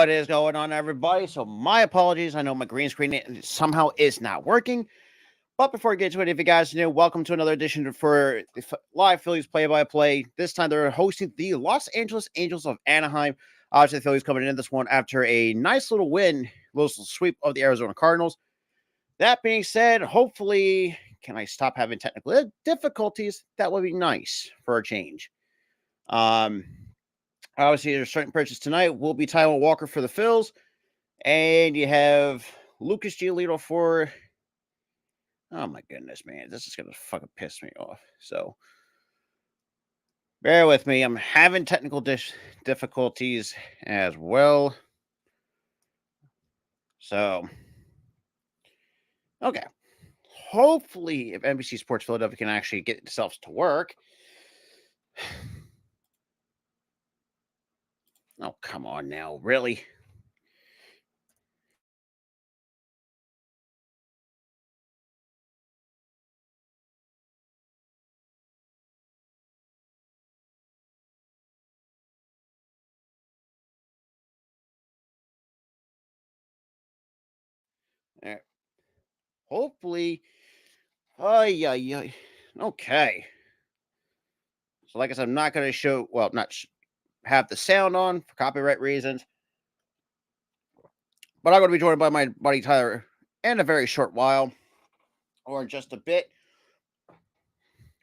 What is going on, everybody? So, my apologies. I know my green screen somehow is not working. But before we get to it, if you guys are new, welcome to another edition for the live Phillies play-by-play. This time they're hosting the Los Angeles Angels of Anaheim. Obviously, the Phillies coming in this one after a nice little win, little sweep of the Arizona Cardinals. That being said, hopefully, can I stop having technical difficulties? That would be nice for a change. Obviously, there's certain purchase tonight. Will be Taiwan Walker for the Phils. And you have Lucas Giolito for... Oh, my goodness, man. This is going to fucking piss me off. So, bear with me. I'm having technical difficulties as well. So, okay. Hopefully, if NBC Sports Philadelphia can actually get itself to work. Oh, come on now. Really? Hopefully. Yeah. Okay. So, like I said, I'm not going to show, well, not have the sound on for copyright reasons. But I'm going to be joined by my buddy Tyler in a very short while, or just a bit.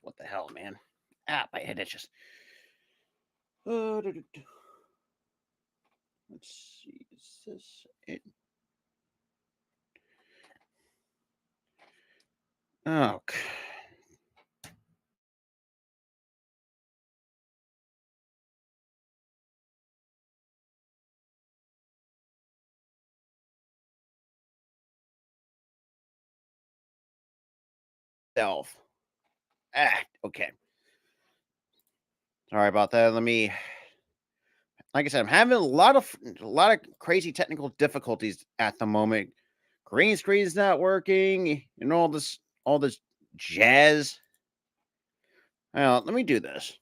What the hell, man? Ah, my head itches. Let's see. Is this it? Okay. Self. Okay. Sorry about that. Like I said, I'm having a lot of crazy technical difficulties at the moment. Green screen's not working, and all this jazz. Let me do this.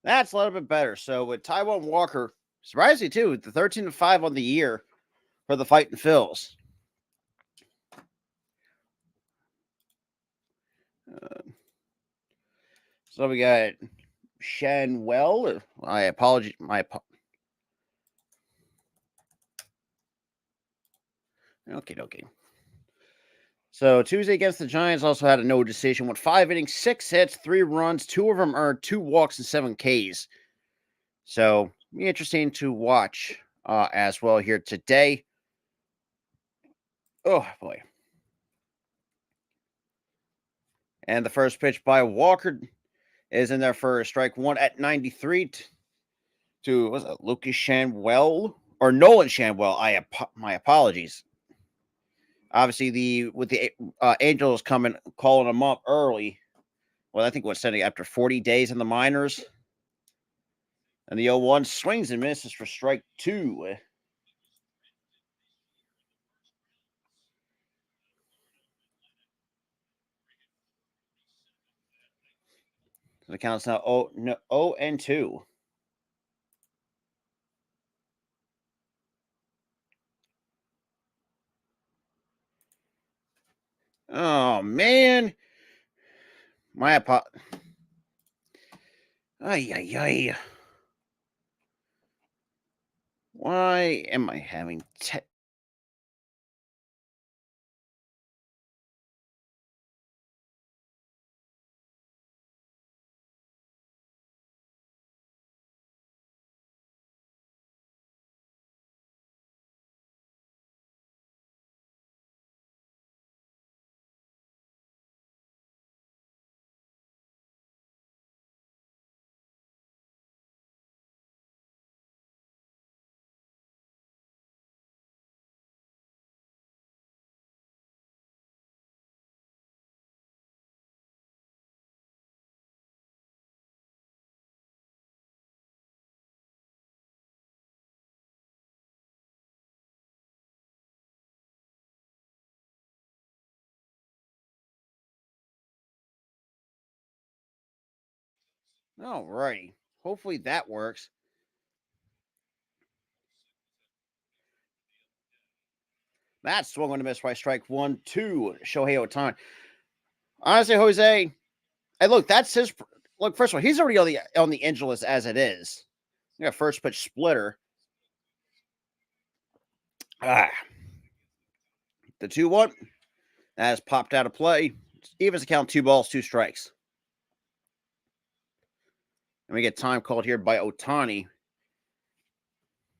That's a little bit better. So with Taiwan Walker, surprisingly too, the 13-5 on the year for the Fighting Phils. So we got Shanwell. I apologize. Okay. So Tuesday against the Giants also had a no decision. Went 5 innings, 6 hits, 3 runs. 2 of them earned 2 walks and 7 Ks. So be interesting to watch as well here today. Oh boy! And the first pitch by Walker is in there for strike one at 93 to was it Lucas Shanwell or Nolan Shanwell? My apologies. Obviously, the Angels calling him up early. Well, I think what's sending after 40 days in the minors. And the 0-1 swings and misses for strike 2. So the count's now 0-2. Oh man, my apologies. Ay. Why am I having All righty. Hopefully that works. That's swung on to miss by strike 1-2. Shohei Ohtani. Honestly, Jose, hey, look, that's his. Look, first of all, he's already on the injury list as it is. You got first pitch splitter. Ah, the 2-1 that has popped out of play. Evens account 2 balls, 2 strikes. And we get time called here by Ohtani.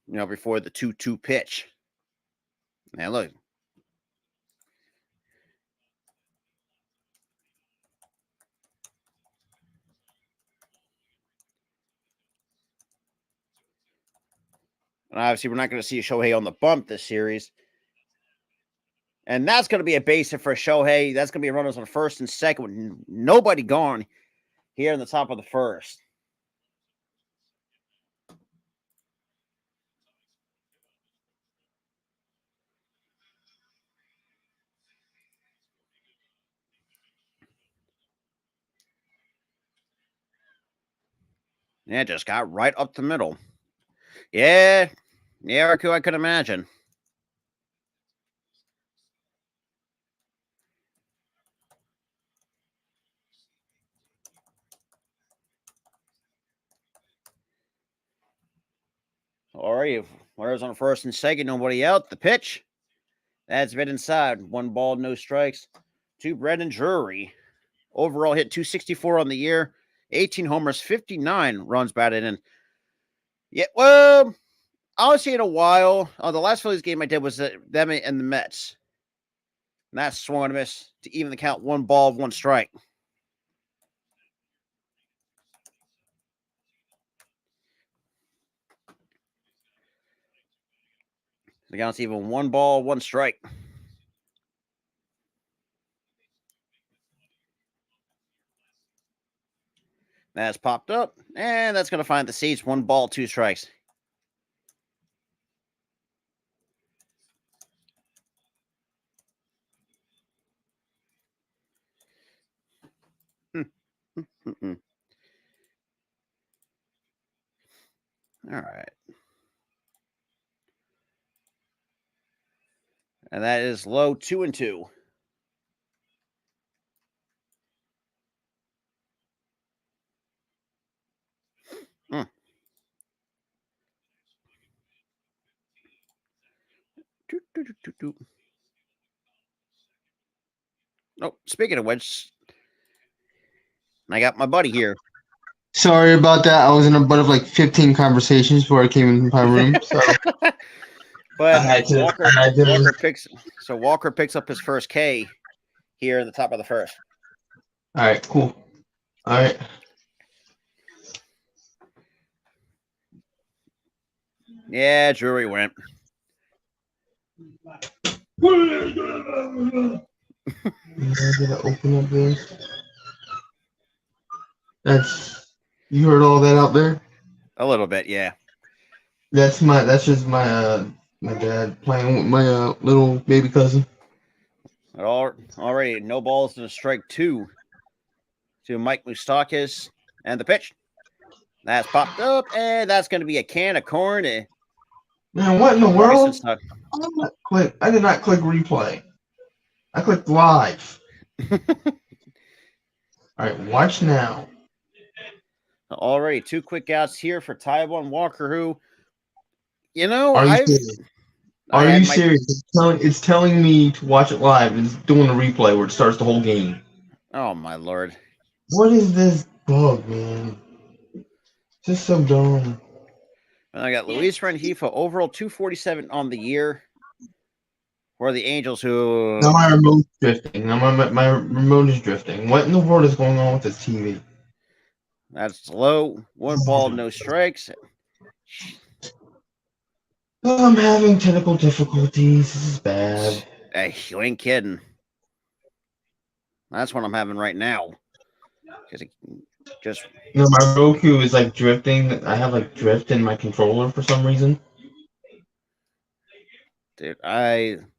Before the 2-2 pitch. Now look. And obviously, we're not going to see Shohei on the bump this series. And that's going to be a base hit for Shohei. That's going to be runners on first and second with nobody gone here in the top of the first. Yeah, just got right up the middle. Yeah, Riku, I could imagine. All right, runners on first and second, nobody out. The pitch. That's been inside. 1 ball, no strikes. To Brendan Drury. Overall hit 264 on the year. 18 homers, 59 runs batted in. Yeah, well, honestly, in a while. The last Phillies game I did was them and the Mets. And that's swung and a miss to even the count. 1 ball, 1 strike. The count's even 1 ball, 1 strike. That's popped up, and that's going to find the seats. 1 ball, 2 strikes. All right. And that is low 2-2. Hmm. Oh, speaking of which, I got my buddy here. Sorry about that. I was in a butt of like 15 conversations before I came into my room. So But I had to. Walker picks up his first K here in the top of the first. All right, cool. All right. Yeah, Drury went. I'm gonna open up this. You heard all that out there? A little bit, yeah. That's just my dad playing with my little baby cousin. Already no balls and a strike 2 to Mike Moustakis. And the pitch. That's popped up, and that's going to be a can of corn. Man, what in the Bryson world? Stott. I did not click replay. I clicked live. All right, watch now. Already 2 quick outs here for Taiwan Walker, who, Are you serious? Are you serious? It's telling me to watch it live. It's doing a replay where it starts the whole game. Oh, my Lord. What is this bug, man? Just so dumb. And I got Luis Rengifo, overall 247 on the year for the Angels, who... Now my remote's drifting. Now my remote is drifting. What in the world is going on with this TV? That's low. 1 ball, no strikes. Oh, I'm having technical difficulties. This is bad. Hey, you ain't kidding. That's what I'm having right now. Because it just... My Roku is like drifting. I have like drift in my controller for some reason. Dude, I'm...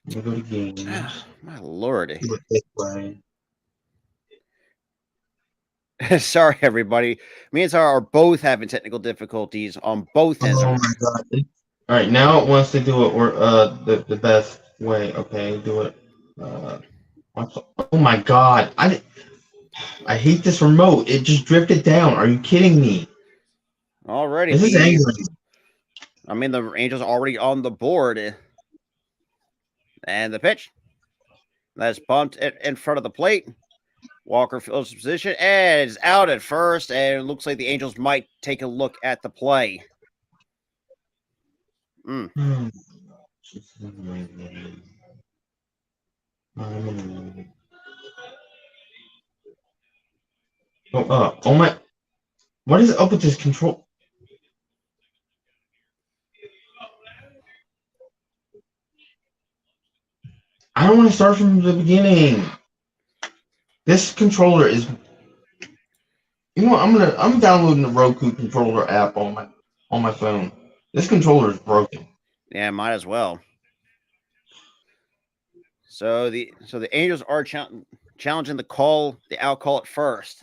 Let me go to games. My lord. Do it this way. Sorry, everybody. Me and Sarah are both having technical difficulties on both ends. Oh my god. All right, now it wants to do it the best way. Okay, do it. Oh my god. I hate this remote. It just drifted down. Are you kidding me? Already. This is angry. I mean, the Angels are already on the board. And the pitch. That's bumped in front of the plate. Walker fills his position and is out at first. And it looks like the Angels might take a look at the play. Oh my. What is up with this control? I don't want to start from the beginning. This controller is. You know what? I'm downloading the Roku controller app on my phone. This controller is broken. Yeah, might as well. So the Angels are challenging the out call at first.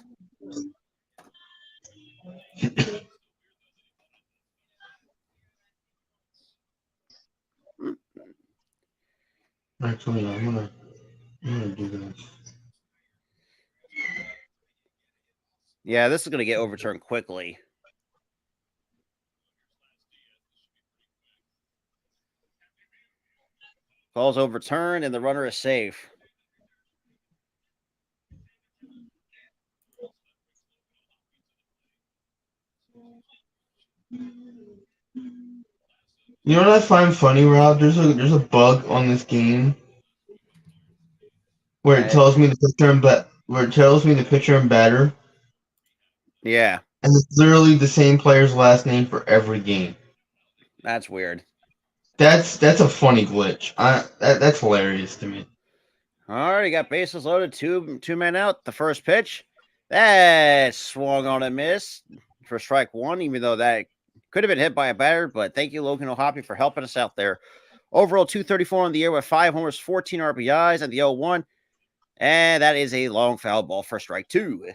Actually, I'm gonna do this. Yeah, this is gonna get overturned quickly. Call's overturned and the runner is safe. You know what I find funny, Rob? There's a bug on this game where it tells me the pitcher and batter. Yeah. And it's literally the same player's last name for every game. That's weird. That's a funny glitch. That's hilarious to me. All right, you got bases loaded, two men out. The first pitch, that swung on a miss for strike one, even though that could have been hit by a batter. But thank you, Logan O'Hoppy, for helping us out there. Overall, 234 on the year with 5 homers, 14 RBIs, and the 0-1. And that is a long foul ball for strike two.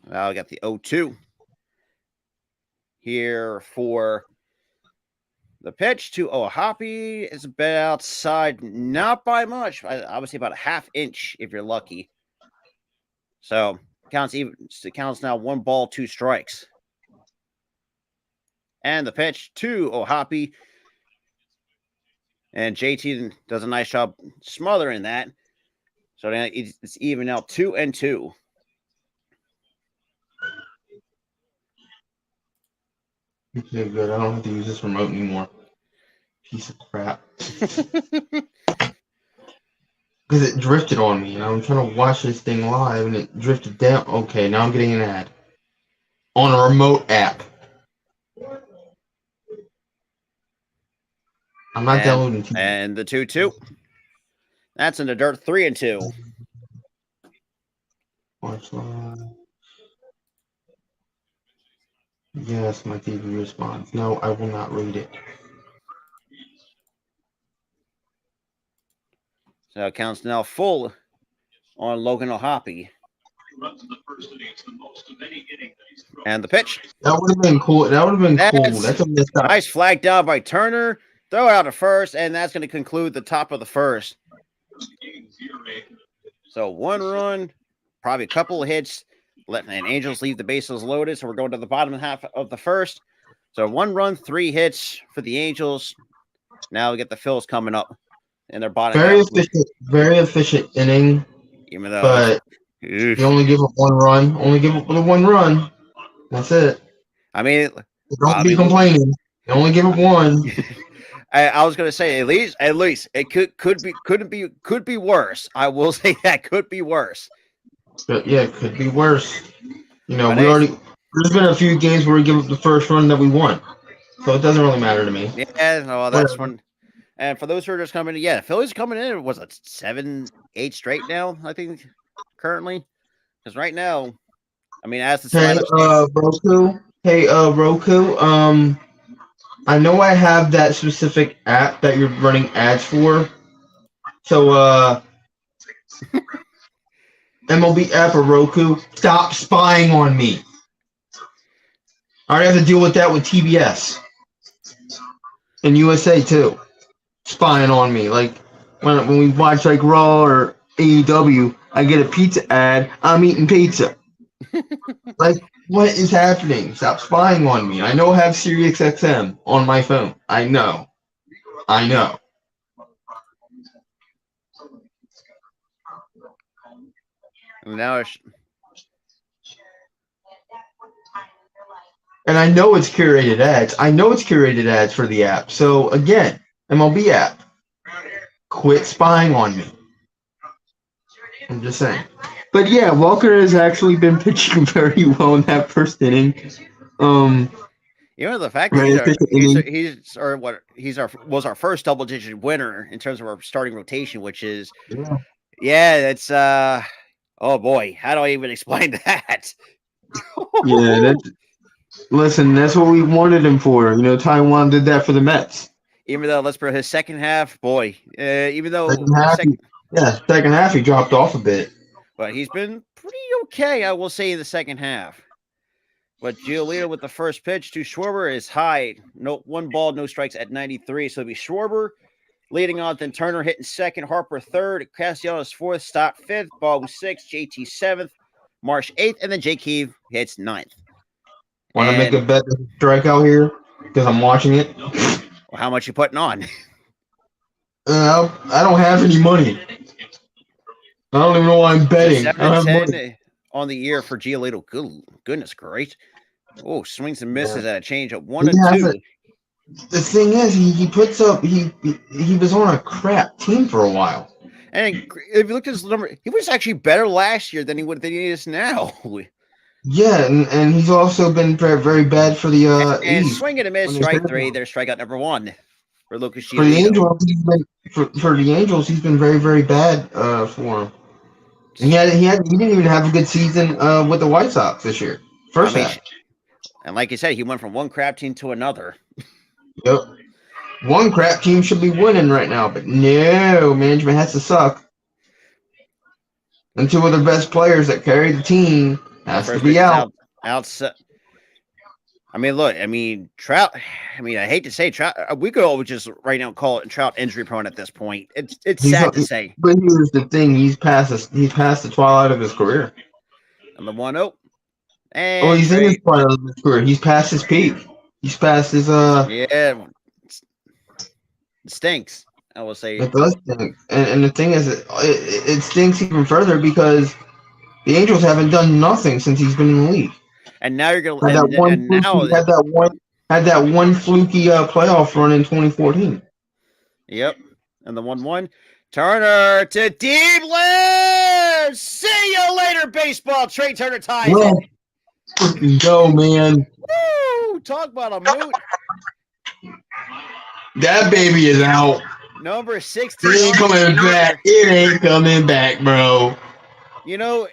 Now we got the 0-2 here for the pitch to O'Hoppy. Is a bit outside, not by much. I would say about a half inch if you're lucky. So it counts now 1 ball, 2 strikes. And the pitch to O'Hoppy. And JT does a nice job smothering that. So it's even now 2-2. Okay, good. I don't have to use this remote anymore. Piece of crap. Because it drifted on me, and I'm trying to watch this thing live, and it drifted down. Okay, now I'm getting an ad. On a remote app. I'm not downloading TV. And the 2-2. That's in the dirt, 3-2. Watch live. Yes, my TV responds. No, I will not read it. So it counts now full on Logan O'Hoppy. And the pitch. That would have been cool. That would have been cool. That's a missed out. Nice flag down by Turner. Throw it out to first, and that's going to conclude the top of the first. So 1 run, probably a couple of hits. And Angels leave the bases loaded, so we're going to the bottom half of the first. So 1 run, 3 hits for the Angels. Now we get the Phillies coming up in their bottom. Very efficient inning. Even though, but you only give up 1 run. Only give up the 1 run. That's it. I mean, don't be complaining. You only give up 1. I was going to say at least it could be worse. I will say that could be worse. But yeah, it could be worse. You know, there's been a few games where we give up the first run that we won. So it doesn't really matter to me. Yeah, no, that's one. And for those who are just coming in, yeah, the Phillies coming in, was it 7, 8 straight now, I think, currently? Because right now, I mean, as the Roku, Hey, Roku. I know I have that specific app that you're running ads for. So, MLB app or Roku, stop spying on me. I already have to deal with that with TBS and USA too, spying on me. Like when we watch like Raw or AEW, I get a pizza ad. I'm eating pizza. Like, what is happening? Stop spying on me. I know I have SiriusXM on my phone. I know. I know. Now it's And I know it's curated ads. I know it's curated ads for the app. So again, MLB app, quit spying on me. I'm just saying. But yeah, Walker has actually been pitching very well in that first inning. you know the fact that Very efficient inning. was our first double digit winner in terms of our starting rotation, which is Yeah. it's oh boy, how do I even explain that? Yeah, listen, that's what we wanted him for. You know, Taiwan did that for the Mets. Even though let's put his second half, boy, even though Second half he dropped off a bit. but he's been pretty okay, I will say, in the second half. But Giolito with the first pitch to Schwarber is high. No 1 ball, no strikes at 93. So it'll be Schwarber leading off, then Turner hitting second, Harper third, Castellanos fourth, Stott fifth, Ball 6th, JT 7th, Marsh 8th, and then Jake Heave hits 9th. Want to make a bet strikeout here? Because I'm watching it. Well, how much you putting on? I don't have any money. I don't even know why I'm betting. I don't have money. On the year for Giolito. Goodness great. Oh, swings and misses at a change of 1 and 2. The thing is, he puts up. He was on a crap team for a while. And if you look at his number, he was actually better last year than he is now. Yeah, and he's also been very, very bad for the and swing and a miss, strike 3. There's strikeout number 1 for Lucas Giolito. For the Angels, he's been very, very bad for him. And he didn't even have a good season with the White Sox this year. First half. And like you said, he went from one crap team to another. Yep. One crap team should be winning right now, but no, management has to suck. And 2 of the best players that carry the team has to be out. I mean, look, Trout. I hate to say Trout. We could always just right now call it Trout injury prone at this point. It's sad to say. But here's the thing: he's past the twilight of his career. And the 1-0. And he's in his twilight of his career. He's past his peak. He's past his Yeah, it stinks. I will say it does stink. And the thing is, it stinks even further because the Angels haven't done nothing since he's been in the league. And now you're going to had that one fluky playoff run in 2014. Yep. And the 1-1. Turner to deep left. See you later, baseball. Trey Turner ties it. Go, man. Woo! Talk about a moot. That baby is out. Number 16. It ain't coming back. It ain't coming back, bro. You know,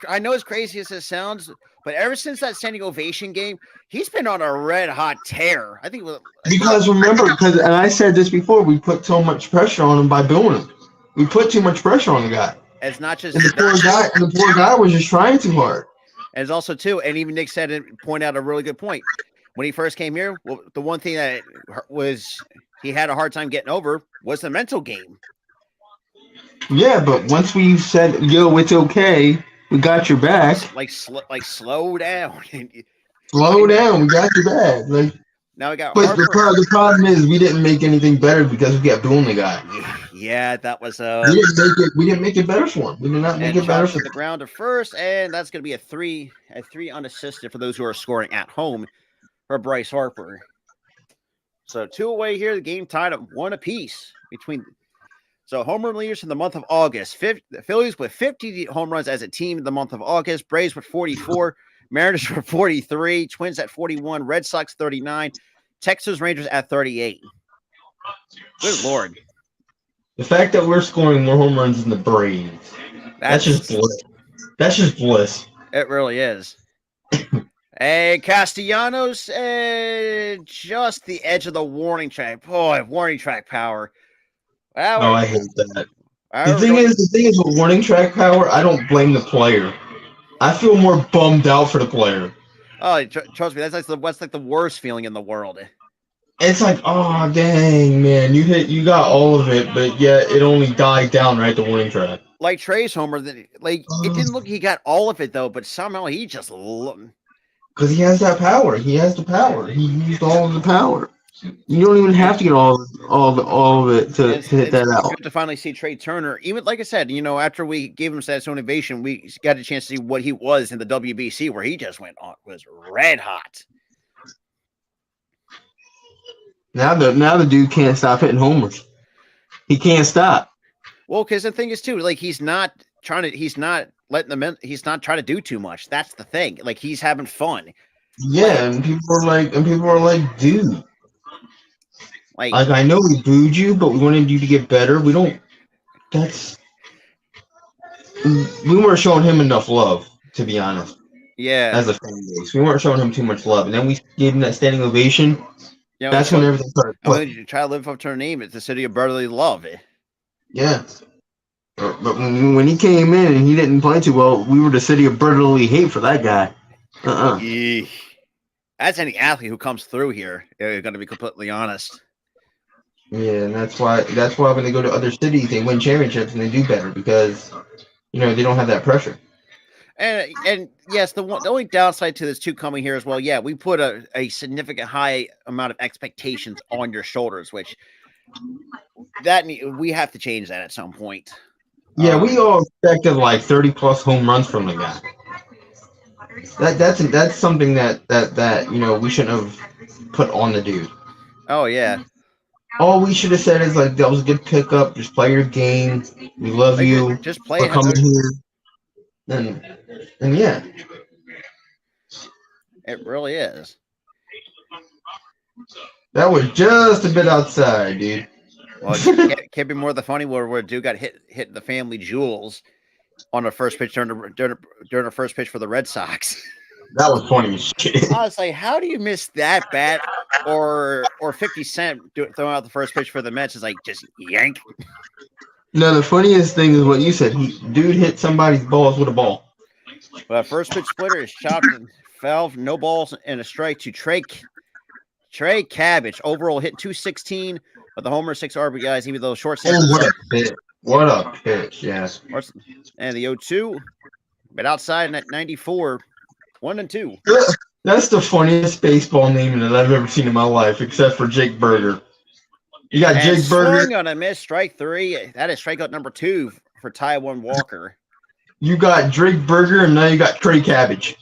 I know as crazy as it sounds, but ever since that standing ovation game, he's been on a red hot tear. I think because and I said this before, we put so much pressure on him by booing him. We put too much pressure on the guy. It's not just the poor guy was just trying too hard. And it's also too, and even Nick said it, point out a really good point. When he first came here, the one thing that he had a hard time getting over was the mental game. Yeah, but once we said, "Yo, it's okay," we got your back. Slow down. Slow down. We got your back. Now we got. But the problem is we didn't make anything better because we kept doing the guy. Yeah, that was. We didn't make it better for him. We did not make it better for him. The ground to first, and that's going to be a three unassisted for those who are scoring at home for Bryce Harper. So 2 away here. The game tied at 1 apiece between. So home run leaders in the month of August. The Phillies with 50 home runs as a team in the month of August. Braves with 44. Mariners with 43. Twins at 41. Red Sox 39. Texas Rangers at 38. Good Lord. The fact that we're scoring more home runs than the Braves. That's just bliss. That's just bliss. It really is. Hey, Castellanos, just the edge of the warning track. Boy, warning track power. Well, Oh, I hate that. The we're thing going. is, the thing is with warning track power, I don't blame the player. I feel more bummed out for the player. Oh, trust me, that's like the worst feeling in the world. It's like, oh dang, man, you got all of it, but yet it only died down right at the warning track. Like Trey's homer, like it didn't look he got all of it though, but somehow he just. Because he has that power. He has the power. He used all of the power. You don't even have to get all of it to hit It's that out. good to finally see Trey Turner. Even like I said, after we gave him Status Innovation, we got a chance to see what he was in the WBC, where he just was red hot. Now the dude can't stop hitting homers. He can't stop. Well, because the thing is too, like he's not trying to do too much. That's the thing. Like he's having fun. Yeah, and people are like, dude. Like I know we booed you, but we wanted you to get better. We weren't showing him enough love, to be honest. Yeah. As a fan base, we weren't showing him too much love, and then we gave him that standing ovation. That's when everything started. I'm going to try to live up to her name. It's the city of brotherly love. Yeah. But when he came in and he didn't play too well, we were the city of brotherly hate for that guy. That's any athlete who comes through here. You're going to be completely honest. Yeah, and that's why when they go to other cities, they win championships and they do better because they don't have that pressure. And yes, the only downside to this too coming here as well. Yeah, we put a significant high amount of expectations on your shoulders, which we have to change that at some point. Yeah, we all expected like 30+ home runs from the guy. That's something that we shouldn't have put on the dude. Oh yeah. All we should have said is like that was a good pickup. Just play your game. We love you. Just play for coming here. And yeah, it really is. That was just a bit outside, dude. Well, it can't be more the funny where a dude got hit the family jewels on the first pitch during the first pitch for the Red Sox. That was funny as shit. I was like, how do you miss that bat? Or 50 Cent throwing out the first pitch for the Mets is like just yank. No, the funniest thing is what you said. Dude hit somebody's balls with a ball. But first pitch splitter is chopped and foul, no balls and a strike to Trey Cabbage. Overall hit 216, but the homer 6 RBIs, even though short. Oh, what a pitch! What a pitch! Yes. And the 0-2, but outside at 94, 1-2. That's the funniest baseball name that I've ever seen in my life, except for Jake Berger. You got Jake Berger. Swing on a miss, strike 3. That is strikeout number 2 for Taiwan Walker. You got Drake Berger, and now you got Trey Cabbage.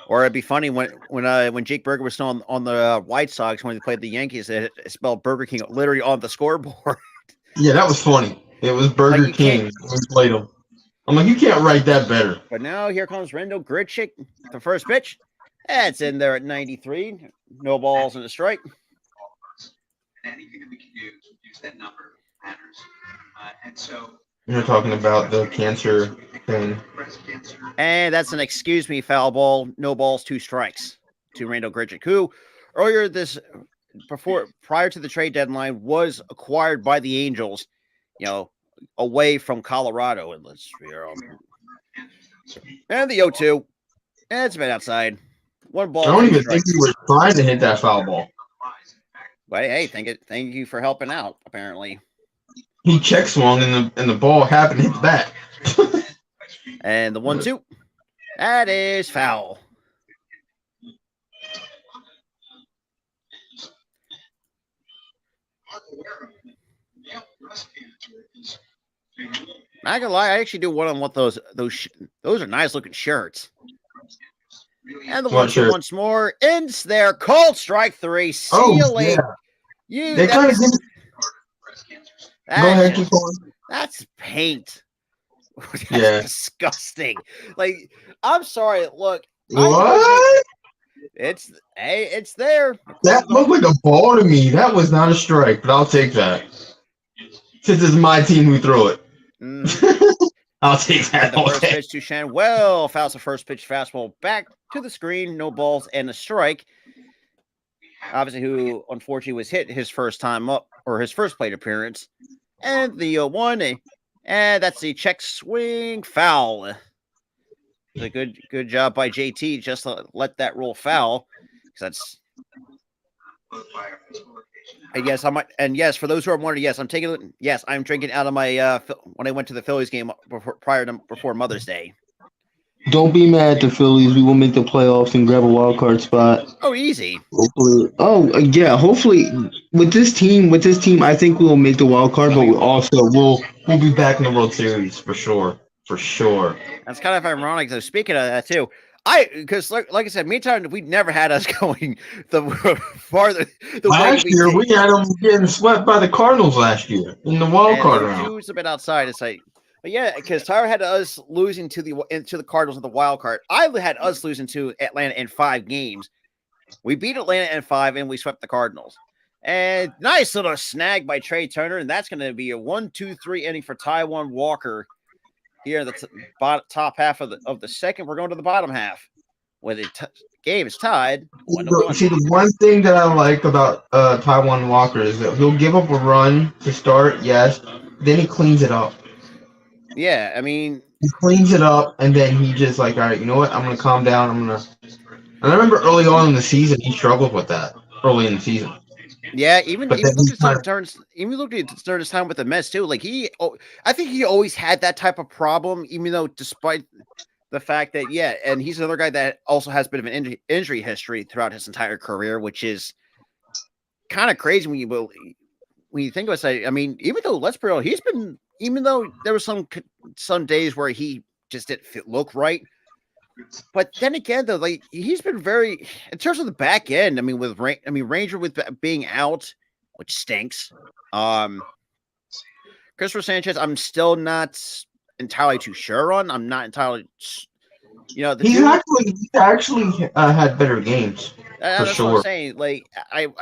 Or it'd be funny when Jake Berger was still on the White Sox when they played the Yankees. It spelled Burger King literally on the scoreboard. Yeah, that was funny. It was Burger King when we played them. I'm like, you can't write that better. But now here comes Rendo Gritchick, the first pitch. That's in there at 93. No balls and a strike. Anything that we can do to use that number matters. And so you're talking about the cancer thing. And that's an excuse me foul ball. No balls, 2 strikes to Randall Gritchick, who earlier prior to the trade deadline was acquired by the Angels, away from Colorado. And and the 0-2. And it's been outside. 1 ball. I don't even think he was trying to hit that foul ball. But hey, thank you for helping out, apparently. He check swung and the ball happened to hit the bat. And the 1-2. That is foul. Not gonna lie, I actually do want what those are nice looking shirts. And the 1-2 once more ends there. Cold strike 3. See you later. They kind of did. Go ahead, keep going. That's paint. That's disgusting. Like, I'm sorry. Look, what? It's there. That looked like a ball to me. That was not a strike, but I'll take that. Since it's my team who threw it. I'll take that. And the first pitch to Shanwell fouls the first pitch fastball back to the screen. No balls and a strike. Obviously, who unfortunately was hit his first time up or his first plate appearance. And the 1, and that's the check swing foul. It's a good job by JT just to let that roll foul. Because that's. And yes, for those who are wondering, I'm drinking out of my when I went to the Phillies game before Mother's Day. Don't be mad at the Phillies. We will make the playoffs and grab a wild card spot. Oh, easy. Hopefully. Oh, yeah. Hopefully, with this team, I think we will make the wild card, but we'll be back in the World Series for sure. For sure. That's kind of ironic. So speaking of that too, because like I said, meantime, we never had us going the farther. Last year, we had them getting swept by the Cardinals last year in the wild card round. Juice a bit outside. It's like, but yeah, because Tyler had us losing to the Cardinals in the wild card. I had us losing to Atlanta in 5 games. We beat Atlanta in 5, and we swept the Cardinals. And nice little snag by Trey Turner, and that's going to be a 1-2-3 inning for Taijuan Walker. Here in the top half of the second, we're going to the bottom half where the game is tied. See, the one thing that I like about Taijuan Walker is that he'll give up a run to start, yes, then he cleans it up. Yeah, I mean, he cleans it up, and then he just like, all right, you know what? I'm gonna calm down. And I remember early on in the season, he struggled with that early in the season. Yeah, even look at his time with the Mets too. Like I think he always had that type of problem, even though despite the fact that and he's another guy that also has a bit of an injury history throughout his entire career, which is kind of crazy when you think about it. I mean, even though let's be real, even though there was some days where he just didn't look right. But then again, though, like he's been very in terms of the back end. I mean, Ranger with being out, which stinks. Christopher Sanchez, I'm still not entirely too sure on. I'm not entirely, He actually had better games for that's sure. what I'm saying. Like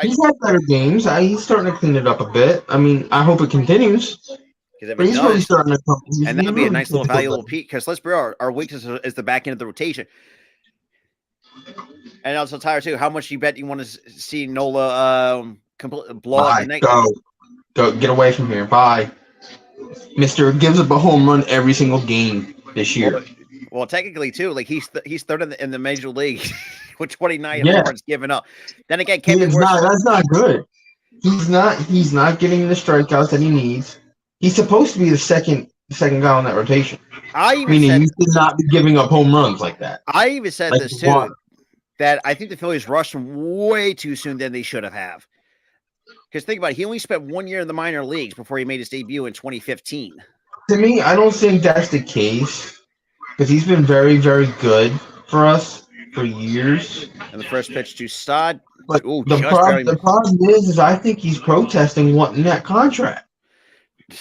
he's had better games. He's starting to clean it up a bit. I mean, I hope it continues. But he's really starting to come. And that'll be a nice little valuable piece because let's be real, our weakness is the back end of the rotation. And also, Tyler, too, how much you bet you want to see Nola completely blow up the next? Go, get away from here. Bye. Mister gives up a home run every single game this year. Well, technically, too, like he's third in the major league with 29 home runs given up. Then again, that's not good. He's not getting the strikeouts that he needs. He's supposed to be the second guy on that rotation. Meaning you should not be giving up home runs like that. I even said this too, that I think the Phillies rushed him way too soon than they should have. Because think about it, he only spent 1 year in the minor leagues before he made his debut in 2015. To me, I don't think that's the case because he's been very, very good for us for years. And the first pitch to Stod. But the problem is I think he's protesting wanting that contract.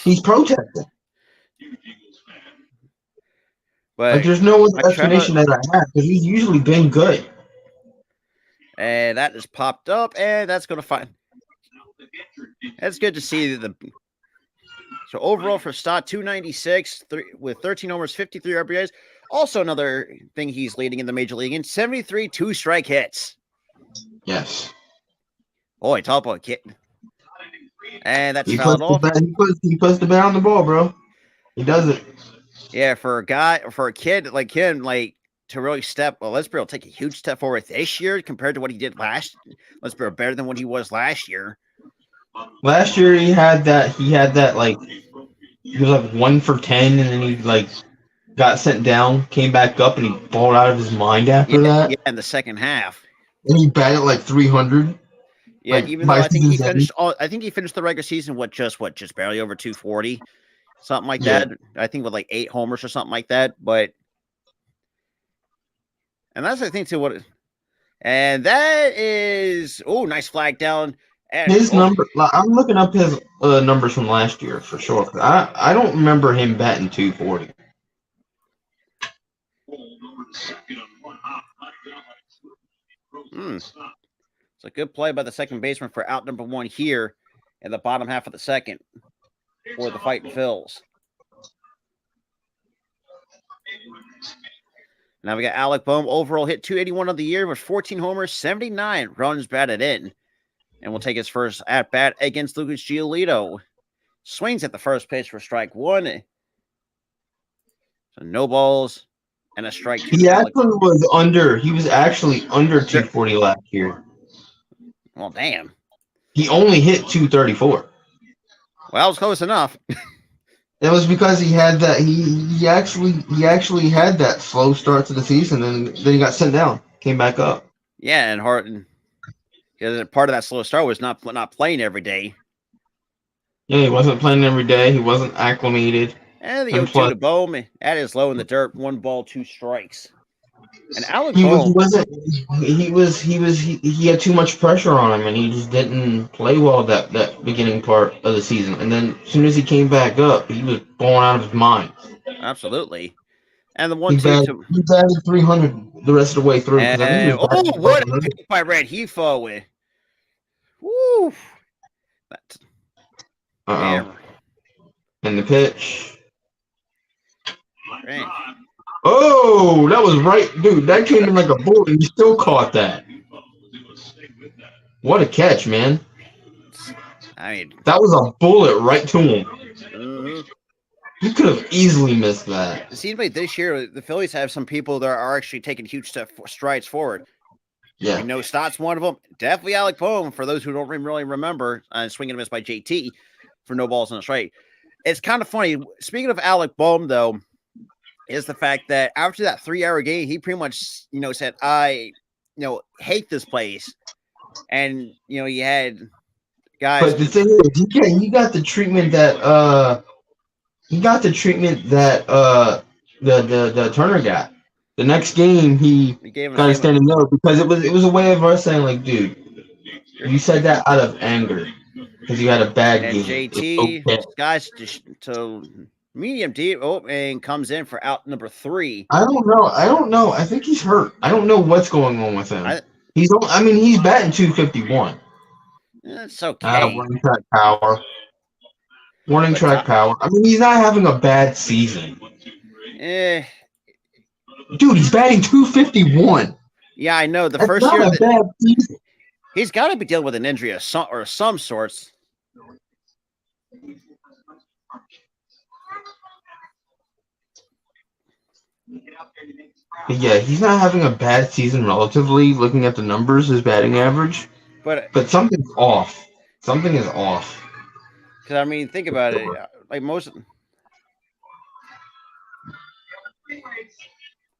He's protesting. But there's no explanation that I have because he's usually been good. And that just popped up, and that's going to find. That's good to see. So overall for Stott, 296 with 13 homers, 53 RBIs. Also another thing he's leading in the major league in 73 2-strike hits. Yes. Boy, top of a kid. And that's fouled off. He puts the bat on the ball, bro. He does it. Yeah, for a kid like him, like to really let's be real, take a huge step forward this year compared to what he did last. Let's be real, better than what he was last year. Last year he had that like he was like 1 for 10, and then he like got sent down, came back up, and he balled out of his mind after that. Yeah, in the second half. And he batted like 300. Yeah, even though I think he finished the regular season with just barely over 240, something like that. I think with like 8 homers or something like that. But and that's the thing too. And that is nice flag down. And his number. I'm looking up his numbers from last year for sure. I don't remember him batting 240. It's a good play by the second baseman for out number 1 here in the bottom half of the second for the Fighting Phils. Now we got Alec Bohm, overall hit 281 of the year with 14 homers, 79 runs batted in. And we'll take his first at bat against Lucas Giolito. Swings at the first pitch for strike one. So no balls and a strike to Alec. He was actually under 240 last year. Well, damn. He only hit 234. Well, it was close enough. That was because he had that. He actually had that slow start to the season, and then he got sent down, came back up. Yeah, and Harton, because part of that slow start was not playing every day. Yeah, he wasn't playing every day. He wasn't acclimated. And the 0-2 to Bohm, that is low in the dirt. 1 ball, 2 strikes. And Alec Bohm, he had too much pressure on him, and he just didn't play well that beginning part of the season. And then as soon as he came back up, he was blowing out of his mind. Absolutely. And the 1-2 he batted 300 the rest of the way through. And, what a pick by Red Hefo with. Woo! Yeah. And the pitch. Right. Oh, that was right, dude. That came in like a bullet, and you still caught that. What a catch, man! I mean, that was a bullet right to him. Mm-hmm. He could have easily missed that. It seems like this year the Phillies have some people that are actually taking huge strides forward. Yeah, we know Stott's one of them. Definitely Alec Bohm, for those who don't really remember, swinging and miss by JT for no balls on a strike. It's kind of funny. Speaking of Alec Bohm, though, is the fact that after that 3-hour game, he pretty much, said, I, hate this place. And, he had guys. But the thing is, he got the treatment that, the Turner got. The next game, he got a standing no because it was a way of us saying, like, dude, you said that out of anger because you had a bad and game. JT, okay. Guys, to medium deep, and comes in for out number 3. I don't know. I think he's hurt. I don't know what's going on with him. He's batting 251. It's okay. Warning track power. I mean, he's not having a bad season. Dude, he's batting 251. Yeah, I know. That's first year, bad season. He's got to be dealing with an injury of some sorts. Yeah, he's not having a bad season relatively. Looking at the numbers, his batting average, but something's off. Something is off. Because I mean, think about it. Like most.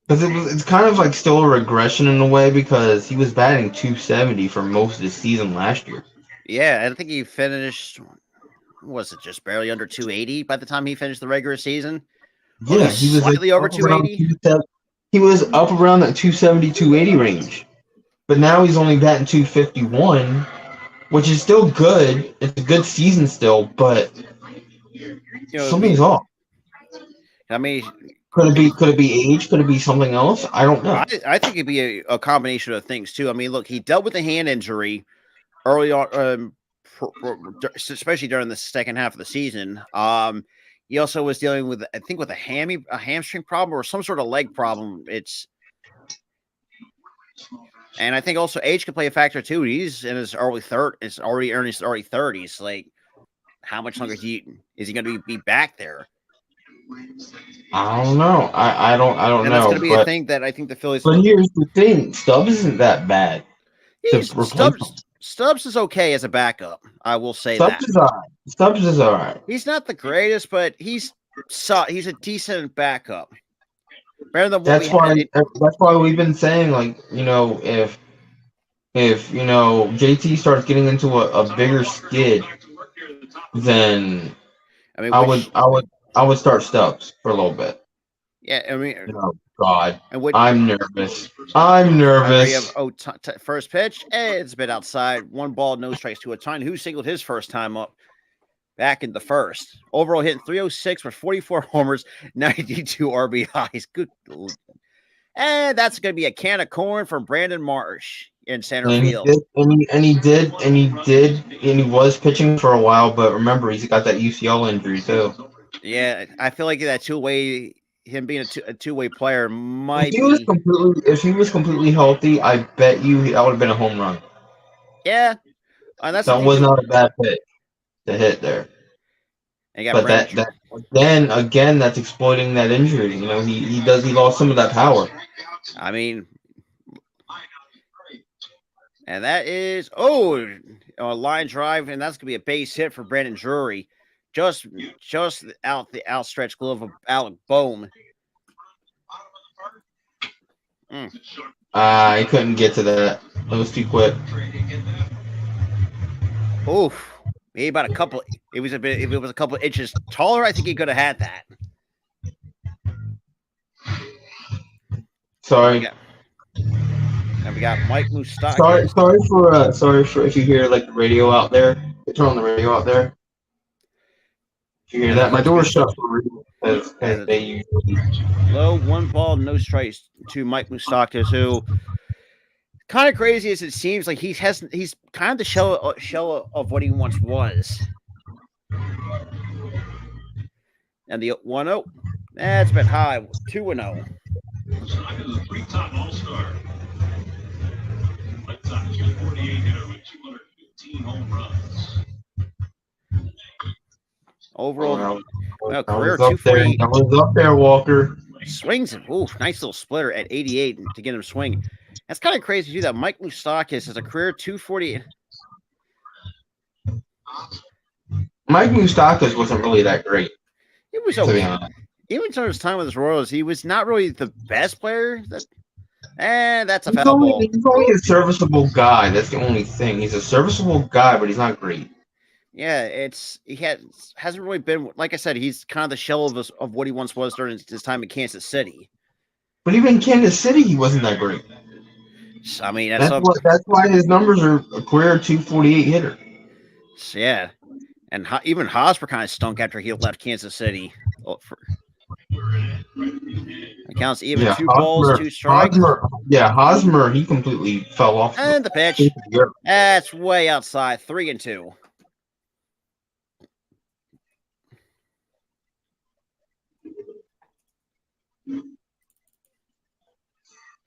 Because it's kind of like still a regression in a way because he was batting 270 for most of the season last year. Yeah, I think he finished, was it just barely under 280 by the time he finished the regular season? Yeah, he was slightly over 280. He was up around that 270, 280 range. But now he's only batting 251, which is still good. It's a good season still, but something's off. I mean, could it be age? Could it be something else? I don't know. I think it'd be a combination of things too. I mean, look, he dealt with a hand injury early on, especially during the second half of the season. He also was dealing with, I think, with a hamstring problem or some sort of leg problem. And I think also age could play a factor too. He's in his early 30s. Like, how much longer is he going to be back there? I don't know. I don't know. That's going to be a thing that I think the Phillies. But here's the thing: Stubbs isn't that bad. Stubbs is okay as a backup. I will say Stubbs is all right. He's not the greatest, but he's a decent backup. Better than what that's why we've been saying, like, if JT starts getting into a bigger skid, then I would start Stubbs for a little bit. Yeah, I mean, oh God, I'm nervous. First pitch, it's a bit outside. 1 ball, no strikes to a ton. Who singled his first time up back in the first? Overall hitting 306 with 44 homers, 92 RBIs. Good. And that's going to be a can of corn from Brandon Marsh in center field. He was pitching for a while, but remember, he's got that UCL injury too. Yeah, I feel like that two-way him being a two-way player might If he was completely healthy, I bet you that would have been a home run. yeah. And that's the That thing was too. not a bad pitch to hit there. And you got But Brandon. again, that's exploiting that injury. You know, he lost some of that power. I mean, and that is a line drive, and that's gonna be a base hit for Brandon Drury. Just out the outstretched glove of Alec Bohm. He couldn't get to that. It was too quick. Oof. Maybe about a couple. It was a bit. If it was a couple inches taller, I think he could have had that. Sorry. And we got Mike Moustakas. Sorry for if you hear like the radio out there. Turn on the radio out there. If you hear that, my door's shut for a reason as they usually. Low 1 ball, no strikes to Mike Moustakas, who kind of crazy as it seems like he's kind of the shell of what he once was. And the 1-0, that's a bit high. 2-0. Three-time All-Star. Lifetime 248 hitter with 215 home runs. Overall, career 248. That was up there, Walker. Swings him. Ooh, nice little splitter at 88 to get him swing. That's kind of crazy too. That Mike Moustakas is a career 248. Mike Moustakas wasn't really that great. He was okay. Even during his time with the Royals, he was not really the best player. That's a foul ball. He's only a serviceable guy. That's the only thing. He's a serviceable guy, but he's not great. Yeah, hasn't really been, like I said, he's kind of the shell of what he once was during his time in Kansas City. But even in Kansas City, he wasn't that great. I mean, that's why his numbers are a career 248 hitter. Yeah, and even Hosmer kind of stunk after he left Kansas City. It counts even. Yeah, 2 balls, 2 strikes. Hosmer, he completely fell off. And the pitch. That's way outside. 3-2.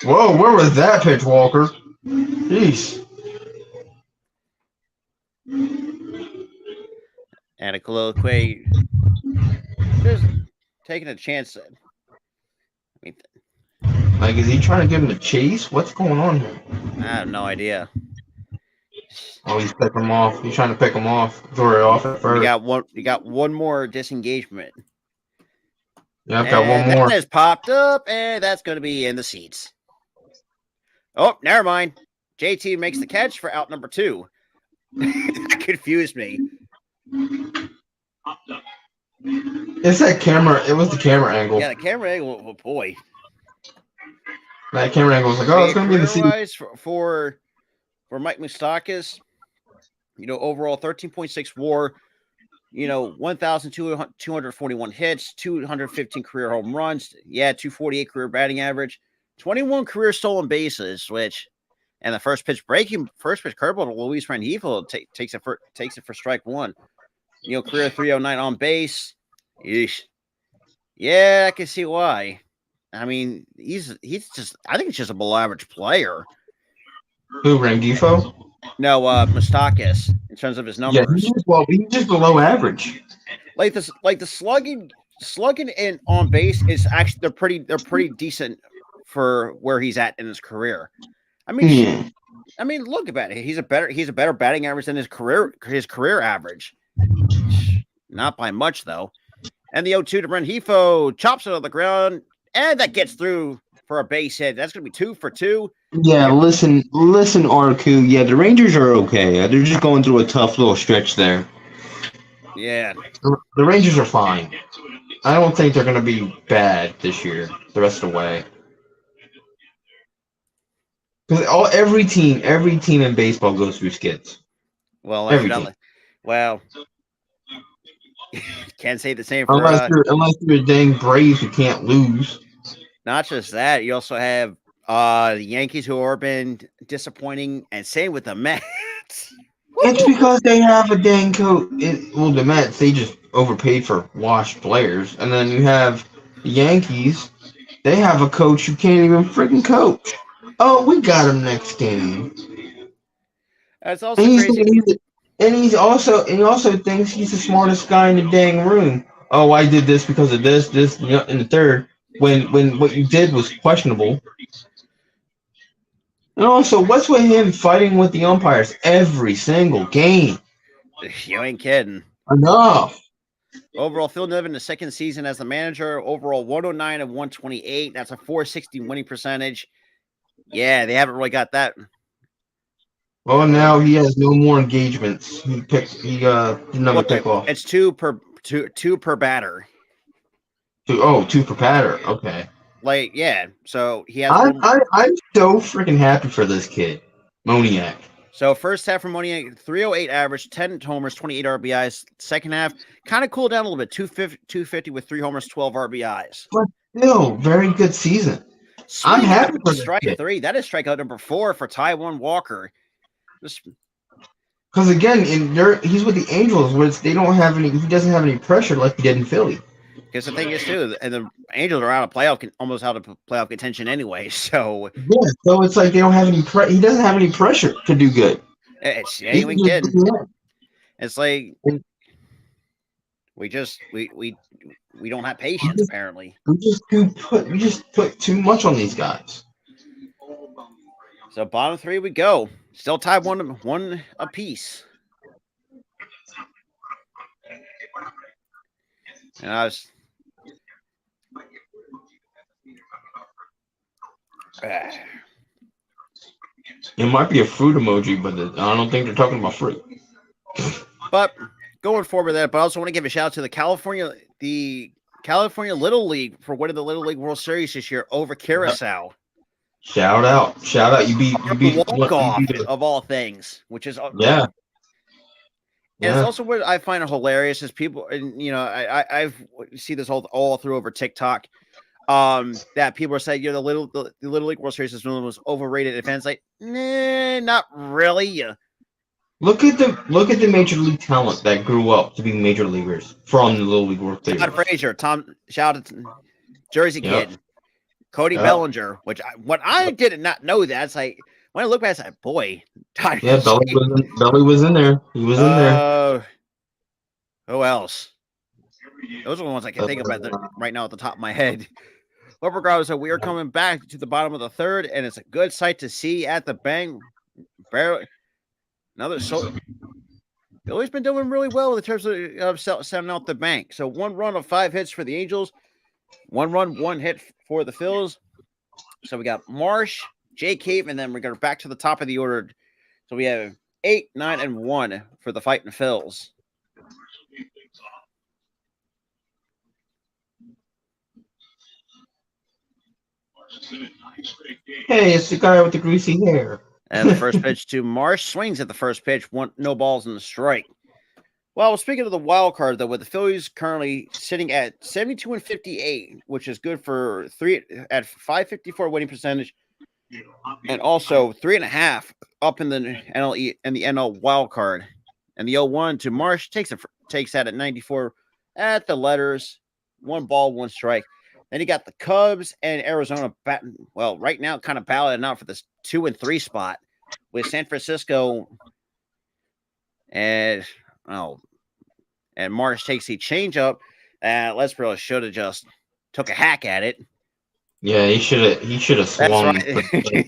Whoa, where was that pitch, Walker? Jeez. And a colloquy. Just taking a chance. Like, is he trying to give him a chase? What's going on here? I have no idea. Oh, he's picking him off. He's trying to pick him off. Throw it off at first. You got one more disengagement. Yeah, I've got one more. That has popped up, and that's going to be in the seats. Oh, never mind. JT makes the catch for out number 2. That confused me. It's that camera. It was the camera angle. Yeah, the camera angle. Oh, boy. That camera angle was like, oh, it's going to be in the seats. For Mike Moustakas, overall 13.6 WAR, 1,241 hits, 215 career home runs, 248 career batting average, 21 career stolen bases, and the first pitch curveball to Luis Rengifo takes it for strike 1. Career 309 on base. Yeesh. Yeah, I can see why. I mean, he's just, I think it's just a below average player. Who, Rengifo? No, Moustakas, in terms of his numbers. Yeah, he's just below average. Like the slugging in on base is actually they're pretty decent for where he's at in his career. I mean, look about it. He's a better batting average than his career average. Not by much though. And the 0-2 to Rengifo chops it on the ground, and that gets through for a base hit. That's going to be 2 for 2. Yeah, listen, Arku. Yeah, the Rangers are okay. They're just going through a tough little stretch there. Yeah. The Rangers are fine. I don't think they're going to be bad this year, the rest of the way. Because every team in baseball goes through skids. Well, evidently. Well, can't say the same for unless you're a dang Braves who can't lose. Not just that, you also have the Yankees who have been disappointing, and same with the Mets. It's because they have a dang coach. The Mets, they just overpaid for washed players, and then you have the Yankees, they have a coach who can't even freaking coach. Oh, we got him next game. That's also And he's, crazy. he also thinks he's the smartest guy in the dang room. Oh, I did this because of this, in the third. When what you did was questionable. And also, what's with him fighting with the umpires every single game? You ain't kidding. Enough. Overall, Phil Nevin in the second season as the manager, overall 109 and 128. That's a 460 winning percentage. Yeah, they haven't really got that. Well, now he has no more engagements. He did another pick off. It's two per batter. Two per batter. Okay. Like, yeah. So he has I'm so freaking happy for this kid, Moniak. So first half for Moniak, 308 average, 10 homers, 28 RBIs. Second half, kind of cooled down a little bit, 250 with 3 homers, 12 RBIs. But still, very good season. I'm happy for strike 3. That is strikeout number 4 for Taijuan Walker. Because again, he's with the Angels, where he doesn't have any pressure like he did in Philly. Because the thing is too, and the Angels are almost out of playoff contention anyway. So yeah, so it's like they don't have any. He doesn't have any pressure to do good. It's kidding. It's like we don't have patience. Apparently, we just put too much on these guys. So bottom 3 we go. Still tied one apiece. And I was. It might be a fruit emoji, but I don't think they're talking about fruit. But going forward with that, but I also want to give a shout out to the California Little League for winning the Little League World Series this year over Curacao. Shout out! You beat walk-off of all things, which is yeah. And it's also what I find hilarious is people, and I've see this all through over TikTok. That people are saying, the Little League World Series is one of the most overrated events. Like, nah, not really. Look at the major league talent that grew up to be major leaguers from the Little League World Series. Todd Frazier, shout out to Jersey Kid, Cody Bellinger. What I did not know that. It's like when I look back, it's like, boy, Todd. Yeah, Belly was in there. He was in there. Who else? Those are the ones I can think about right now at the top of my head. But regardless, we are coming back to the bottom of the third, and it's a good sight to see at the bank. Barely Philly's been doing really well in terms of sending out the bank. So 1 run of 5 hits for the Angels, 1 run, 1 hit for the Phils. So we got Marsh, Jay Cave, and then we're going back to the top of the order. So we have 8, 9, and 1 for the Fighting Phils. Hey, it's the guy with the greasy hair. And the first pitch to Marsh, swings at the first pitch, no balls in the strike. Well, speaking of the wild card, though, with the Phillies currently sitting at 72 and 58, which is good for 554 winning percentage, and also 3.5 up in the NL wild card. And the 0-1 to Marsh takes that at 94 at the letters, 1 ball, 1 strike. Then you got the Cubs and Arizona right now kind of battling out for this 2 and 3 spot with San Francisco and Marsh takes the changeup. Lesbro should have just took a hack at it. Yeah, he should have swung. That's right.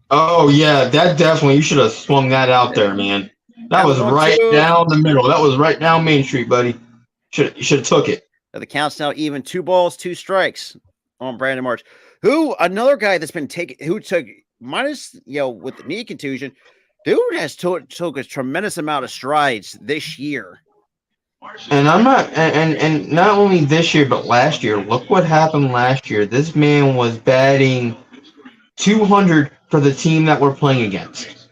Oh yeah, that definitely you should have swung that out there, man. That was right down the middle. That was right down Main Street, buddy. You should have took it. The count's now even, 2 balls, 2 strikes on Brandon Marsh, who another guy that's been who took minus, with the knee contusion, dude has took a tremendous amount of strides this year. And I'm not, and not only this year, but last year. Look what happened last year. This man was batting 200 for the team that we're playing against.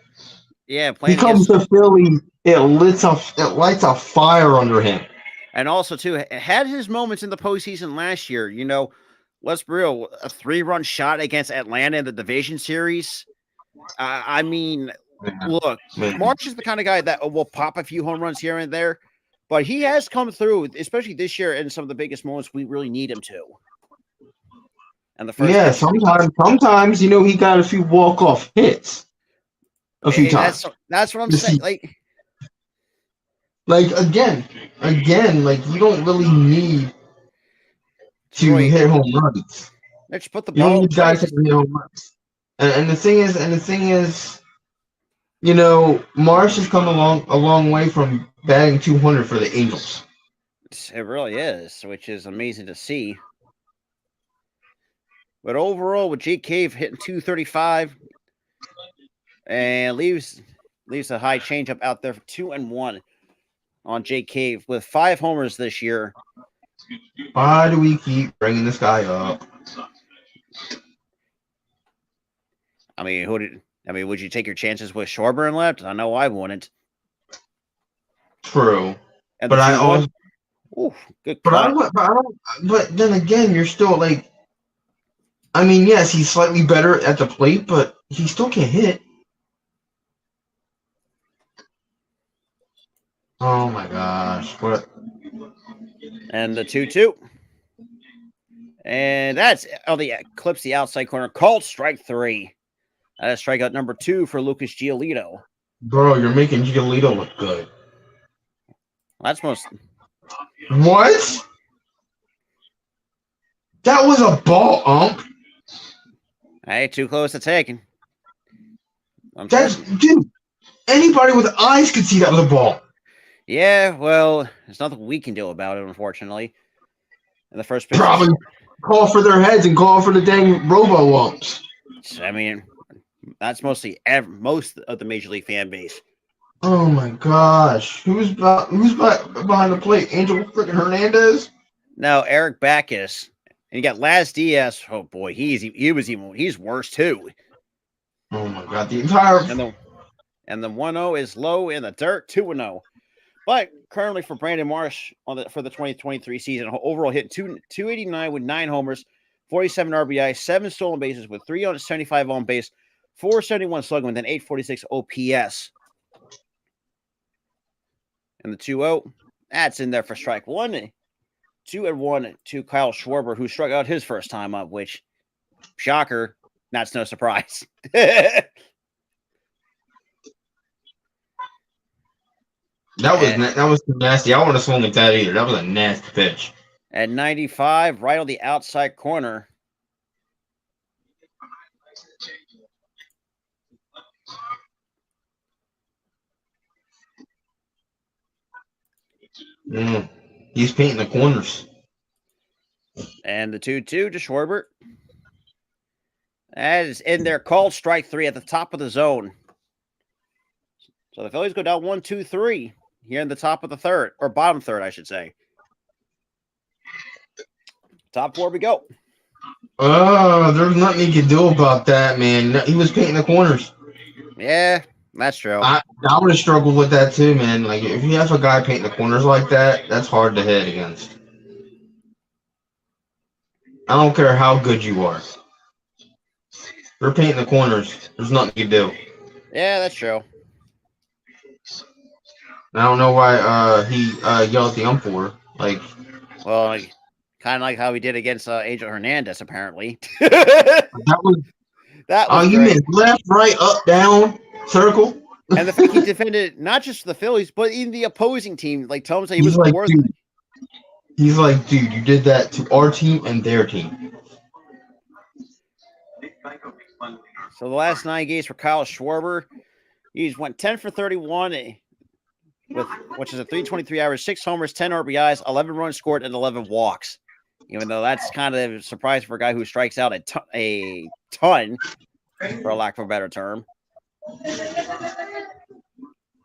Yeah, he comes to Philly, it lights a fire under him. And also, too, had his moments in the postseason last year. Let's be real, a 3-run shot against Atlanta in the division series. Look, Marsh is the kind of guy that will pop a few home runs here and there, But he has come through, especially this year, in some of the biggest moments we really need him to. And the first, Yeah, sometimes you know he got a few walk-off hits, a few times. That's what I'm saying. Like again, like you don't really need to hit home runs. Let's put the You don't ball. need guys to hit home runs. And the thing is, you know, Marsh has come a long way from batting 200 for the Angels. It really is, which is amazing to see. But overall, with Jake Cave hitting 235 and leaves a high changeup out there for 2-1 on Jake Cave with 5 homers this year. Why do we keep bringing this guy up? I mean, would you take your chances with Schwarber in left? I know I wouldn't. True, And but I also, good. But then again, you're still like, I mean, yes, he's slightly better at the plate, but he still can't hit. Oh my gosh! What? And the 2-2. And that's clips the outside corner. Called strike 3. That is strikeout number 2 for Lucas Giolito. Bro, you're making Giolito look good. That's most. What? That was a ball, ump. Hey, too close to taking. Dude, anybody with eyes could see that was a ball. Yeah, well, there's nothing we can do about it, unfortunately. In the first pitch. Probably call for their heads and call for the dang robo-umps. I mean, that's most of the Major League fan base. Oh my gosh. Who's behind the plate? Angel freaking Hernandez? No, Eric Backus. And you got Laz Diaz. Oh boy, he's worse too. Oh my god, the entire and the 1-0 is low in the dirt, 2-0. But currently for Brandon Marsh for the 2023 season, overall hit 289 with 9 homers, 47 RBI, 7 stolen bases with 375 on base, 471 slugging with an 846 OPS. And the 2-0, that's in there for strike 1. 2-1 to Kyle Schwarber, who struck out his first time up, which, shocker, that's no surprise. That was nasty. I wouldn't have swung at that either. That was a nasty pitch. At 95, right on the outside corner. He's painting the corners. And the 2-2 to Schwarber. That is in there. Called strike 3 at the top of the zone. So the Phillies go down 1-2-3 here in the top of the third, or bottom third, I should say. Top 4 we go. Oh, there's nothing he could do about that, man. He was painting the corners. Yeah, that's true. I would have struggled with that too, man. Like, if you have a guy painting the corners like that, that's hard to hit against. I don't care how good you are. If you're painting the corners, there's nothing you can do. Yeah, that's true. I don't know why he yelled at the ump for. Like, well, kind of like how he did against Angel Hernandez, apparently. that was you meant left, right, up, down, circle. And the fact he defended not just the Phillies, but even the opposing team. Like, tell him that he was like, worth. He's like, dude, you did that to our team and their team. So the last 9 games for Kyle Schwarber, he's went 10 for 31 which is a 3.23 average, 6 homers, 10 RBIs, 11 runs scored, and 11 walks. Even though that's kind of a surprise for a guy who strikes out a ton, for lack of a better term.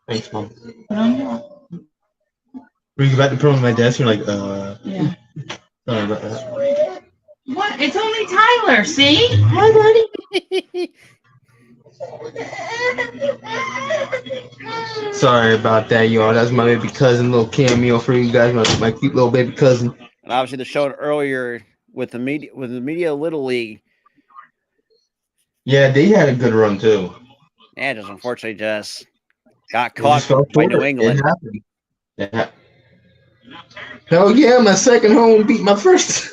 Thanks, Mom. Were you about to put on my desk? You're like, Yeah. Sorry about that. What? It's only Tyler, see? Hi, buddy. Sorry about that, y'all. That's my baby cousin, little cameo for you guys, my cute little baby cousin. And obviously, the show earlier with the media Little League. Yeah, they had a good run too. And just unfortunately just got caught by New England. It Hell yeah, my second home beat my first.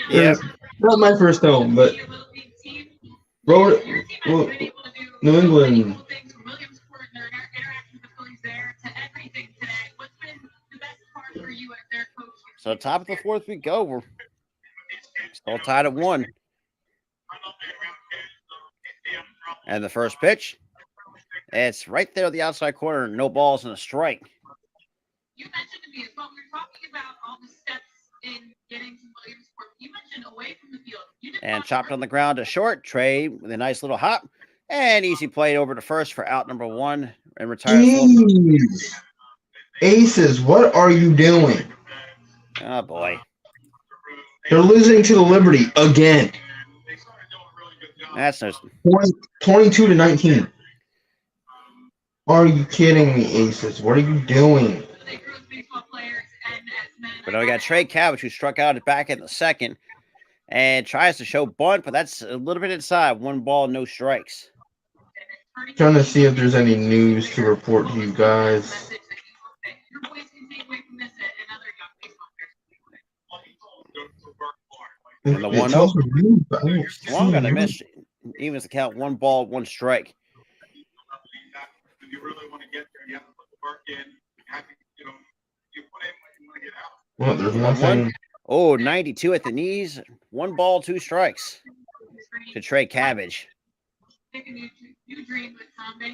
Yep. Not my first home, but well, New England. So top of the fourth we go. We're still tied at 1. And the first pitch, it's right there at the outside corner. No balls and a strike. You mentioned to me as well. We were talking about all the steps in getting to Williamsport. You mentioned away from the field. And chopped on the ground to short. Trey with a nice little hop. And easy play over to first for out number 1 and retires. Jeez. Aces, what are you doing? Oh, boy. They're losing to the Liberty again. That's no. 22-19. Are you kidding me, Aces? What are you doing? But now we got Trey Cabbage, who struck out at back in the second and tries to show bunt, but that's a little bit inside. 1 ball, no strikes. Trying to see if there's any news to report to you guys. And the 1-0. Long got a miss. Evens the count. 1 ball, 1 strike. If you really want to get there, you have to put the work in. You put in what you want to get out. Well, there's nothing. Oh, 92 at the knees. 1 ball, 2 strikes to Trey Cabbage. Do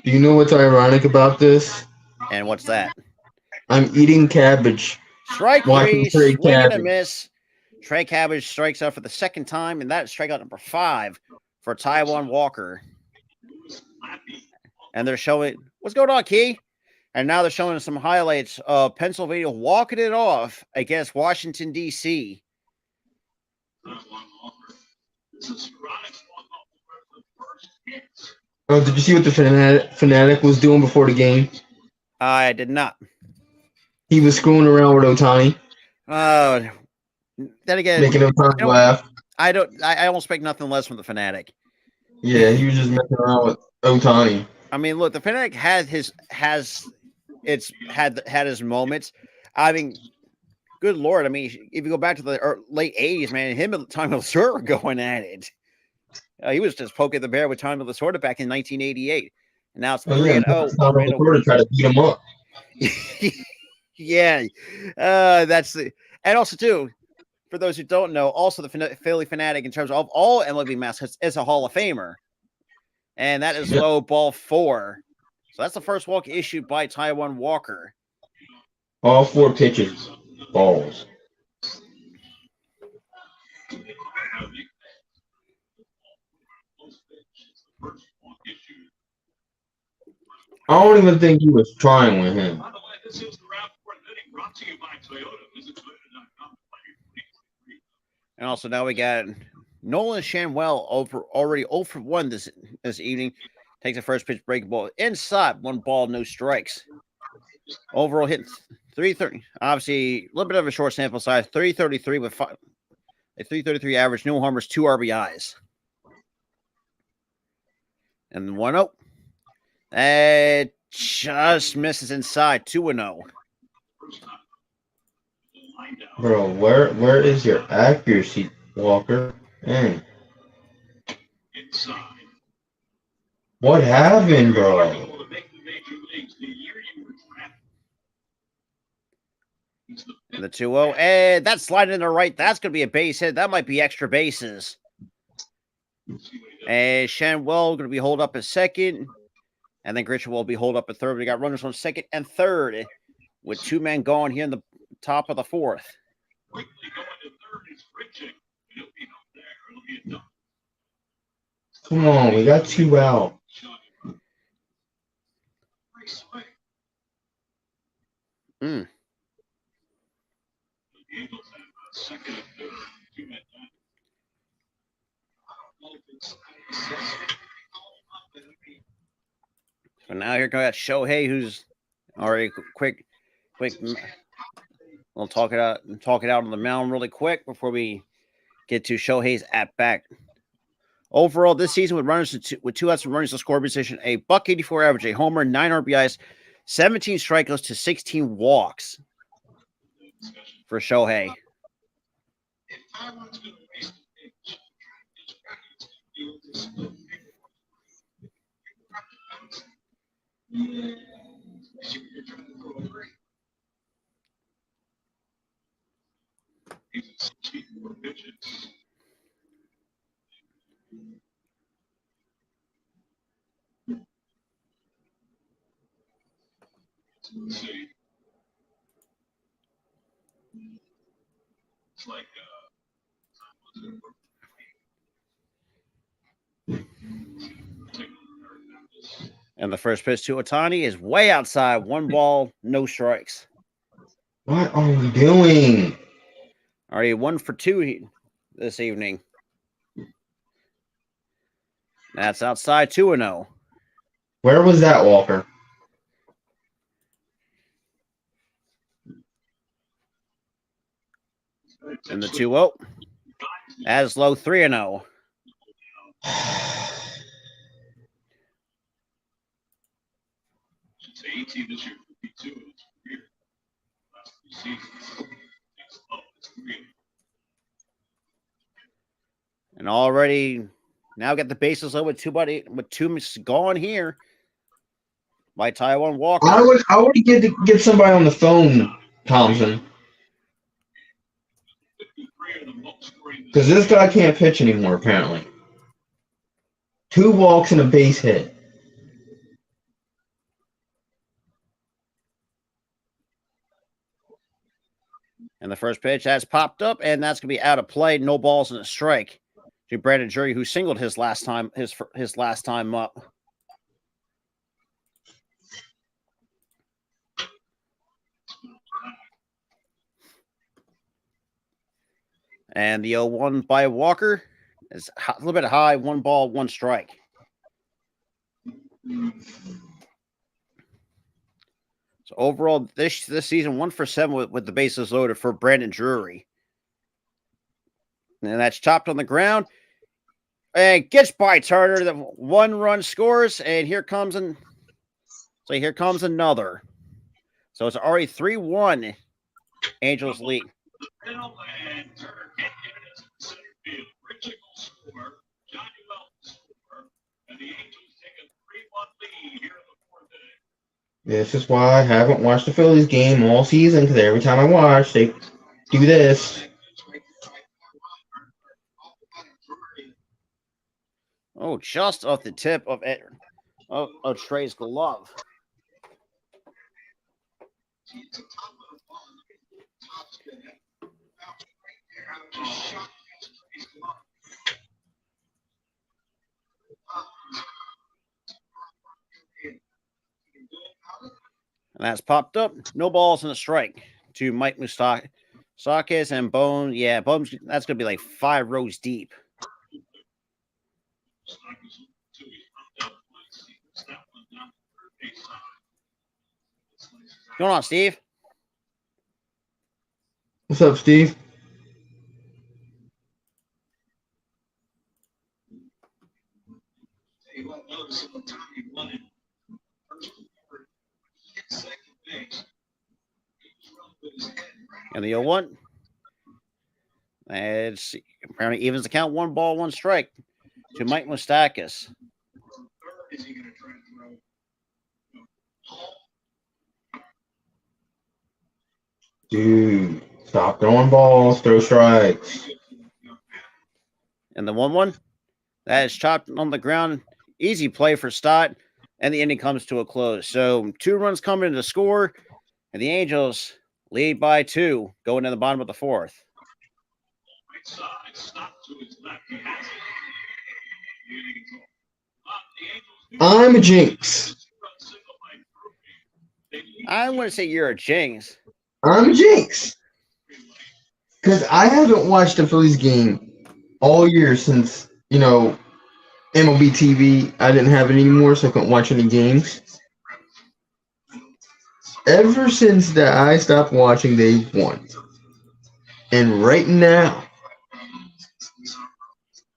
you know what's ironic about this? And what's that? I'm eating cabbage. Strike Watching 3, Trey swing and a Cabbage. miss. Trey Cabbage strikes out for the second time, and that's strikeout number 5 for Taiwan Walker. And they're showing what's going on, Key. And now they're showing some highlights of Pennsylvania walking it off against Washington, D.C. Oh, did you see what the fanatic was doing before the game? I did not. He was screwing around with Otani, Then again, making Otani laugh. I don't expect nothing less from the Fanatic. Yeah, he was just messing around with Otani. I mean, look, the Fanatic had his moments. I mean, good Lord. I mean, if you go back to the late 80s, man, him and Tommy Lasorda were going at it. He was just poking the bear with Tommy Lasorda back in 1988. And now it's 3-0. Lasorda tried to beat him up. Yeah. That's the, and also too, for those who don't know, also the Philly Fanatic in terms of all MLB mascots is a Hall of Famer. And that is low ball 4. So that's the first walk issued by Taiwan Walker. All 4 pitches, balls. I don't even think he was trying with him. By the way, this is the round 4 inning brought to you by Toyota. Visit Toyota.com. And also now we got Nolan Shanwell already 0 for 1 this evening. Takes the first pitch, break ball inside, 1 ball, no strikes. Overall hit 330. Obviously, a little bit of a short sample size. 333 with a 333 average, no homers, 2 RBIs. And 1-0. It just misses inside, 2-0. Bro, where is your accuracy, Walker? Man. What happened, bro? The 2-0. And that's sliding in the right. That's going to be a base hit. That might be extra bases. And Shanwell going to be holed up at second. And then Gritcher will be holed up at third. We got runners on second and third with 2 men gone here in the top of the 4th. Come on, we got 2 out. So now here comes Shohei, who's already quick. We'll talk it out on the mound really quick before we get to Shohei's at bat. Overall, this season with runners with 2 outs and runners in score position, a .184 average, a homer, 9 RBIs, 17 strikeouts to 16 walks. for Shohei. If Taiwan's going to waste the pitch, it's practice to do this little thing. You're trying to throw a break. He's at 64 pitches. Let's see. It's like And the first pitch to Otani is way outside. 1 ball, no strikes. What are we doing? Already 1 for 2 this evening. That's outside 2-0. Where was that, Walker? And the 2-0. As low 3-0. It's 18 this year, 52 in his career. Last 3 seasons. It's low. It's 3. And already now got the bases loaded with 2 gone here by Taiwan Walker. I would get somebody on the phone, Thompson. 53 are the most scoring. Because this guy can't pitch anymore, apparently. 2 walks and a base hit. And the first pitch has popped up, and that's going to be out of play. No balls and a strike to Brandon Drury, who singled his last time up. And the 0-1 by Walker is a little bit high. 1 ball, 1 strike. So overall, this season, 1 for 7 with the bases loaded for Brandon Drury. And that's chopped on the ground. And gets by Turner. The 1 run scores, and here comes another. So it's already 3-1 Angels lead. And Turner can't get it as a center field. Richard will score. Johnny Wells will score. And the Angels take a 3-1 lead here in the 4th inning. This is why I haven't watched the Phillies game all season, because every time I watch, they do this. Oh, just off the tip of Trey's glove. And that's popped up. No balls and a strike to Mike Moustakas and Bones. Yeah, Bones, that's going to be like 5 rows deep. What's going on, Steve? What's up, Steve? And the 0-1. It's apparently evens the count. 1 ball, 1 strike to Mike Moustakas. Dude, stop throwing balls, throw strikes. And the 1-1. That is chopped on the ground. Easy play for Stott. And the inning comes to a close. So 2 runs coming to score. And the Angels lead by 2 going in the bottom of the 4th. I'm a jinx. I wouldn't say you're a jinx. I'm a jinx. Because I haven't watched a Phillies game all year since, MLB TV. I didn't have it anymore, so I couldn't watch any games. Ever since that I stopped watching, they've won. And right now,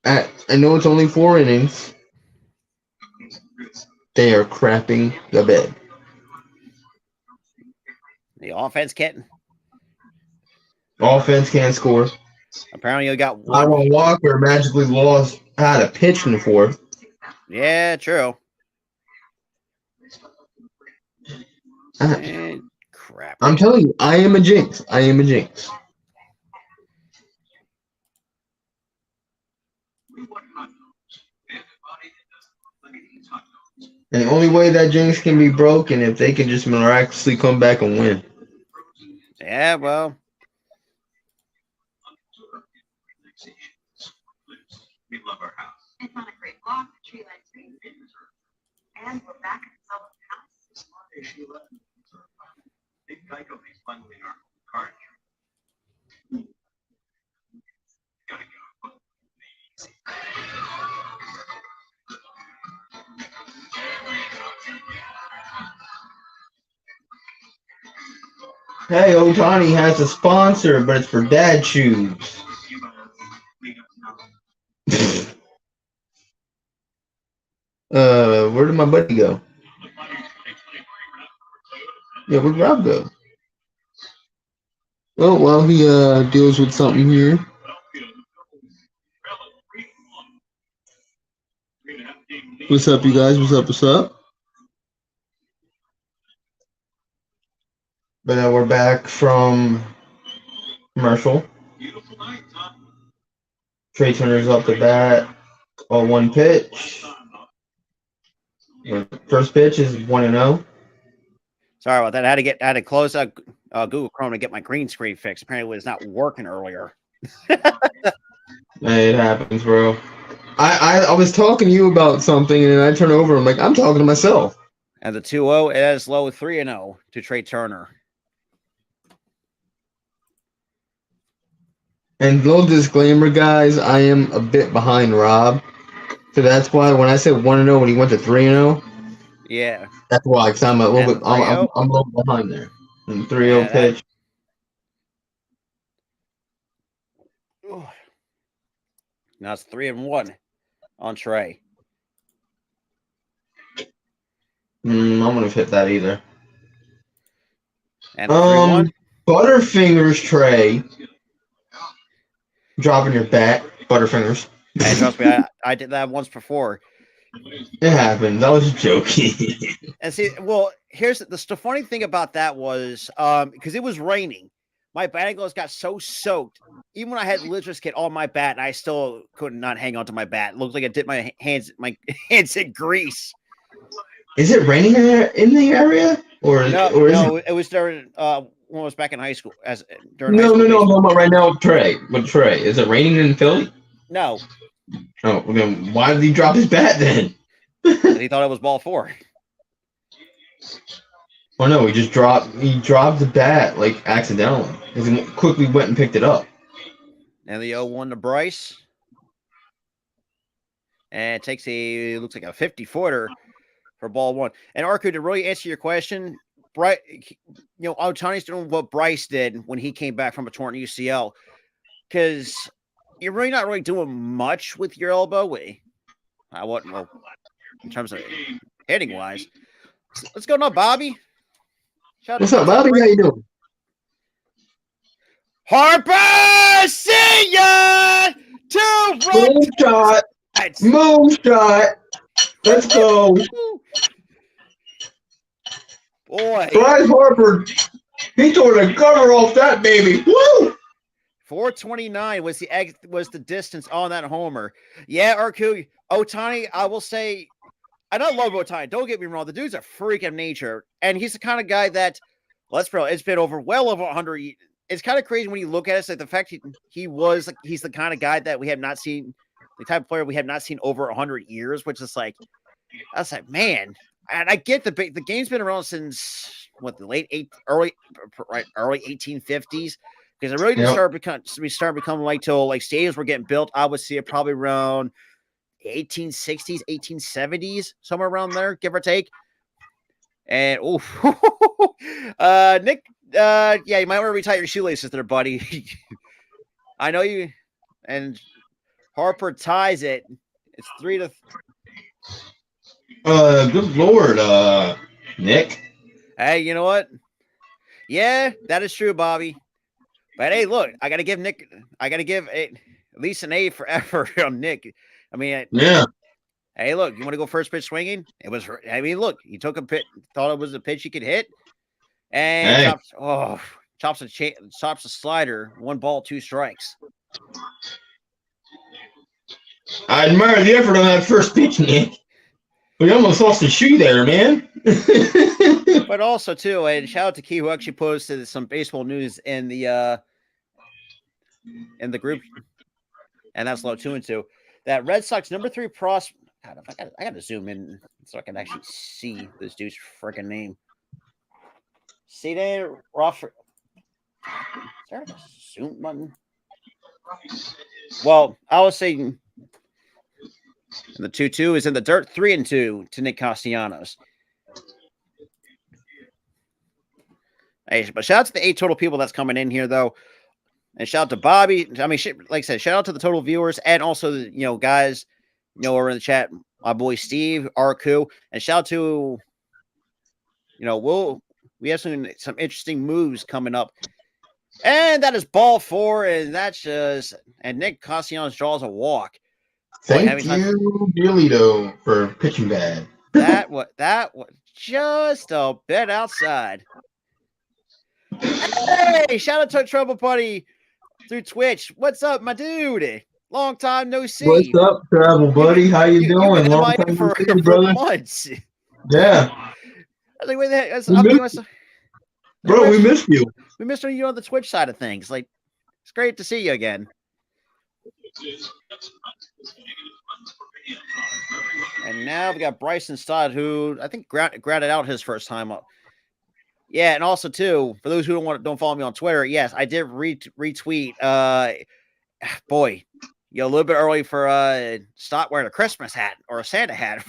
I know it's only 4 innings, they are crapping the bed. The offense can't. Offense can't score. Apparently, you got one. Taiwan Walker magically lost how to pitch in the fourth. Yeah, true. Ah, And crap. I'm telling you, I am a jinx. I am a jinx. We want hot dogs. Everybody that doesn't look like it eats hot dogs. And the only way that jinx can be broken if they can just miraculously come back and win. Yeah, well, We love our house. It's on a great block, the tree line trees. And we're back at the Sullivan house. It's not a Sheila. Big Geico makes bundling our car insurance. Gotta go. Hey, Otani has a sponsor, but it's for dad shoes. Where did my buddy go? Yeah, where'd Rob go? Oh, well, he deals with something here. What's up, you guys? What's up? What's up? But now we're back from commercial. Trey Turner's up the bat. 0-1 pitch. First pitch is 1-0. sorry about that. I had to close out Google Chrome to get my green screen fixed. Apparently, it was not working earlier. Hey, it happens, bro. I was talking to you about something, and then I turn over. I'm like, I'm talking to myself. And the 2-0, it has low 3-0 to Trey Turner. And little disclaimer, guys, I am a bit behind Rob. So that's why when I said 1-0 when he went to 3-0, Yeah. that's why, because I'm a little And bit I'm 3-0? a little behind there. And 3-0 Yeah, pitch. Now it's 3-1 on Trey. I wouldn't have hit that either. And the 3-1. Butterfingers Trey. Dropping your bat, Butterfingers. Hey, trust me, I did that once before. It happened. That was joking. And see, well, here's the funny thing about that was because it was raining, my batting gloves got so soaked. Even when I had Lizard's kit on my bat, I still could not hang on to my bat. It looked like I dipped my hands in grease. Is it raining in the area, or No, it was during when I was back in high school. During high No. school I'm baseball. talking about right now with Trey. With Trey, is it raining in Philly? No, Oh, then why did he drop his bat then? he thought it was ball 4. Oh no, he dropped the bat like accidentally. He quickly went and picked it up. And the 0-1 to Bryce. And it takes looks like a 50-footer for ball 1. And Arku, to really answer your question, Otani's doing what Bryce did when he came back from a torn UCL. Because you're really not really doing much with your elbow. I wasn't, well, in terms of hitting wise. What's going on, Bobby? What's up, Bobby? How you doing? Harper, see ya! Moonshot! Moonshot! Let's go! Boy. Bryce Harper, he tore the cover off that baby. Woo! 429 was the distance on that homer. Yeah, Arku, Otani, I will say, and I love Otani. Don't get me wrong. The dude's a freak of nature. And he's the kind of guy that, let's be honest, it's been well over 100 years. It's kind of crazy when you look at it. Like the fact he's the kind of guy that we have not seen, the type of player we have not seen over 100 years, which is like, I was like, man. And I get the game's been around since early 1850s. Because it really didn't start becoming like till like stadiums were getting built. I would see it probably around 1860s, 1870s, somewhere around there, give or take. And Nick, yeah, you might want to retie your shoelaces there, buddy. I know you. And Harper ties it. It's 3-3. Good lord, Nick. Hey, you know what? Yeah, that is true, Bobby. But hey, look, I got to give at least an A for effort on Nick. I mean, Yeah. hey, look, you want to go first pitch swinging? I mean, look, he took a pitch, thought it was a pitch he could hit, and Hey. chops a slider, 1 ball, 2 strikes. I admire the effort on that first pitch, Nick. We almost lost a shoe there, man. But also too, and shout out to Key who actually posted some baseball news in the group, and that's low 2 and 2. That Red Sox number 3 prospect. God, I got to zoom in so I can actually see this dude's freaking name. See there, Rough. Is there a zoom button? Well, I was saying the 2-2 is in the dirt, 3 and 2 to Nick Castellanos. Hey, but shout out to the 8 total people that's coming in here, though. And shout out to Bobby. I mean, like I said, shout out to the total viewers and also the guys, over in the chat. My boy Steve, Arku, and shout out to, we have some interesting moves coming up. And that is ball 4, and and Nick Castellanos draws a walk. Thank you, Giolito, for pitching bad. That was just a bit outside. Hey, shout out to Trouble Buddy through Twitch. What's up, my dude? Long time no see. What's up, Travel Buddy? How you doing? Long time for brother. Months. Yeah. I was like, wait, the heck? Bro, we missed you. We missed you on the Twitch side of things. Like, it's great to see you again. And now we got Bryson Stott, who I think grounded out his first time up. Yeah, and also too, for those who don't follow me on Twitter, yes, I did retweet. Boy, a little bit early for Stott wearing a Christmas hat or a Santa hat,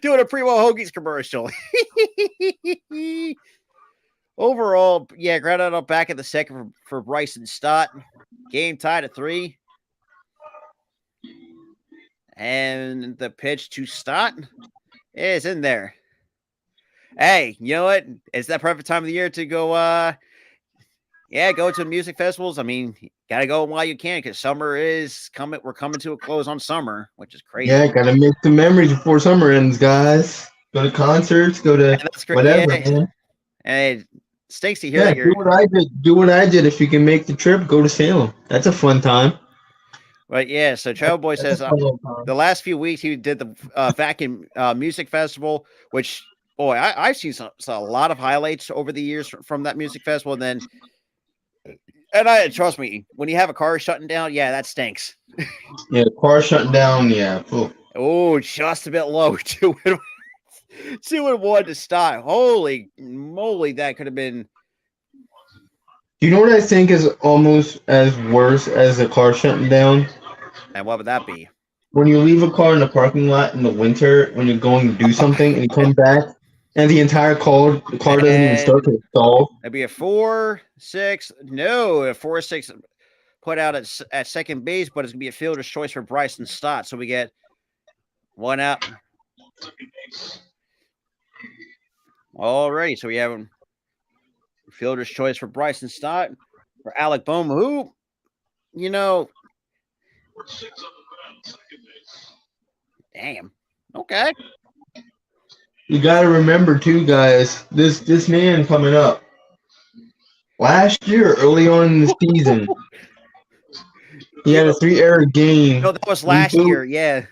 doing a Primo Hoagies commercial. Overall, yeah, grounded out back at the second for Bryson Stott. Game tied at 3. And the pitch to Stott is in there. Hey, you know what? It's that perfect time of the year to go, go to music festivals. I mean, got to go while you can because summer is coming. We're coming to a close on summer, which is crazy. Yeah, got to make some memories before summer ends, guys. Go to concerts, go to whatever, man. And it stinks to hear that do what I did. Do what I did. If you can make the trip, go to Salem. That's a fun time. But yeah, so Travel Boy says the last few weeks he did the Vacuum Music Festival, which, boy, I've seen a lot of highlights over the years from that music festival. And trust me, when you have a car shutting down, yeah, that stinks. Yeah, the car shutting down, yeah. Oh, just a bit low. 2-1 to stop. Holy moly, that could have been. You know what I think is almost as worse as the car shutting down? And what would that be? When you leave a car in the parking lot in the winter, when you're going to do something, and you come back, and the entire the car doesn't even start to stall. It'd be a 4-6 put out at second base, but it's going to be a fielder's choice for Bryson Stott. So we get 1 out. Alrighty, so we have fielder's choice for Bryson Stott, for Alec Bohm, who, damn. Okay. You got to remember, too, guys, this man coming up. Last year, early on in the season, he had a 3-error game. No, that was last year, yeah.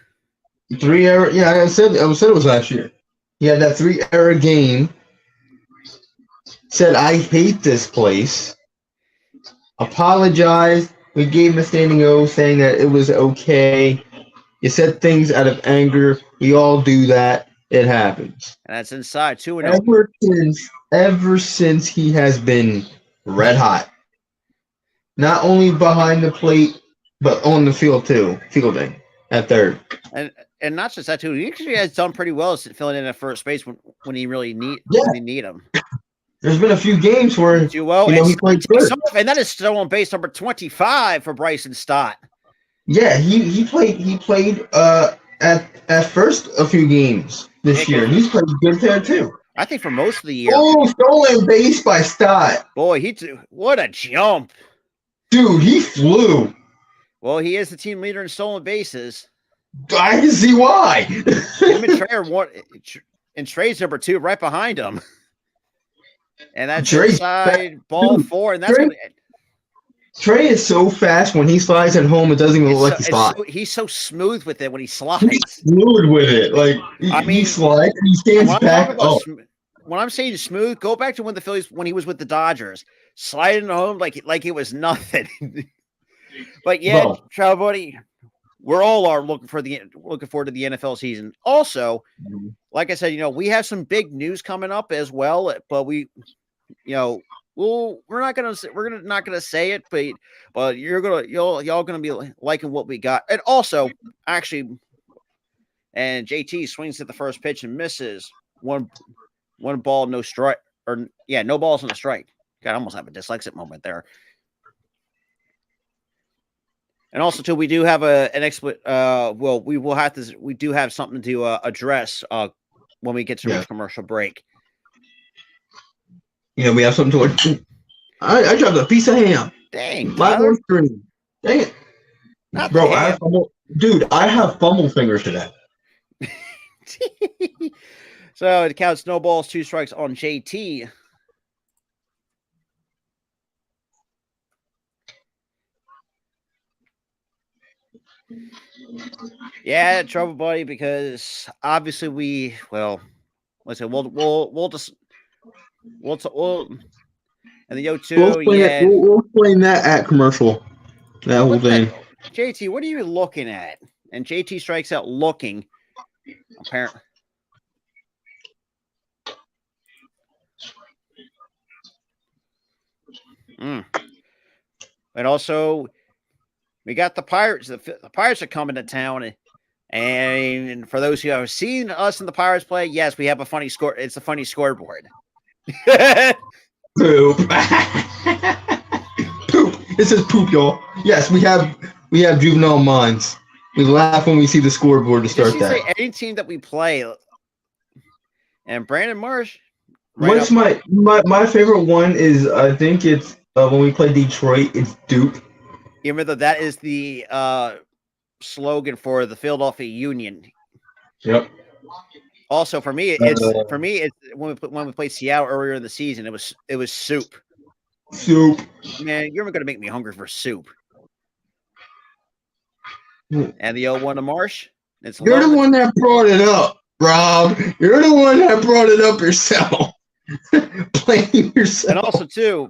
3-error, yeah, I said it was last year. He had that 3-error game. Said, I hate this place. Apologized. We gave him a standing O saying that it was okay. You said things out of anger. We all do that. It happens. And that's inside 2-0. Ever since he has been red hot. Not only behind the plate, but on the field too. Fielding at third. And not just that too. He actually has done pretty well filling in at first base when you really need him. There's been a few games where he played good. And that is still on base number 25 for Bryson Stott. Yeah, he played at first a few games this year. He's played good there too. I think for most of the year. Oh, stolen base by Stott. Boy, what a jump. Dude, he flew. Well, he is the team leader in stolen bases. I can see why. Him and Trey are one, and Trey's number 2 right behind him. And that's Trey's inside ball Dude, 4, and that's Trey- gonna. Trey is so fast when he slides at home, it doesn't even look like he slides. He's so smooth with it when he slides. He's fluid with it. Like he slides and he stands When I'm back talking about up. when I'm saying smooth, go back to when the Phillies when he was with the Dodgers, sliding home like it was nothing. But yeah, Bro. Travel Buddy, we're all are looking forward to the NFL season. Also, like I said, we have some big news coming up as well, but we're not gonna say it, but y'all gonna be liking what we got. And also, actually, and JT swings at the first pitch and misses one ball, no strike, no balls and a strike. God, I almost have a dyslexic moment there. And also, too, we do have we do have something to address when we get to this commercial break. We have something to it. I dropped a piece of ham. Dang, My Tyler. own screen. Dang it. Not Bro, the ham. I have fumble fingers today. So it counts no balls, 2 strikes on JT. Yeah, Trouble Buddy, because obviously we'll and the O2, We'll explain that at commercial. That whole thing. JT, what are you looking at? And JT strikes out looking. Apparently. And also, we got the Pirates. The Pirates are coming to town. And for those who have seen us and the Pirates play, yes, we have a funny score. It's a funny scoreboard. Poop. Poop. It says poop, y'all. Yes, we have juvenile minds. We laugh when we see the scoreboard to start that. Say any team that we play. And Brandon Marsh. What's my favorite one is, I think it's when we play Detroit, it's Duke. Even though that is the slogan for the Philadelphia Union. Yep. Also, for me, it's when we played Seattle earlier in the season, it was soup. Soup. Man, you're going to make me hungry for soup. And the 0-1 to Marsh. You're the one that brought it up, Rob. You're the one that brought it up yourself. Blame yourself. And also, too,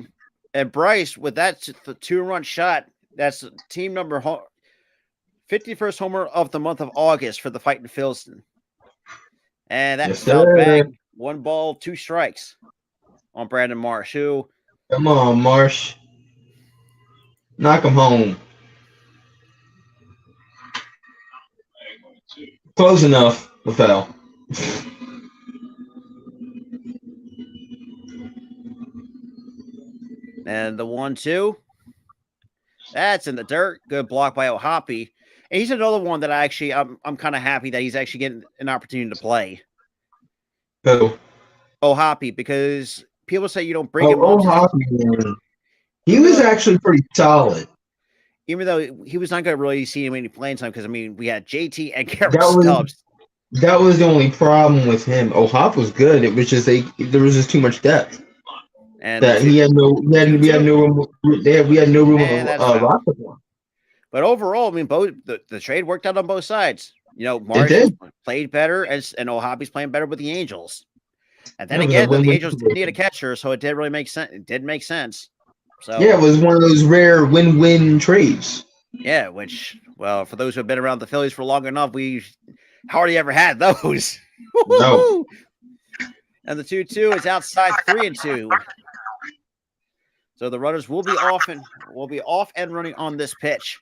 and Bryce, with that 2-run shot, that's team number 51st homer of the month of August for the Fighting Phillies. And that's back 1 ball, 2 strikes on Brandon Marsh. Who? Come on, Marsh. Knock him home. Close enough. The foul. And the 1-2. That's in the dirt. Good block by O'Hoppe. And he's another one that I'm kind of happy that he's actually getting an opportunity to play. Who? O'Hoppe, because people say you don't bring him up. O'Hoppe. He was actually pretty solid. Even though he was not going to really see him any playing time, because we had JT and Garrett Stubbs. That was the only problem with him. O'Hoppe was good. It was just there was just too much depth. And that we had no room on the roster for him. But overall, both the trade worked out on both sides. Marsh played better, and O'Hoppe's playing better with the Angels. And then again, the Angels didn't need a catcher, so it did really make sense. It did make sense. So yeah, it was one of those rare win-win trades. Yeah, which, well, for those who have been around the Phillies for long enough, we hardly ever had those. No. And the 2-2 is outside 3-2. So the runners will be off and running on this pitch.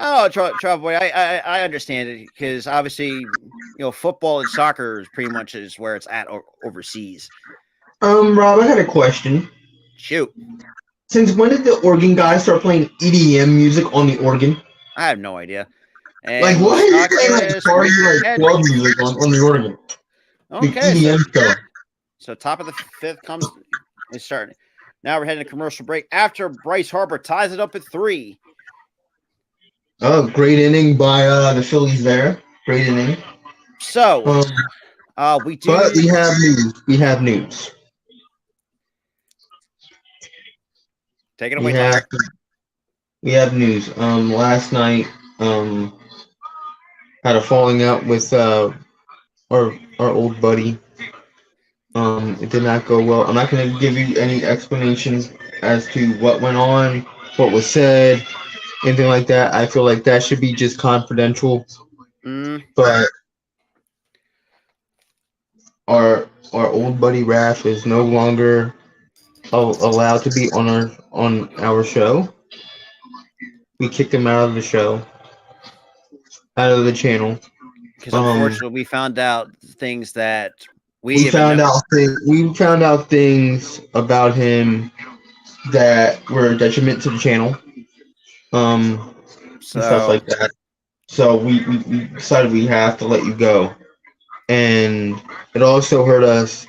Oh, Travel Boy, I understand it, because obviously, football and soccer is pretty much is where it's at overseas. Rob, I had a question. Shoot. Since when did the organ guys start playing EDM music on the organ? I have no idea. And like, why are you playing club music on the organ? Okay. The EDM stuff. So top of the 5th comes It's starting. Now we're heading to commercial break after Bryce Harper ties it up at 3. Oh, great inning by the Phillies there. Great inning. So, we do. But we have news. We have news. Take it away, Tyler. We have news. Last night, had a falling out with our old buddy. It did not go well. I'm not going to give you any explanations as to what went on, what was said, anything like that. I feel like that should be just confidential. But our old buddy Raph is no longer allowed to be on our show. We kicked him out of the show, out of the channel. Because unfortunately, we found out things that we found out things about him that were a detriment to the channel, and stuff like that. So we decided we have to let you go, and it also hurt us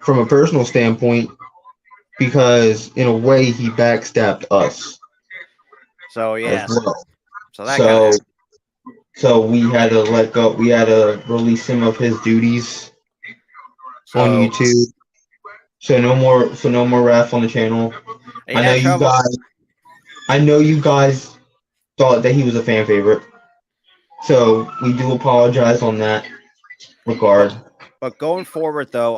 from a personal standpoint because in a way he backstabbed us. So yeah, well. so we had to let go. We had to release him of his duties on YouTube. So no more Raph on the channel. I know you guys thought that he was a fan favorite. So we do apologize on that regard. But going forward, though,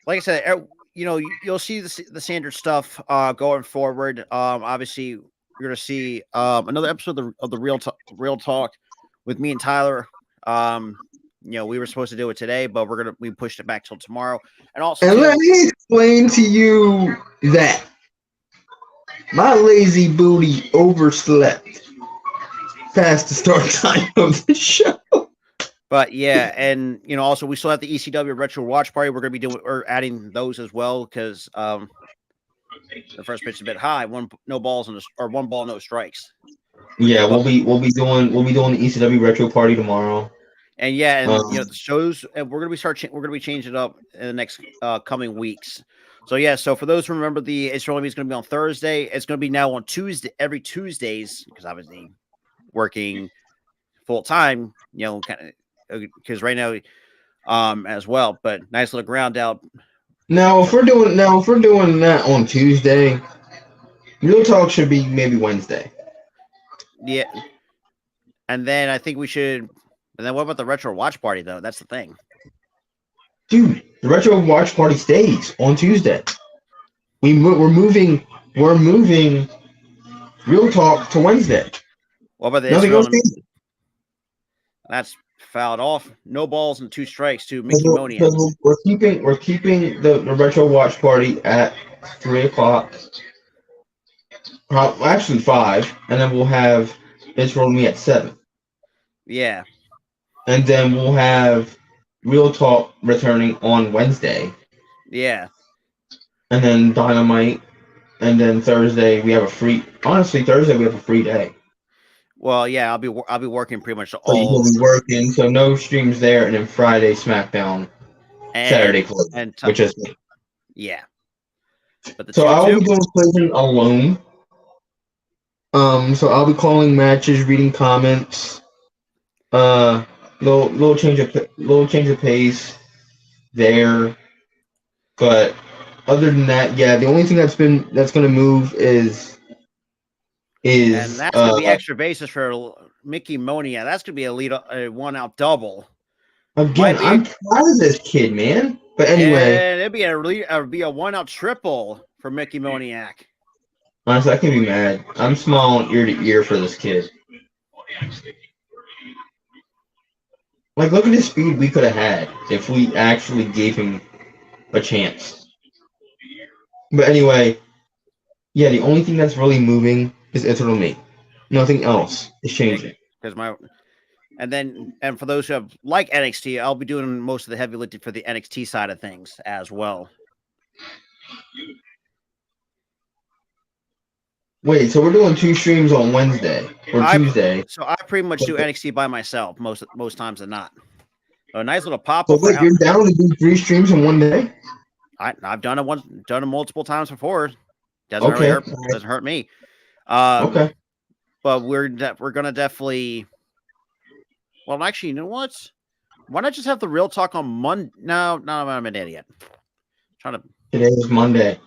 like I said, you'll see the standard stuff going forward. Obviously, you're gonna see another episode of the Real Talk with me and Tyler. We were supposed to do it today, but we pushed it back till tomorrow. And also, let me explain to you that my lazy booty overslept past the start time of the show. But yeah, and also we still have the ECW Retro Watch Party. We're going to be adding those as well because the first pitch is a bit high. One ball, no strikes. Yeah, we'll be doing the ECW Retro Party tomorrow. And yeah, and the shows, and we're gonna be changing it up in the next coming weeks. So yeah, so for those who remember, it's going to be on Thursday. It's going to be now on Tuesday, every Tuesdays, because obviously working full time, kind of because right now, as well. But nice little ground out. Now, if we're doing that on Tuesday, Real Talk should be maybe Wednesday. Yeah, and then I think we should. And then what about the Retro Watch Party, though? That's the thing. Dude, the Retro Watch Party stays on Tuesday. We're moving Real Talk to Wednesday. What about the That's fouled off. No balls and 2 strikes to Mickey Moniak. We're keeping the Retro Watch Party at 3:00. Actually 5, and then we'll have It's Roll Me at 7. Yeah. And then we'll have Real Talk returning on Wednesday. Yeah. And then Dynamite. And then Thursday we have a free. Honestly, Thursday we have a free day. Well, yeah, I'll be working pretty much all. So you'll be working, so no streams there, and then Friday SmackDown, Saturday close, which is me. Yeah. But so I will be doing Cleveland alone. So I'll be calling matches, reading comments. Little change of pace there, but other than that, yeah, the only thing that's going to move is and that's going to be extra bases for Mickey Moniak. That's going to be a 1-out double. Again, I'm proud of this kid, man. But anyway, and it'd be a 1-out triple for Mickey Moniak. Honestly, I can be mad. I'm smiling ear to ear for this kid. Like, look at the speed we could have had if we actually gave him a chance. But anyway, yeah, the only thing that's really moving is Eternal Me. Nothing else is changing. And for those who have like NXT, I'll be doing most of the heavy lifting for the NXT side of things as well. Wait, so we're doing 2 streams on Wednesday or Tuesday. So I pretty much do NXT by myself most times than not. So a nice little pop. So wait, you're down to do 3 streams in one day? I've done it multiple times before. Doesn't really Okay. hurt. Doesn't hurt me. Okay. But we're gonna definitely. Well, actually, you know what? Why not just have the real talk on Monday? No, I'm an idiot. Trying to. Today is Monday.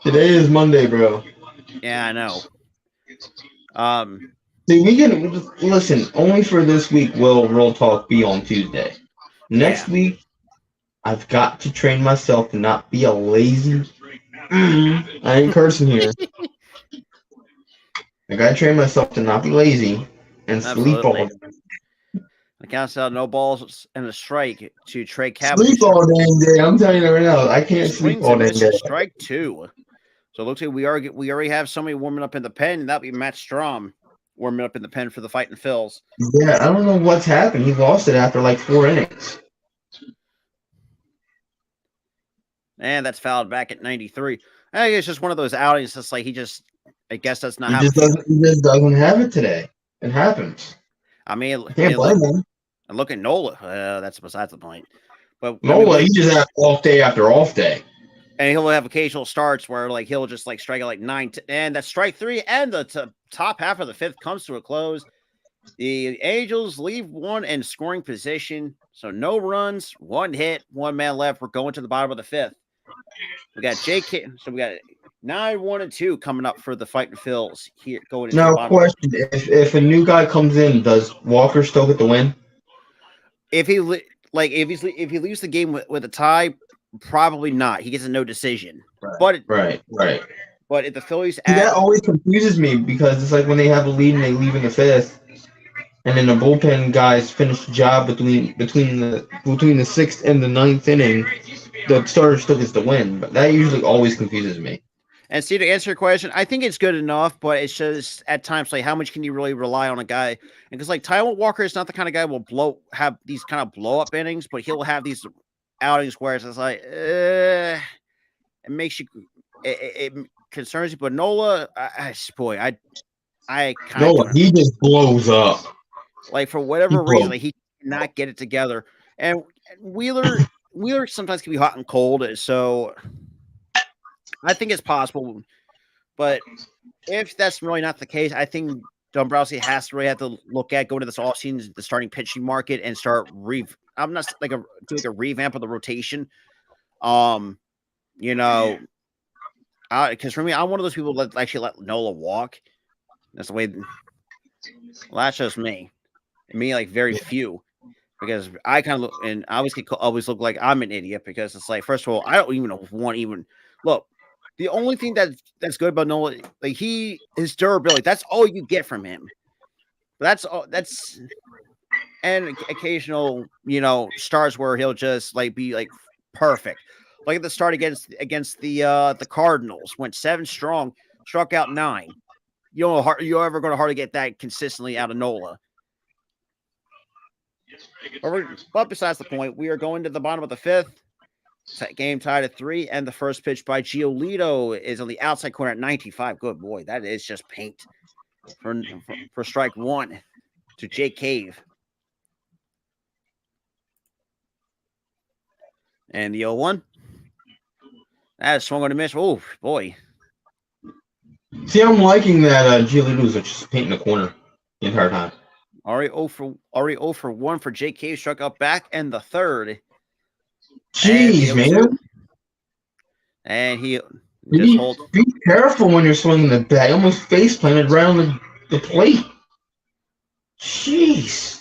Today is Monday, bro. Yeah, I know. See, we can listen. Only for this week will Real Talk be on Tuesday. Next Yeah. week, I've got to train myself to not be a lazy. I ain't cursing here. I gotta train myself to not be lazy and sleep all Absolutely. I counts out no balls and a strike to Trey Cabot. sleep all dang day. I'm telling you right now, I can't sleep Swings all and dang day. misses, strike 2. So it looks like we already have somebody warming up in the pen, and that'll be Matt Strom warming up in the pen for the Fighting Phils. Yeah, I don't know what's happened. He lost it after like 4 innings. And that's fouled back at 93. I think it's just one of those outings. It's like I guess that's not He how. just doesn't have it today. It happens. I mean, Can't blame him. look at Nola. That's besides the point. But Nola, he just has off day after off day. And he'll have occasional starts where like he'll just like strike out like 9, and that's strike 3, and the top half of the 5th comes to a close. The Angels leave one in scoring position, so no runs, 1 hit, 1 man left. We're going to the bottom of the 5th. We got JK, so we got 9-1-2 coming up for the Fighting Phils here going into Now, the bottom. question: if a new guy comes in, does Walker still get the win? If he leaves the game with a tie, probably not. He gets a no decision. Right. But Right. But if the Phillies That always confuses me because it's like when they have a lead and they leave in the 5th, and then the bullpen guys finish the job between the 6th and the 9th inning, the starter still gets the win. But that usually always confuses me. And see, to answer your question, I think it's good enough, but it's just at times like how much can you really rely on a guy? And because like Taiwan Walker is not the kind of guy who will have these kind of blow up innings, but he'll have these outings where it's like it makes you it concerns you. But Nola, I Nola, he just blows up. Like for whatever reason, like, he cannot get it together. And Wheeler sometimes can be hot and cold, so I think it's possible. But if that's really not the case, I think Dombrowski has to really have to look at going to this offseason, the starting pitching market, and start I'm not like a revamp of the rotation. Because for me, I'm one of those people that actually let Nola walk. That's the way. Well, that's just me. Me, like very few, because I kind of look, and I always look like I'm an idiot because it's like, first of all, I don't even look. The only thing that's good about Nola, like his durability, that's all you get from him. That's and occasional, starts where he'll just like be like perfect. Like at the start against the Cardinals, went 7 strong, struck out 9. You're ever going to hardly get that consistently out of Nola. But besides the point, we are going to the bottom of the 5th. Game tied at 3, and the first pitch by Giolito is on the outside corner at 95. Good boy, that is just paint for strike 1 to Jake Cave. And the 0-1. That is swung on a miss. Oh, boy. See, I'm liking that Giolito's just painting the corner the entire time. Already 0 for 1 for Jake Cave. Struck out back, and the 3rd. Jeez, man. And he be careful when you're swinging the bat. You almost face planted right on the plate. Jeez.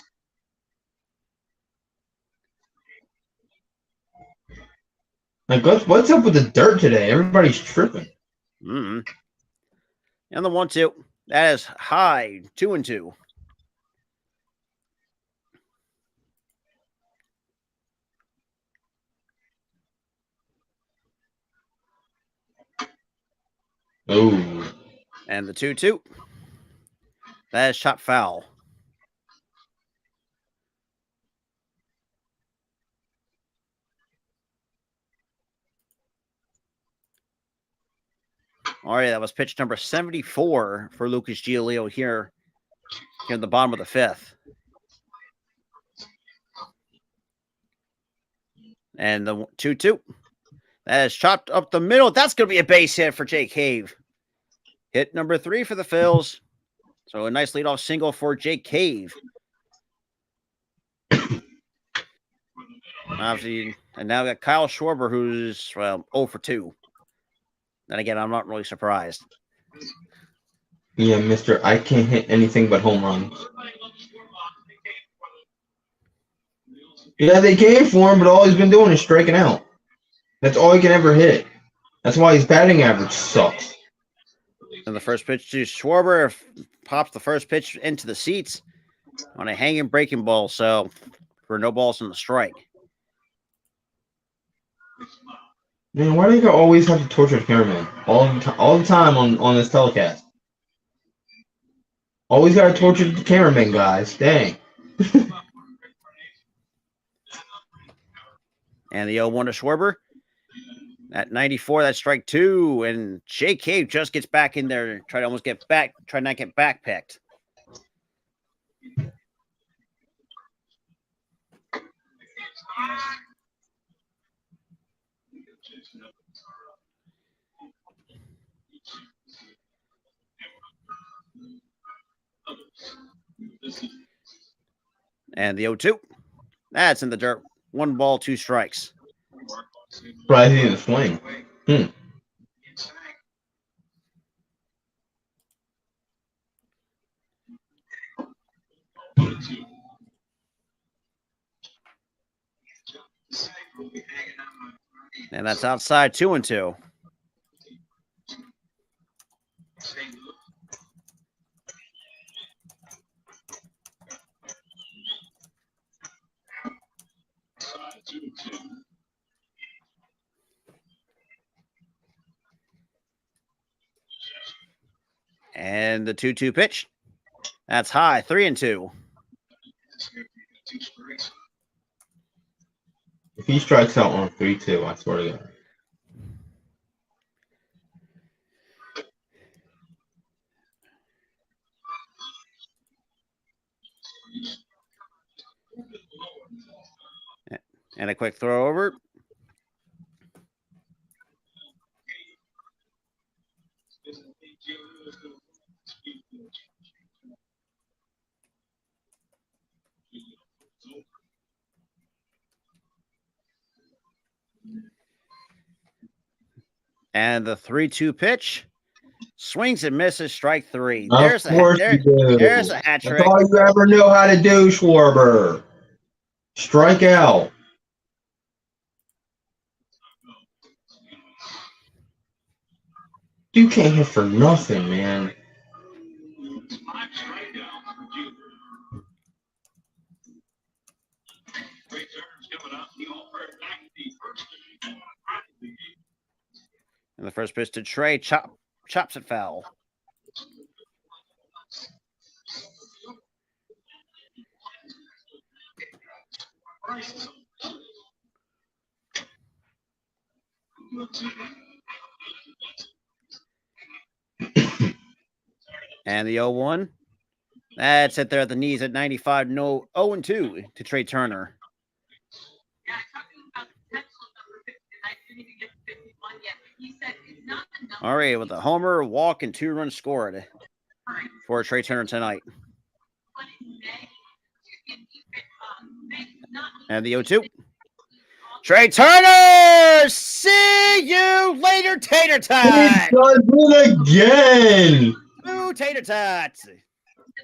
Like, what's up with the dirt today? Everybody's tripping. Mm-hmm. And the 1-2. That is high. 2-2. Oh. And the 2-2. That is shot foul. All right, that was pitch number 74 for Lucas Giolito here in the bottom of the 5th. And the 2-2. That is chopped up the middle. That's going to be a base hit for Jake Cave. Hit number 3 for the Phils. So a nice leadoff single for Jake Cave. Obviously, and now we got Kyle Schwarber, who's, well, 0 for 2. Then again, I'm not really surprised. Yeah, Mister, I can't hit anything but home runs. Yeah, they came for him, but all he's been doing is striking out. That's all he can ever hit. That's why his batting average sucks. And the first pitch to Schwarber pops the first pitch into the seats on a hanging breaking ball. So for no balls in the strike. Man, why do you always have to torture the cameraman all the time on this telecast? Always gotta torture the cameraman, guys. Dang. And the 0-1 to Schwarber. At 94, that's strike 2. And Jake Cave just gets back in there, try not to get backpicked. And the 0-2. That's in the dirt. 1 ball, 2 strikes. Surprised he didn't swing. And that's outside 2-2. And the 2-2 pitch. That's high, 3-2. If he strikes out on 3-2, I swear to God. And a quick throw over. And the 3-2 pitch. Swings and misses, strike 3. There's a hat trick. That's all you ever know how to do, Schwarber. Strike out. You can't hit for nothing, man. And the first pitch to Trey chops it foul. And the 0-1. That's it there at the knees at 95. No 0-2 to Trey Turner. Yeah, talking about the potential of number 50, I didn't even get to 51 yet. He said it's not the number. All right, with a homer, walk, and 2 runs scored for Trey Turner tonight. But it may not. And the 0-2. Trey Turner! See you later, Tater He Tot! does it again! 2 Tater Tots!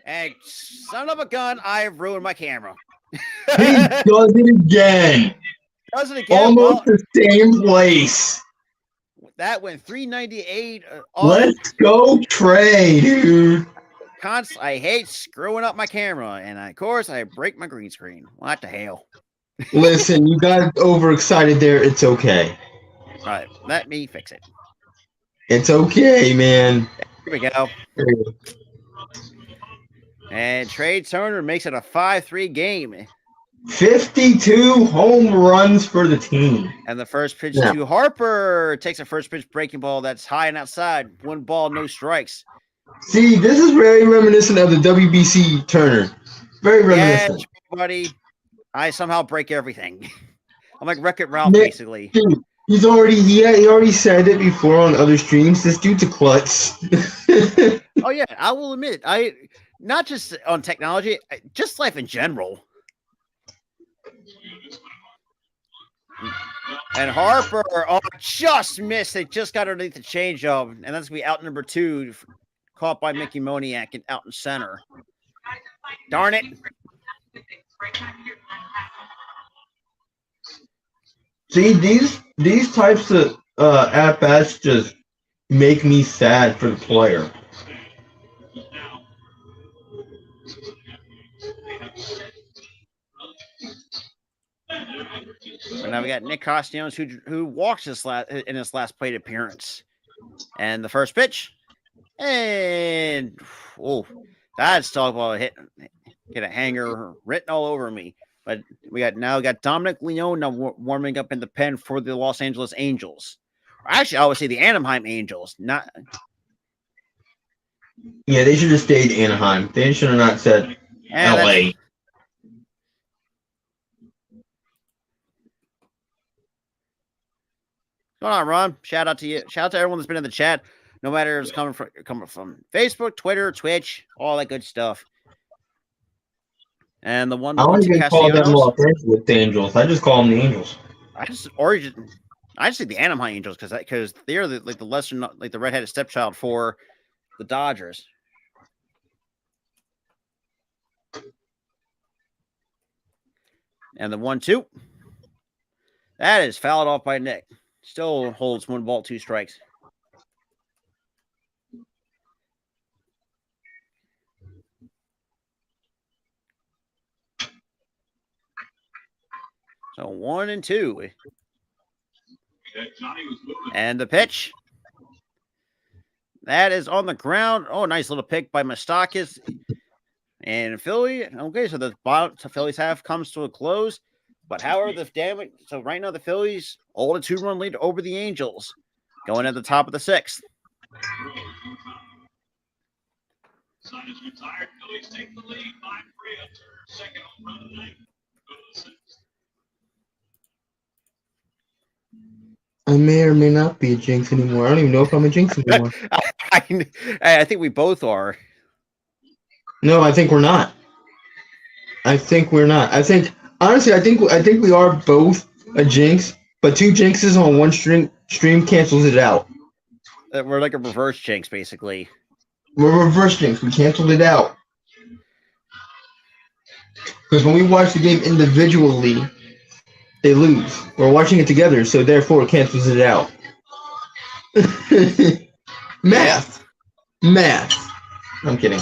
And son of a gun, I've ruined my camera. He does it again! Does it again? Almost the same place. That went 398. Let's go, Trey, dude. I hate screwing up my camera, and of course, I break my green screen. What the hell? Listen, you got overexcited there. It's okay. All right, let me fix it. It's okay, man. Here we go. And Trey Turner makes it a 5-3 game. 52 home runs for the team. And the first pitch to Harper takes a first pitch breaking ball that's high and outside. 1 ball, no strikes. See, this is very reminiscent of the WBC Turner. Very reminiscent. Yeah, buddy. I somehow break everything. I'm like Wreck-It Ralph, Man, basically. Dude, he already said it before on other streams. This dude's a klutz. Oh yeah, I will admit, I not just on technology, just life in general. And Harper, oh, just missed. They just got underneath the changeup, and that's gonna be out number 2, caught by Mickey Moniak and out in center. Darn it! See, these types of at bats just make me sad for the player. But now we got Nick Castellanos who walks in his last plate appearance. And the first pitch. And that's talk about get a hanger written all over me. But we got Dominic Leone now warming up in the pen for the Los Angeles Angels. Actually, I would say the Anaheim Angels. Not. Yeah, they should have stayed Anaheim. They should have not said LA. What's going on, Ron? Shout out to you. Shout out to everyone that's been in the chat. No matter if it's coming from Facebook, Twitter, Twitch, all that good stuff. And the one I don't even call them Los Angeles Angels. I just call them the Angels. I just say the Anaheim Angels because they're the lesser, like the redheaded stepchild for the Dodgers. And the 1-2. That is fouled off by Nick. Still holds 1 ball, 2 strikes. So 1-2. And the pitch. That is on the ground. Oh, nice little pick by Moustakas. And Philly. Okay, so the bottom Phillies half comes to a close. But however, the damage. So right now the Phillies hold a 2-run lead over the Angels, going at the top of the 6th. Sun is retired. Phillies take the lead 5-3 after second home run of the night. Go to the 6th. I may or may not be a jinx anymore. I don't even know if I'm a jinx anymore. I think we both are. No, I think we're not. I think we're not. I think honestly, I think we are both a jinx, but 2 jinxes on one stream cancels it out. We're like a reverse jinx, basically. We're reverse jinx. We canceled it out. Because when we watch the game individually, they lose. We're watching it together, so therefore it cancels it out. Math. I'm kidding.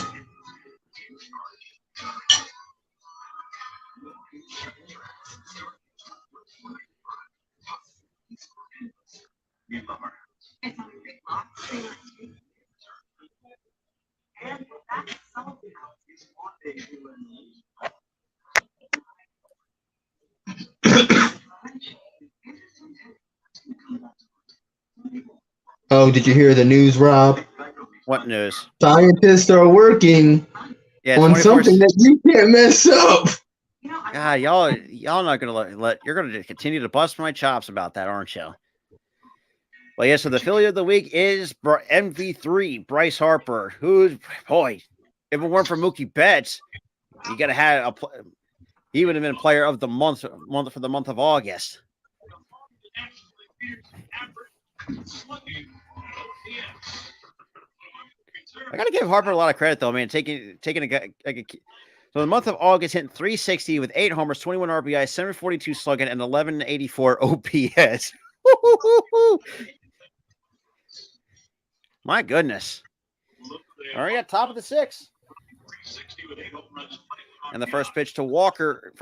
Oh, did you hear the news, Rob? What news? Scientists are working on something that you can't mess up. God, y'all not gonna let you're gonna continue to bust my chops about that, aren't you? Well, yeah. So the Philly of the week is MV3 Bryce Harper, who's boy, if it weren't for Mookie Betts, you gotta have he would have been player of the month for the month of August. I gotta give Harper a lot of credit though, man. Taking a guy so the month of August hitting 360 with 8 homers, 21 RBI, 742 slugging, and 1184 OPS. My goodness. All right, at top of the 6th. And the first pitch to Walker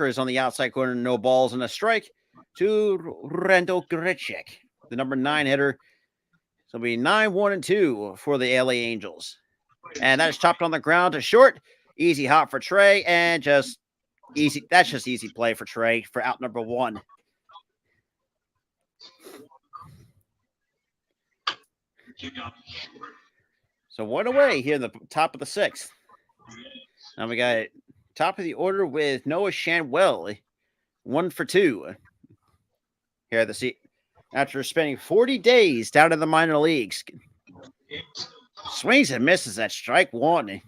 is on the outside corner, no balls and a strike to Randall Grichuk, the number 9 hitter. So it'll be 9-1-2 for the LA Angels. And that is chopped on the ground to short. Easy hop for Trey, and just easy. That's just easy play for Trey for out number 1. So 1 away here in the top of the 6th. Now we got top of the order with Noah Shanwell, 1 for 2. here at the seat. After spending 40 days down in the minor leagues, swings and misses at strike one.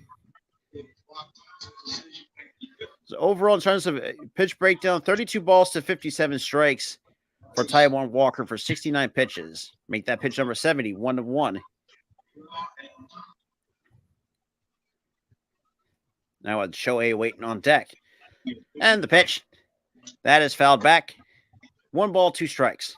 So overall, in terms of pitch breakdown, 32 balls to 57 strikes for Taijuan Walker for 69 pitches. Make that pitch number 70, 1-1. Now with Shohei waiting on deck. And the pitch. That is fouled back. 1 ball, 2 strikes.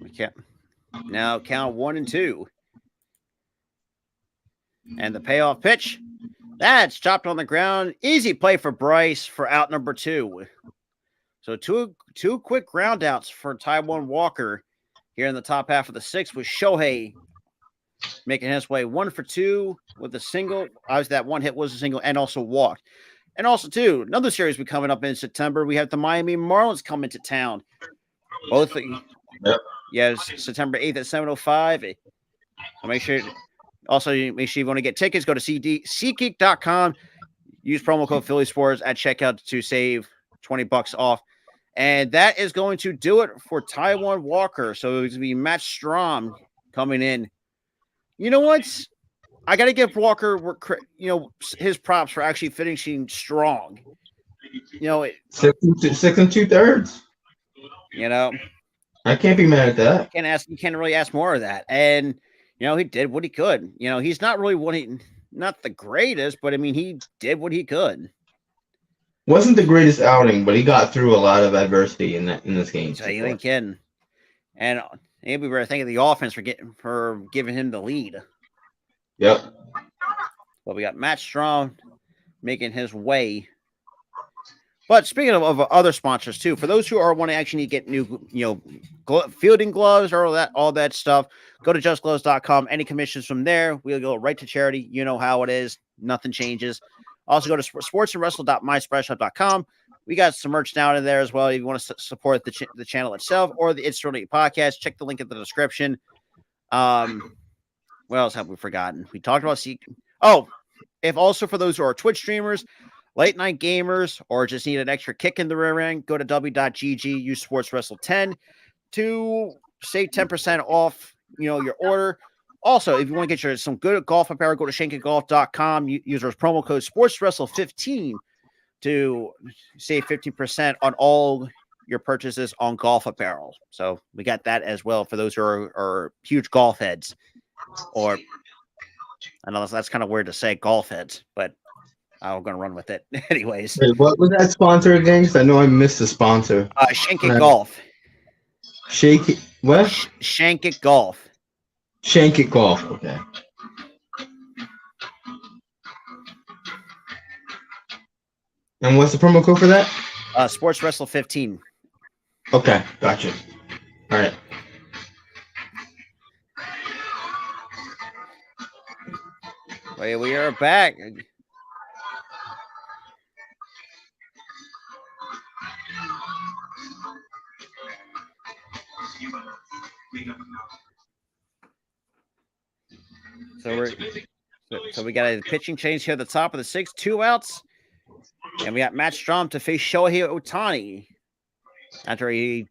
Okay. Now count 1-2. And the payoff pitch. That's chopped on the ground. Easy play for Bryce for out number 2. So two quick ground outs for Taijuan Walker here in the top half of the 6th with Shohei making his way 1 for 2 with a single. Obviously, that one hit was a single and also walked. And also, too, another series we coming up in September. We have the Miami Marlins coming to town. Both, September 8th at 7:05. So make sure you want to get tickets. Go to SeatGeek.com. Use promo code Philly Sports at checkout to save $20 off. And that is going to do it for Taijuan Walker. So it's going to be Matt Strom coming in. You know what? I got to give Walker, his props for actually finishing strong. 6 2/3. I can't be mad at that. You can't really ask more of that. And he did what he could. He's not really not the greatest, but I mean, he did what he could. Wasn't the greatest outing, but he got through a lot of adversity in this game. So you ain't kidding. And maybe we were thanking the offense for giving him the lead. Yep. Well, we got Matt Strom making his way. But speaking of other sponsors too, for those who are wanting to actually get new, fielding gloves or all that stuff, go to justgloves.com. Any commissions from there, we'll go right to charity. You know how it is. Nothing changes. Also go to sportsandwrestle.myspreadshop.com. We got some merch down in there as well. If you want to support the channel itself or the It's Throwing podcast, check the link in the description. What else have we forgotten? We talked about if also for those who are Twitch streamers, late night gamers, or just need an extra kick in the rear end, go to w.gg, use SportsWrestle10 to save 10% off, your order. Also, if you want to get some good golf apparel, go to shankitgolf.com. Use our promo code SportsWrestle15 to save 15% on all your purchases on golf apparel. So we got that as well for those who are huge golf heads. Or, I know that's kind of weird to say, golf heads, but I'm going to run with it. Anyways. Wait, what was that sponsor again? Because I know I missed the sponsor. Shank It Golf. Shake it. What? Shank It Golf. Shank It Golf. Okay. And what's the promo code for that? Sports Wrestle 15. Okay, gotcha. All right. We are back. So we got a pitching change here at the top of the 6th, 2 outs. And we got Matt Strom to face Shohei Ohtani after a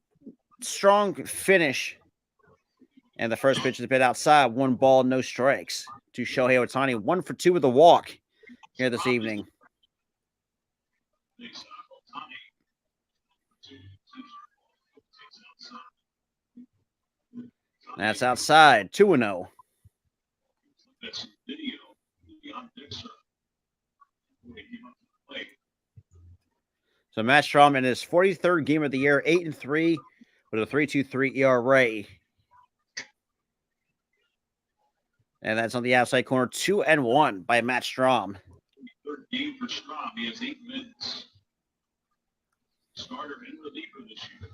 strong finish. And the first pitch is a bit outside. 1 ball, no strikes to Shohei Ohtani. 1 for 2 with a walk here this evening. That's outside. 2-0. So Matt Strom in his 43rd game of the year, 8-3 with a 3.23 ERA. And that's on the outside corner, 2-1 by Matt Strom. Third game for Strom. He has 8 minutes. Starter and reliever this year.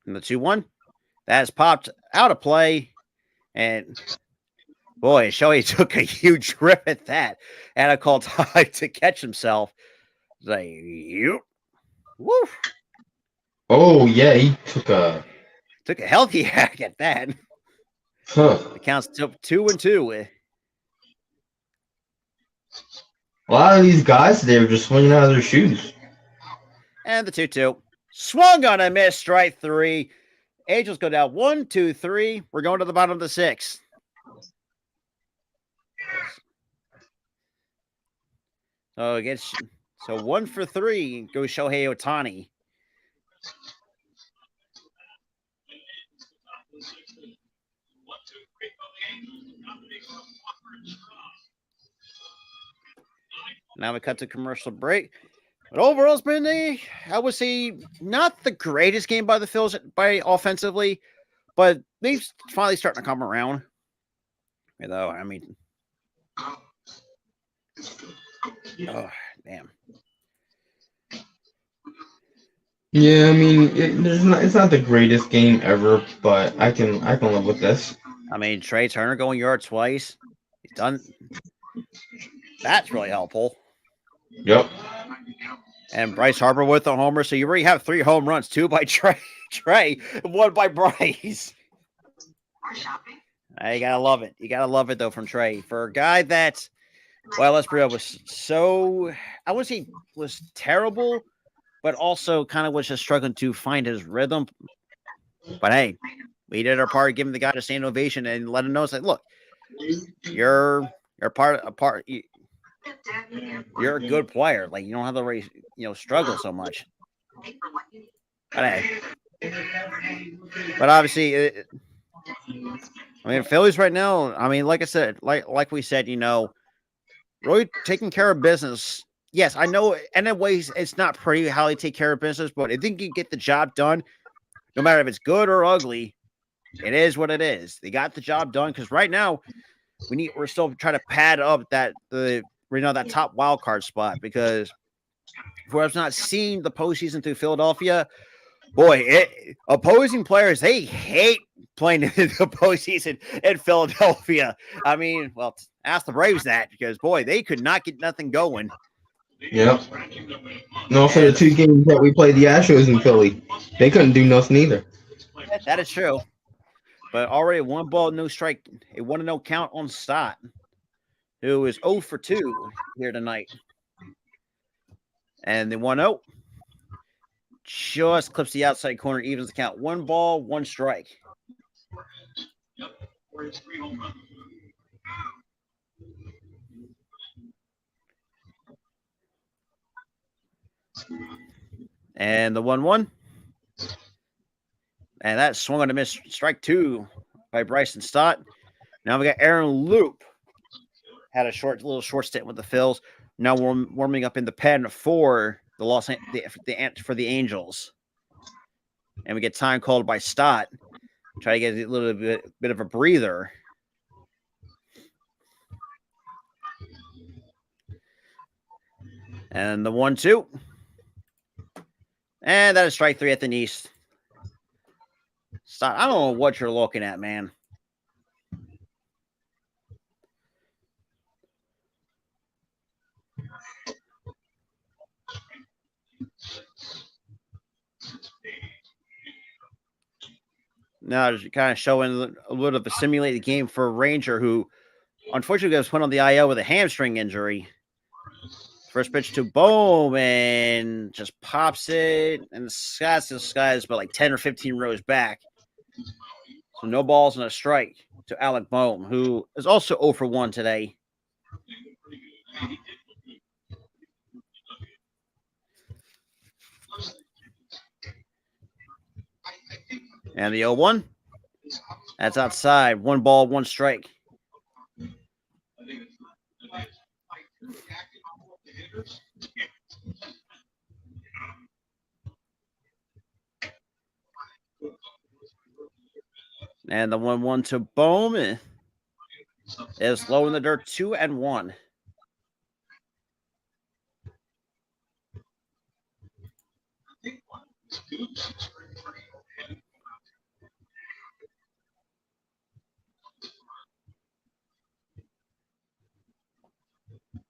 And the 2-1, that has popped out of play. And boy, Shohei took a huge rip at that. And I called high to catch himself. It's like, woo. Oh yeah, he took a. Took a healthy hack at that. Huh. The count's 2-2. A lot of these guys today are just swinging out of their shoes. And the 2-2. Swung on a miss, strike 3. Angels go down 1-2-3. We're going to the bottom of the 6th. So it gets 1 for 3 goes Shohei Ohtani. Now we cut to commercial break. But overall, it's been I would say, not the greatest game by the Phils by offensively, but they've finally starting to come around. You know, I mean, oh damn. Yeah, I mean, it's not the greatest game ever, but I can live with this. I mean, Trey Turner going yard twice. He's done. That's really helpful. Yep. And Bryce Harper with a homer. So you already have 3 home runs, 2 by Trey, and 1 by Bryce. You gotta love it. You gotta love it though from Trey. For a guy that, well, let's be real, was so, I wouldn't say was terrible, but also kind of was just struggling to find his rhythm. But hey, we did our part, giving the guy a standing ovation and let him know, it's like, look, you're you're a good player. Like, you don't have to really, struggle so much. But hey, but obviously, I mean, Phillies right now, I mean, like I said, like we said, really taking care of business. Yes, I know, and in ways, it's not pretty how they take care of business, but I think you get the job done, no matter if it's good or ugly. It is what it is. They got the job done because right now we're still trying to pad up that top wild card spot, because for us not seeing the postseason through Philadelphia, boy, opposing players, they hate playing in the postseason in Philadelphia. I mean, well, ask the Braves that, because boy, they could not get nothing going. Yep. And also the 2 games that we played the Astros in Philly, they couldn't do nothing either. That is true. But already 1 ball, no strike, a 1-0 count on Stott, who is 0 for 2 here tonight. And the 1-0 just clips the outside corner, evens the count. 1 ball, 1 strike. And the 1-1. And that swung on a miss, strike 2 by Bryson Stott. Now we got Aaron Loop. Had a little short stint with the Phils. Now we're warming up in the pen for for the Angels. And we get time called by Stott. Try to get a little bit of a breather. And the 1-2. And that is strike 3 at the knees. Stott, I don't know what you're looking at, man. Now, just kind of showing a little of a simulated game for Ranger, who unfortunately was put on the IL with a hamstring injury. First pitch to Bowman, just pops it, and the sky is about like 10 or 15 rows back. So no balls and a strike to Alec Bohm, who is also 0 for 1 today. And the 0-1. That's outside. 1 ball, 1 strike. And the 1-1 to Bohm is low in the dirt, 2-1.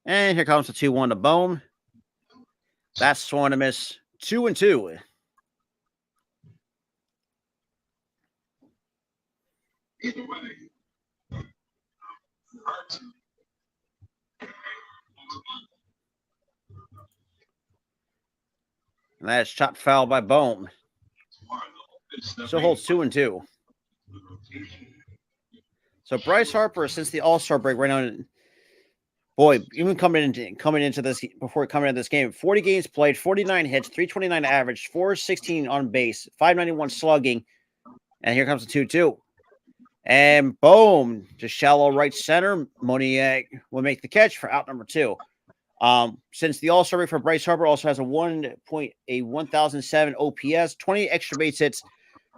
And here comes the 2-1 to Bohm. That's swung to miss, 2-2. Either way, hurts. And that's chopped foul by Bohm. Still holds 2-2. So Bryce Harper, since the All-Star break right now, boy, even coming into this before coming into this game, 40 games played, 49 hits, 329 average, 416 on base, 591 slugging, and here comes the 2-2. And boom, just shallow right center. Moniak will make the catch for out number 2. Since the All-Star break for Bryce Harper also has a 1007 OPS, 20 extra base hits,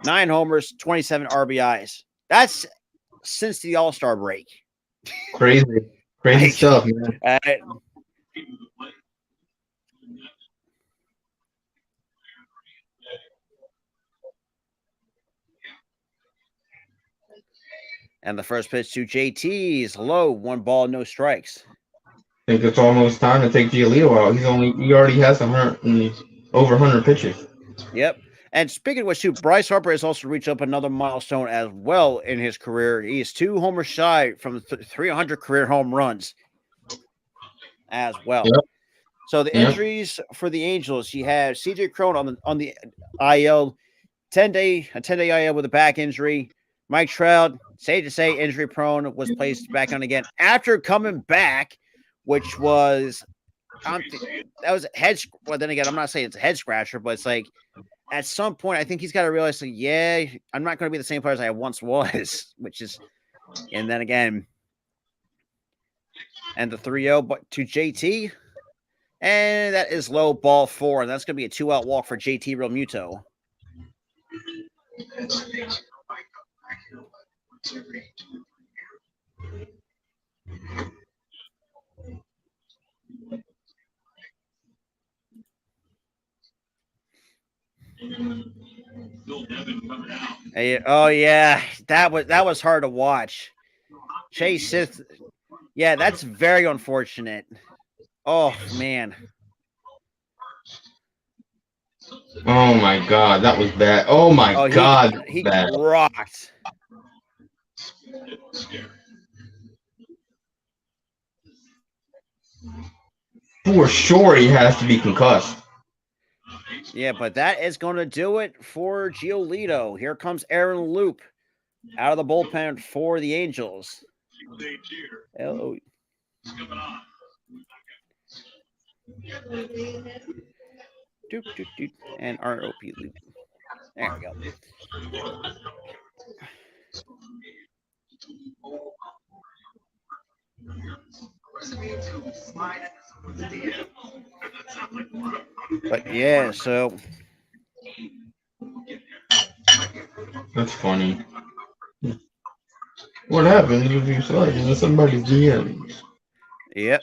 9 homers, 27 RBIs. That's since the All-Star break. Crazy Like, stuff, man. And the first pitch to JT is low, 1 ball, no strikes. I think it's almost time to take Giolito out. He already has over 100 pitches. Yep. And speaking of which, too, Bryce Harper has also reached up another milestone as well in his career. He is 2 homers shy from 300 career home runs as well. Yep. So the injuries for the Angels, you have CJ Cron on the IL, 10-day IL with a back injury. Mike Trout, safe to say, injury prone, was placed back on again after coming back, which was that was a head. Well, then again, I'm not saying it's a head scratcher, but it's like at some point, I think he's got to realize, like, yeah, I'm not going to be the same player as I once was, which is, and then again, and the 3-0, but to JT, and that is low, ball 4, and that's going to be a 2-out walk for JT Realmuto. Hey, oh yeah, that was hard to watch. Chase Sith, yeah, that's very unfortunate. Oh man. Oh my God, that was bad. Oh my God, he bad. rocked. For sure, he has to be concussed. Yeah, but that is going to do it for Giolito. Here comes Aaron Loop out of the bullpen for the Angels. Hello. Doop, doop, doop. And ROP Loop. There we go. But yeah, so That's funny. What happens if you slide into somebody's DMs? yep.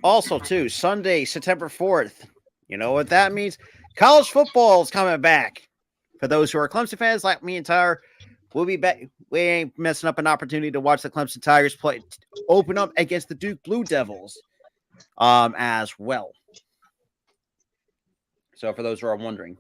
Also, too, Sunday, September 4th. You know what that means? College football is coming back. For those who are Clemson fans like me and Tyler, we'll be back. We ain't messing up an opportunity to watch the Clemson Tigers open up against the Duke Blue Devils as well. So for those who are wondering.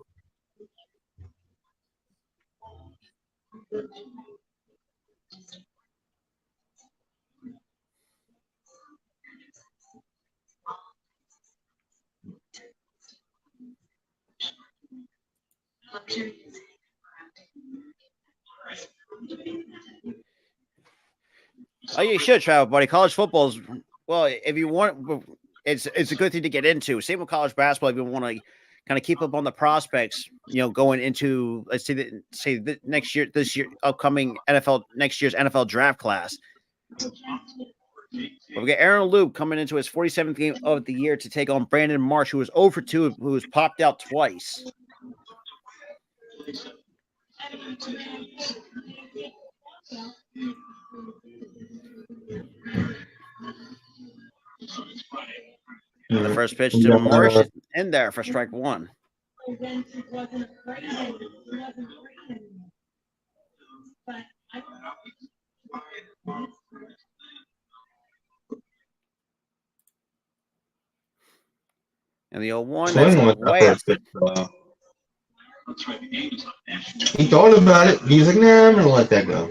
Oh, you should travel, buddy. College football is, well, if you want, it's a good thing to get into. Same with college basketball. If you want to kind of keep up on the prospects, going into, let's say next year, this year, upcoming next year's NFL draft class. But we got Aaron Loop coming into his 47th game of the year to take on Brandon Marsh, who was 0 for 2, who was popped out twice. The first pitch We to got, Marsh is in there for strike one. And the 0-1, that's swing with that way up. first pitch, though. He thought about it. He's like, nah, I'm gonna let that go.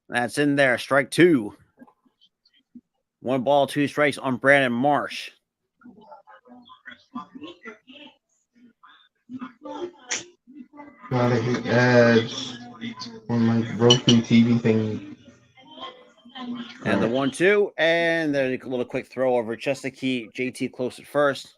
That's in there, strike two. 1 ball, 2 strikes on Brandon Marsh. God, I hate ads on my Roku TV thing. And the 1-2, and then a little quick throw over just to keep JT close at first.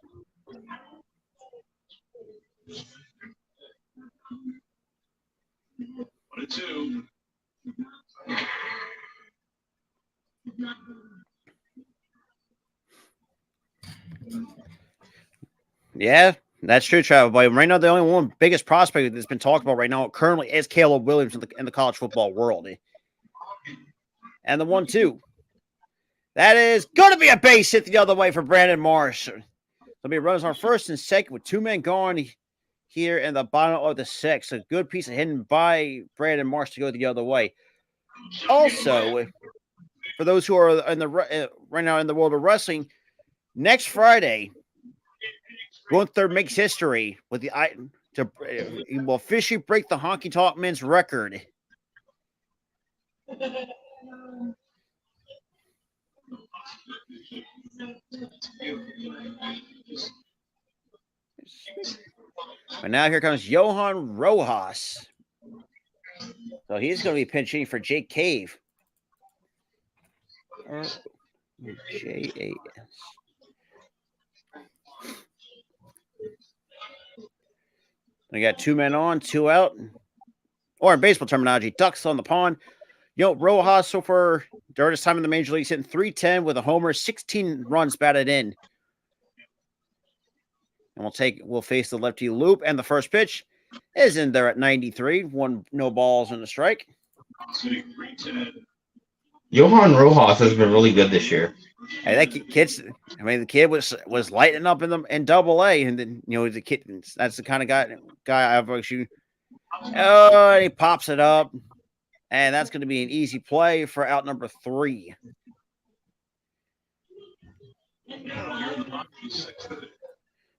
Yeah, that's true, Travis. But right now, the only one biggest prospect that's been talked about right now currently is Caleb Williams in the college football world. And the 1-2. That is going to be a base hit the other way for Brandon Marsh. There'll be runners on first and second with 2 men gone here in the bottom of the 6th. A good piece of hitting by Brandon Marsh to go the other way. Also, for those who are in the right now in the world of wrestling, next Friday, Gunther makes history with he will officially break the Honky Tonk Men's record. And now here comes Johan Rojas. So he's going to be pinching for Jake Cave. J-A-S. We got 2 men on, 2 out. Or in baseball terminology, ducks on the pond. Rojas so far during his time in the major leagues hitting .310 with a homer, 16 runs batted in. And we'll face the lefty loop, and the first pitch is in there at 93. 1 no balls and a strike. Johan Rojas has been really good this year. Hey, that the kid was lighting up in Double-A, and then the kid. That's the kind of guy I've actually. Oh, he pops it up, and that's going to be an easy play for out number 3.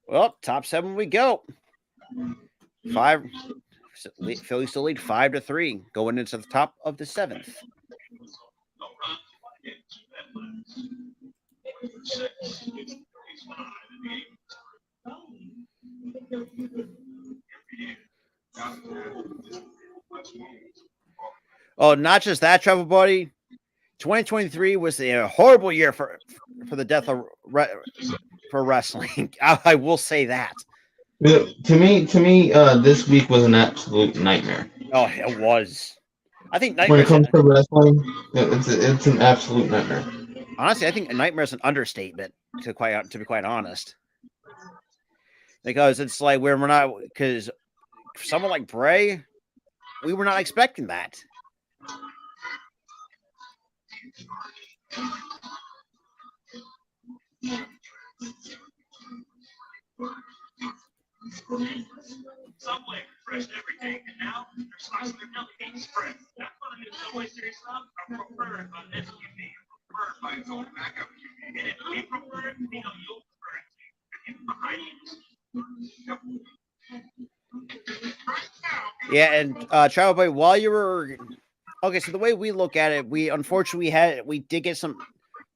Well, top 7 we go. 5. Phillies still lead 5-3 going into the top of the 7th. Oh, not just that, Travel Buddy. 2023 was a horrible year for the death of for wrestling. I will say that. To me, this week was an absolute nightmare. Oh, it was. I think when it comes to wrestling, it's an absolute nightmare. Honestly, I think a nightmare is an understatement. To be quite honest, because it's like because someone like Bray, we were not expecting that. Subway refreshed everything, and now they're slicing their milk cake spread. That's what a new Subway series subs are preferred by SUV. Preferred by its own backup. And if we prefer it, we know you'll prefer it. Yeah, and Travel Boy, while you were okay, so the way we look at it, we did get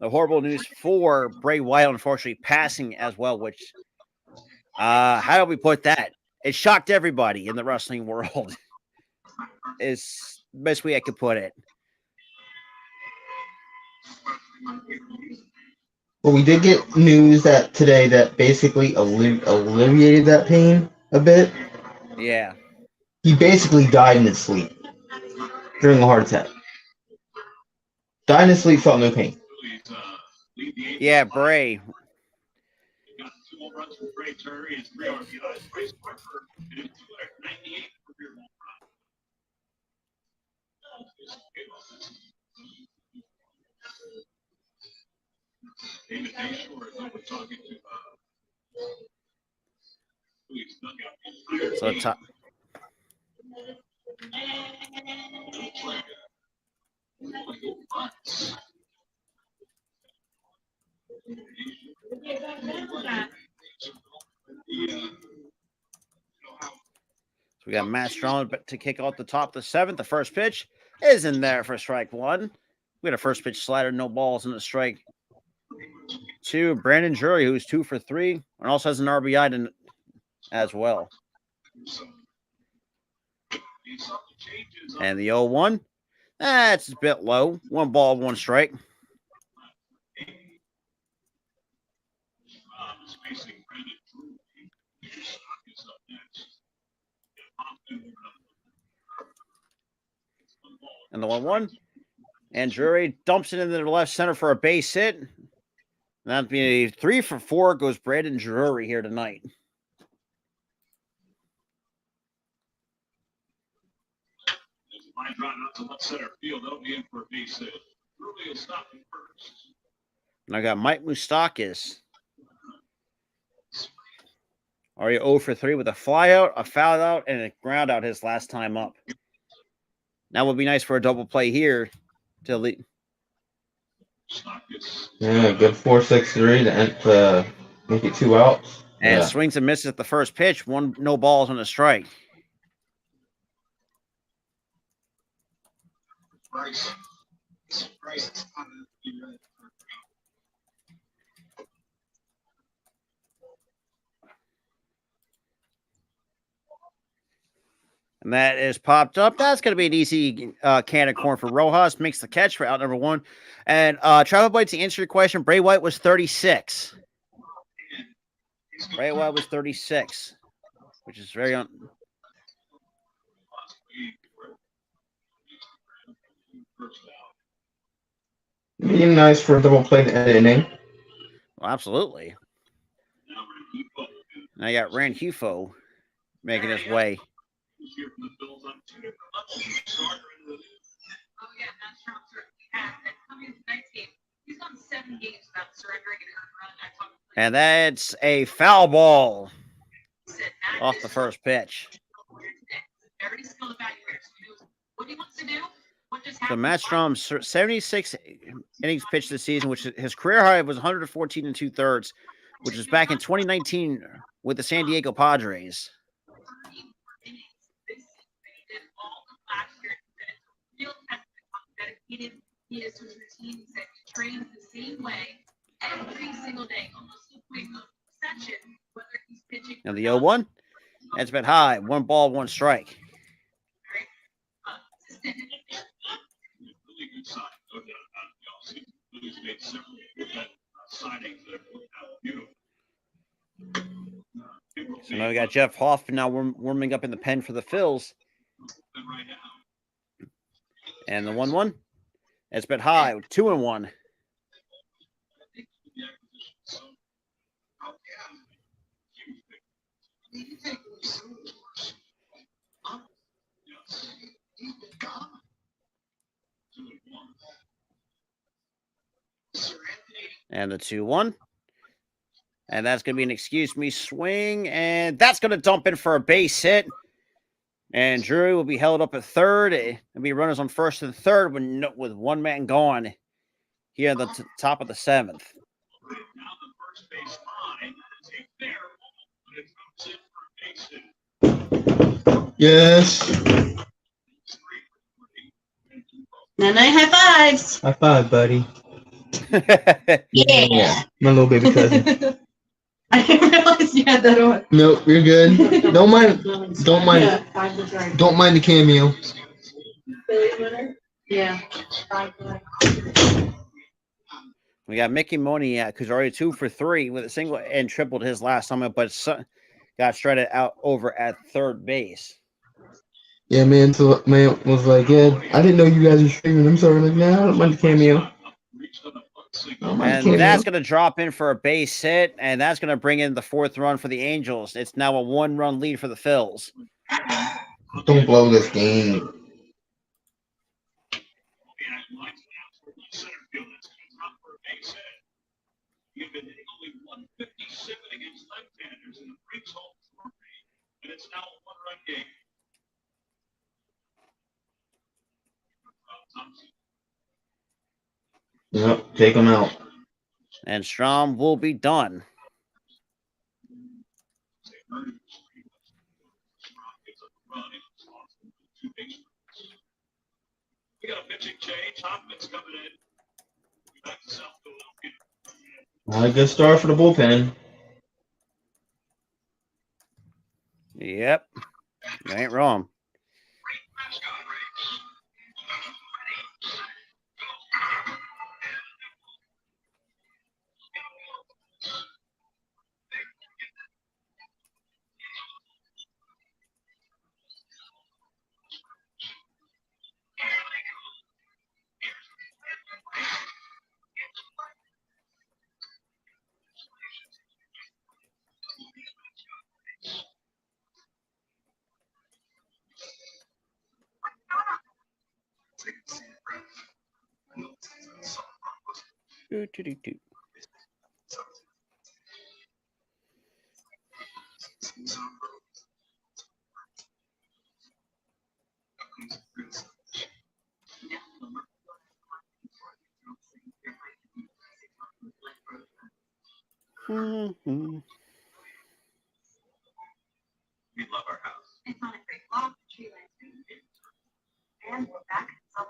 the horrible news for Bray Wyatt, unfortunately passing as well, which how do we put that? It shocked everybody in the wrestling world. Is the best way I could put it. Well, we did get news today that basically alleviated that pain a bit. Yeah. He basically died in his sleep during a heart attack. Died in his sleep, felt no pain. Yeah, Bray. So top. So we got Matt Strong to kick off the top of the seventh. The first pitch is in there for strike one. We got a first pitch slider, no balls, and a strike two. Brandon Drury, who's 2 for 3, and also has an RBI as well. And the 0-1, that's a bit low. 1 ball, 1 strike. And the 1-1. And Drury dumps it into the left center for a base hit. That'd be 3 for 4 goes Brandon Drury here tonight. Line drive out to left center field. That'll be in for a base hit. Drury will stop him first. And I got Mike Moustakas. Already 0 for 3 with a flyout, a foul out, and a ground out his last time up. That would be nice for a double play here to lead. Yeah, good 4-6-3 to end, make it 2 outs. And swings and misses at the first pitch. 1 no balls on a strike. Bryce. And that is popped up. That's going to be an easy can of corn for Rojas. Makes the catch for out number 1. And Travel Blade, to answer your question, Bray White was 36. Bray White was 36, which is very Be nice for a double play to end the inning. Well, absolutely. Now you got Ranhufo making his way. Oh, yeah, Matt Strong certainly has. And coming into tonight's game, he's gone 7 games without surrendering an earned run. I talked And that's a foul ball said Matt off is the first pitch. very skilled evaluator. So he knows what he wants to do, what just So happened. Matt Strom, 76 innings pitched this season, which his career high was 114 2/3, which was back in 2019 with the San Diego Padres. Dedicated he is to his routine. He said he trains the same way every single day, almost to the point of obsession, whether he's pitching. Now the 0-1, that's been high. 1 ball, 1 strike. Consistent. Really good sign. No doubt about it. The Phillies made several good signings that worked out beautiful. So now we got Jeff Hoffman now warming up in the pen for the Phils. Right now. And the 1-1, it's been high. 2-1. And the 2-1. And that's going to be an excuse me swing. And that's going to dump in for a base hit. And Drury will be held up at third. It'll be runners on first and third with 1 man gone here at the top of the 7th. Now the first base line is a fair ball, but it comes in for a base hit. Yes. Night high fives. High five, buddy. Yeah. My little baby cousin. I didn't realize you had that on. Nope, you're good. Don't mind the cameo. Yeah. We got Mickey Moniak, who's already 2 for 3 with a single and tripled his last time, but got strutted out over at third base. Yeah, man. So man was like, yeah, I didn't know you guys were streaming. I'm sorry. Like, nah, I don't mind the cameo. And that's going to drop in for a base hit, and that's going to bring in the 4th run for the Angels. It's now a 1-run lead for the Phils. Don't blow this game. Center field. That's not for a base hit. You've been hitting only 157 against left-handers, and it brings home 3, and it's now a one-run game. Yep, take him out. And Strom will be done. We got a pitching change. Hoffman's coming in. Back to South Philadelphia. Not a good start for the bullpen. Yep. You ain't wrong. Doo-doo-doo-doo. Mhm. We love our house. It's on a great block, tree landscape. And we're back at some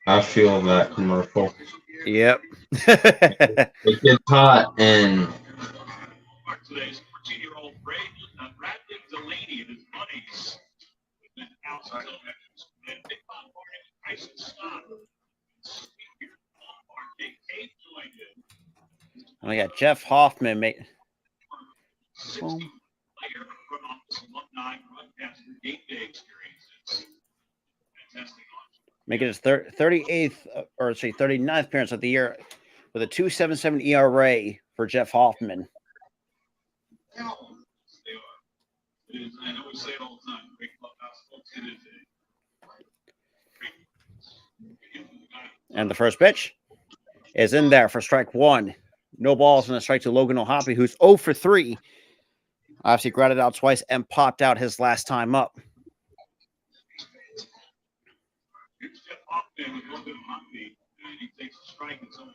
I feel that commercial. Yep. It gets hot and Today's 14-year-old Bradley Delaney and his buddies have been outside of measures. And Big Bob Martin and Tyson Scott. We got Jeff Hoffman make. Boom. Player from office alumni broadcaster game day experiences. Fantastic. Making his 38th, or say 39th appearance of the year with a 2.77 ERA for Jeff Hoffman. I know we say it all the time. Great clubhouse folks. It is And the first pitch is in there for strike one. No balls and a strike to Logan O'Hoppe, who's 0 for 3. Obviously grounded out twice and popped out his last time up. Here's Jeff Hoffman with Logan O'Hoppe, and he takes a strike and someone.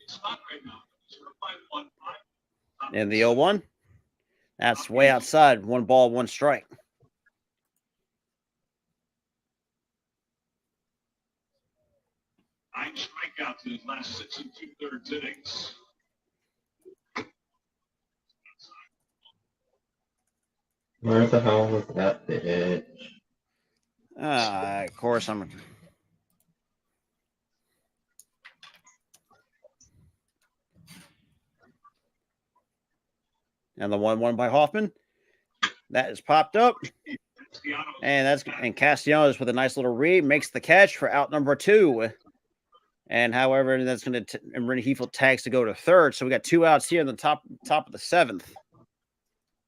It's not right now. It's 5-1-5. In the 0-1. That's way outside. 1 ball, 1 strike. Nine strikeouts in his last 6 2/3 innings. where the hell was that bitch? Of course, I'm. And the 1-1 by Hoffman. That is popped up. And Castellanos with a nice little read makes the catch for out number 2. And however, that's going to Rennie Heathfield tags to go to third. So we got 2 outs here in the top of the 7th.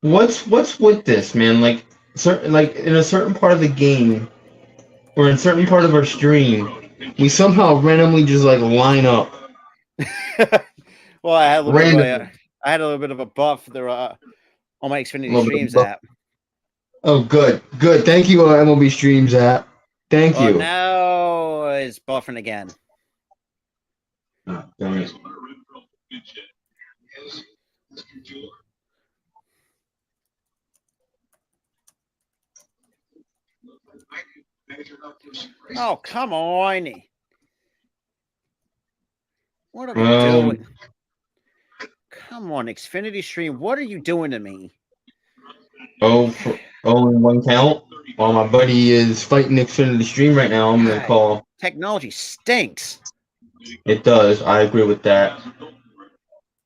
What's with this, man? Like in a certain part of the game or in a certain part of our stream, we somehow randomly just like line up. Well, I had a little bit of a buff there on my Xfinity Streams app. Oh, good. Thank you, MLB Streams app. Thank you. Now it's buffing again. Oh, dang it. Oh, come on. What are we doing? Come on, Xfinity Stream. What are you doing to me? Oh, in 1 count. While my buddy is fighting Xfinity Stream right now, I'm going to call. Technology stinks. It does. I agree with that.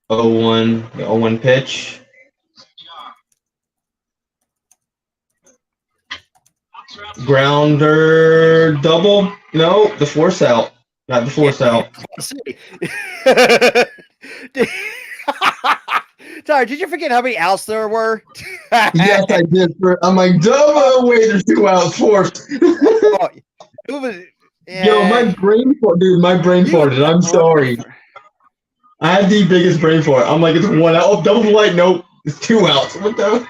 0-1, the 0-1 pitch. Grounder double. No, the force out. Not the force out. Sorry, did you forget how many outs there were? Yes, I did. I'm like, double. Wait, there's 2 outs. Forced. Oh, it was, Yo, my brain fart, dude. My brain farted. I'm sorry. I had the biggest brain fart. I'm like, it's 1 out. Oh, double play. Nope, it's 2 outs. What the?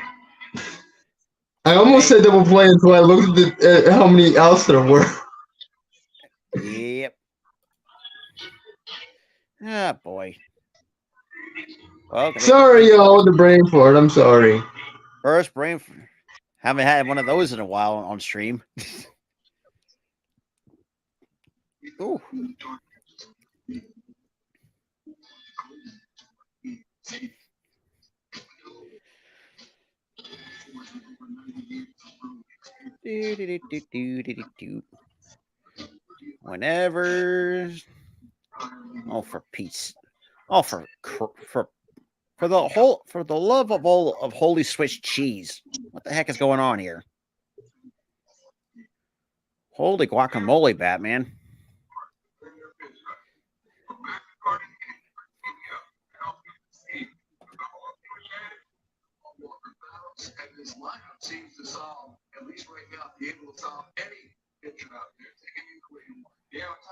I almost said double play until I looked at how many outs there were. Yep. Ah, boy. Well, Sorry, y'all, with the brain fart. I'm sorry. First brain. Haven't had one of those in a while on stream. Ooh. Whenever. Oh, for peace. Oh, for the love of all of holy Swiss cheese. What the heck is going on here? Holy guacamole, Batman.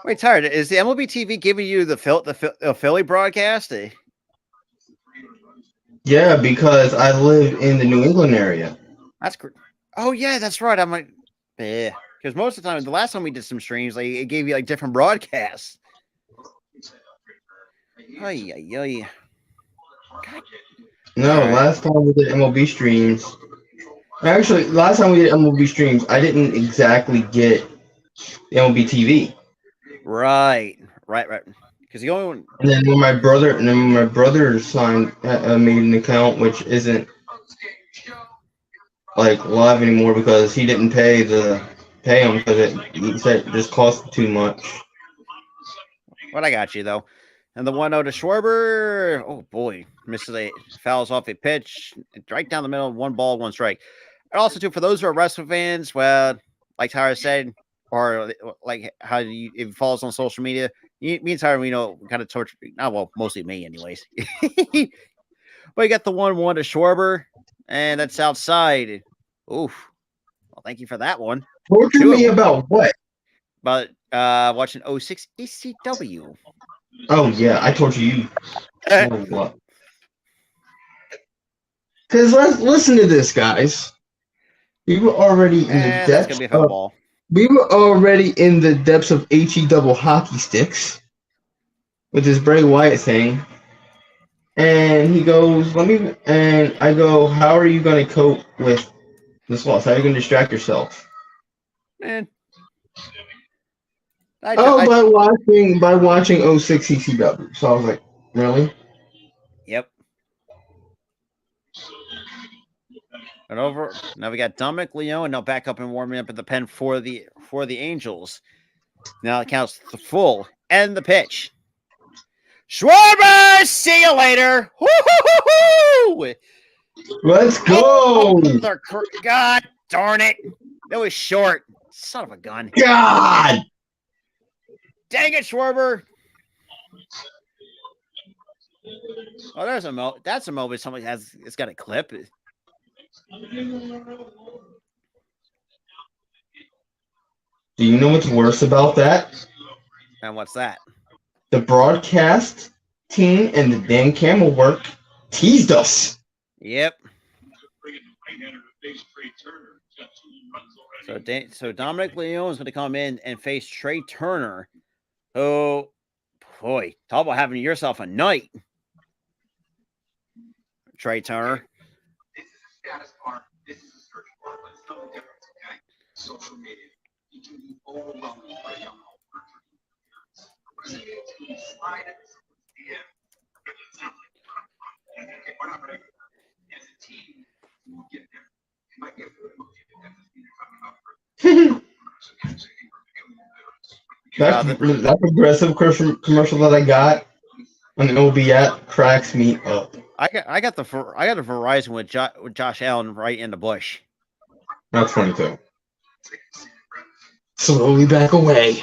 Wait, tired. Is the MLB TV giving you the Philly broadcast? Yeah, because I live in the New England area. That's great. Oh yeah, that's right. I'm like, yeah, because most of the time, the last time we did some streams, like it gave you like different broadcasts. Ay, ay, ay. No, last time we did MLB streams. Actually, last time we did MLB streams, I didn't exactly get the MLB TV. Right. Because the only one. And then when my brother signed, made an account, which isn't like live anymore because he didn't pay him because he said it just cost too much. What I got you though. And the 1-0 to Schwarber. Oh boy, misses fouls off a pitch right down the middle. 1 ball, 1 strike. And also too, for those who are wrestling fans, well, like Tyra said, or like how if it follows on social media, me and Tyra, we know kind of torture. Well, mostly me, anyways. But you got the 1-1 to Schwarber, and that's outside. Oof. Well, thank you for that one. Torture me about what? About watching 06 ECW. Oh yeah, I torture you. Because listen to this, guys. We were already in the That's gonna be a football. We were already in the depths of HE double hockey sticks with this Bray Wyatt thing. And he goes, and I go, how are you going to cope with this loss? How are you going to distract yourself? Man. By watching 06 ECW. So I was like, really? Yep. And over now we got Dominic Leone now back up and warming up at the pen for the Angels. Now it counts the full and the pitch. Schwarber, see you later. Woo-hoo-hoo-hoo! Let's go. God darn it. That was short. Son of a gun. God. Dang it, Schwarber. Oh, there's a moment. That's a moment somebody it's got a clip. Do you know what's worse about that? And what's that? The broadcast team and the damn camera work teased us. Yep. So Dominic Leone is going to come in and face Trey Turner. Oh, boy. Talk about having yourself a night. Trey Turner. This is a status bar. This is a search bar. Let's know the difference, okay? Social media. It can be overwhelming for a young person. Slide it. Yeah. We're not ready. As a team, we'll get there. It might get through That progressive commercial that I got on the OB app cracks me up. I got a Verizon with Josh Allen right in the bush. That's funny too. Slowly back away.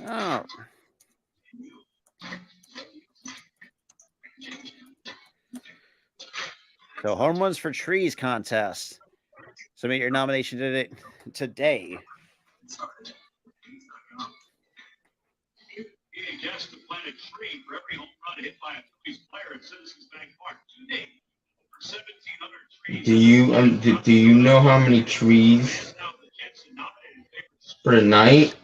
Oh. So home runs for trees contest. Submit your nomination today. Being guest to plant a tree for every home run hit by a Phillies player at Citizens Bank Park. To date, over 1,700 trees. Do you know how many trees for the night?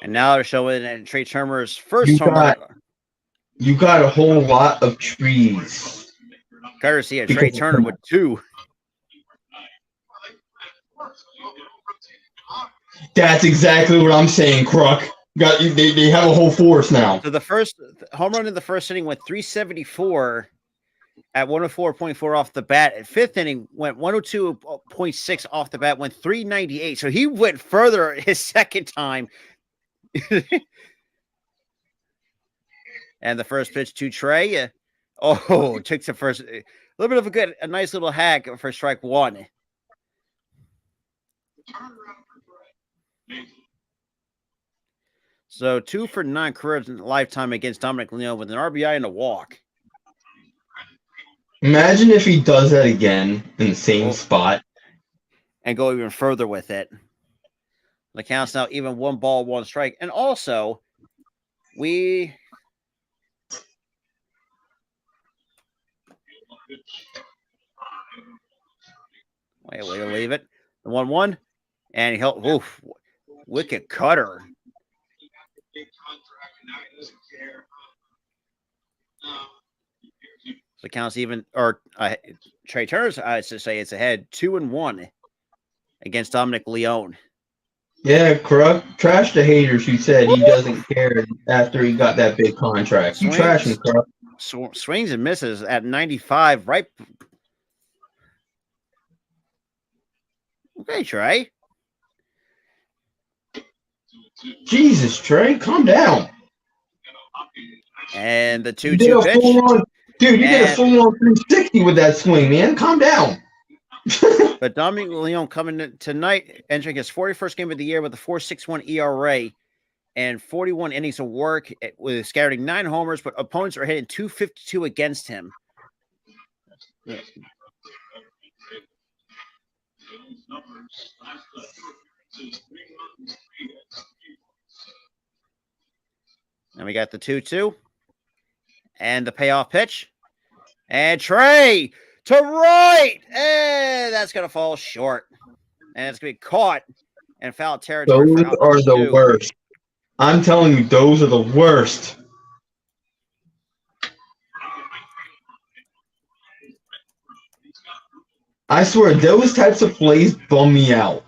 And now they're showing Trey Turner's first You home got- run. You got a whole lot of trees. Courtesy of Trey Turner with 2. That's exactly what I'm saying, Crook. They have a whole force now. So the first home run in the first inning went 374 at 104.4 off the bat. At fifth inning went 102.6 off the bat, went 398. So he went further his second time. And the first pitch to Trey. Took the first, a little bit of a nice little hack for strike 1. So 2 for 9 careers in lifetime against Dominic Leone with an RBI and a walk. Imagine if he does that again in the same spot. And go even further with it. The count's now even 1 ball, 1 strike. And also, way to leave it. The 1-1. And he held, wicked cutter. So the count's even, or Trey Turner's, I should say, it's ahead 2-1 against Dominic Leone. Yeah, Crook. Trash the haters who said he doesn't care after he got that big contract. You trash him, Crook. Swings and misses at 95, right? Okay, Trey. Jesus, Trey, calm down. And the You did 2-2 a pitch. full-on, dude, you did a full-on 360 with that swing, man. Calm down. But Dominic Leone coming in tonight, entering his 41st game of the year with a 4.61 ERA and 41 innings of work, with scouting 9 homers, but opponents are hitting .252 against him. Yeah. And we got the 2-2 and the payoff pitch. And Trey to right. And that's going to fall short. And it's going to be caught in foul territory. Those are the worst. I'm telling you, those are the worst. I swear, those types of plays bum me out.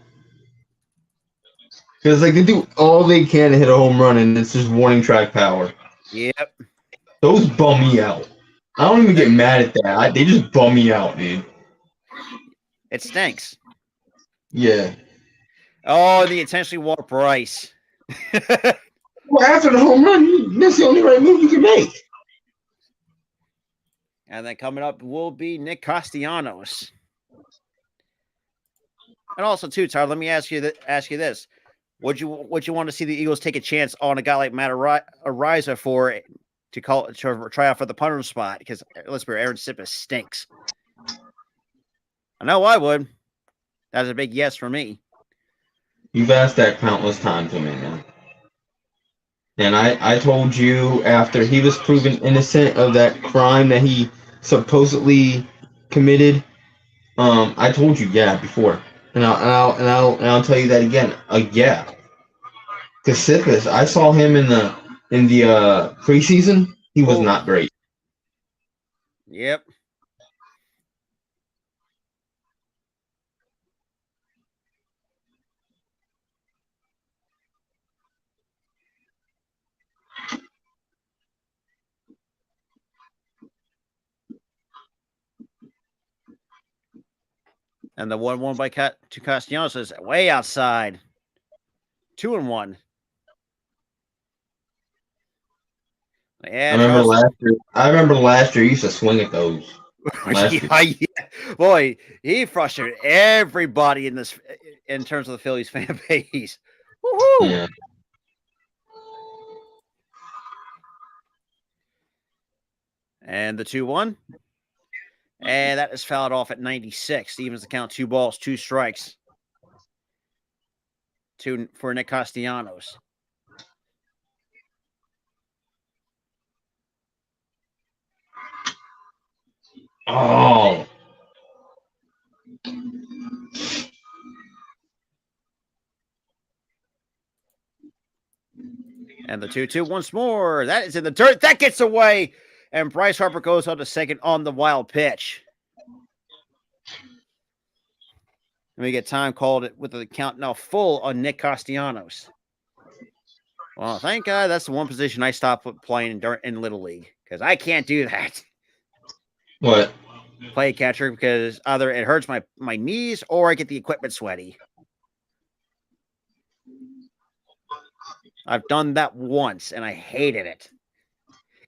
Because like they do all they can to hit a home run, and it's just warning track power. Yep. Those bum me out. I don't even get mad at that. They just bum me out, dude. It stinks. Yeah. Oh, the intentionally walked Bryce. Well, after the home run, that's the only right move you can make. And then coming up will be Nick Castellanos. And also, too, Tyler, let me ask you this: Would you want to see the Eagles take a chance on a guy like Matt Ariza to try out for the punter spot? Because let's be real, Aaron Sippis stinks. I know I would. That's a big yes for me. You've asked that countless times to me, man. And I told you after he was proven innocent of that crime that he supposedly committed, I told you, yeah, before. And I'll tell you that again. Yeah, Sisyphus. I saw him in the preseason. He was Oh, not great. yep. And the 1-1 by to Castellanos is way outside. 2-1. I And remember Charles. last year. I remember last year. He used to swing at those. Last year. Yeah. Boy, he frustrated everybody in terms of the Phillies fan base. Woohoo! Yeah. And the 2-1. And that is fouled off at 96. Evens the count, 2 balls, 2 strikes. Two for Nick Castellanos. Oh. And the 2-2 once more. That is in the dirt. That gets away. And Bryce Harper goes on to second on the wild pitch. And we get time called it with the count now full on Nick Castellanos. Well, thank God that's the one position I stopped playing in Little League because I can't do that. What? Play catcher because either it hurts my knees or I get the equipment sweaty. I've done that once and I hated it.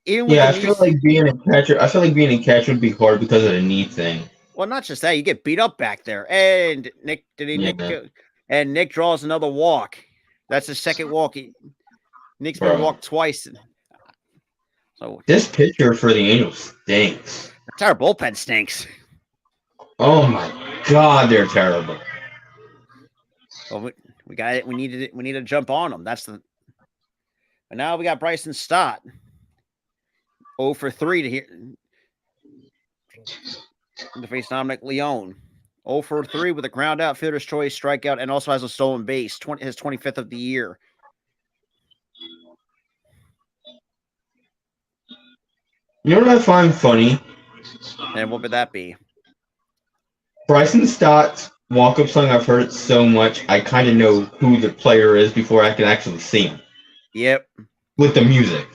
Even with Yeah, I the feel knees. like being a catcher. I feel like being a catcher would be hard because of the knee thing. Well, not just that, you get beat up back there. And Nick Nick draws another walk. That's the second walk. Nick's been Bro. walked twice. So This pitcher for the Angels stinks. the entire bullpen stinks. Oh my God, they're terrible. Well, we got it. We need to jump on them. That's the. And now we got Bryson Stott. 0 for 3 to here. To face Dominic Leone. 0 for 3 with a ground out, fielder's choice, strikeout, and also has a stolen base. His 25th of the year. You know what I find funny? And what would that be? Bryson Stott's walk-up song. I've heard it so much, I kind of know who the player is before I can actually see him. Yep. With the music.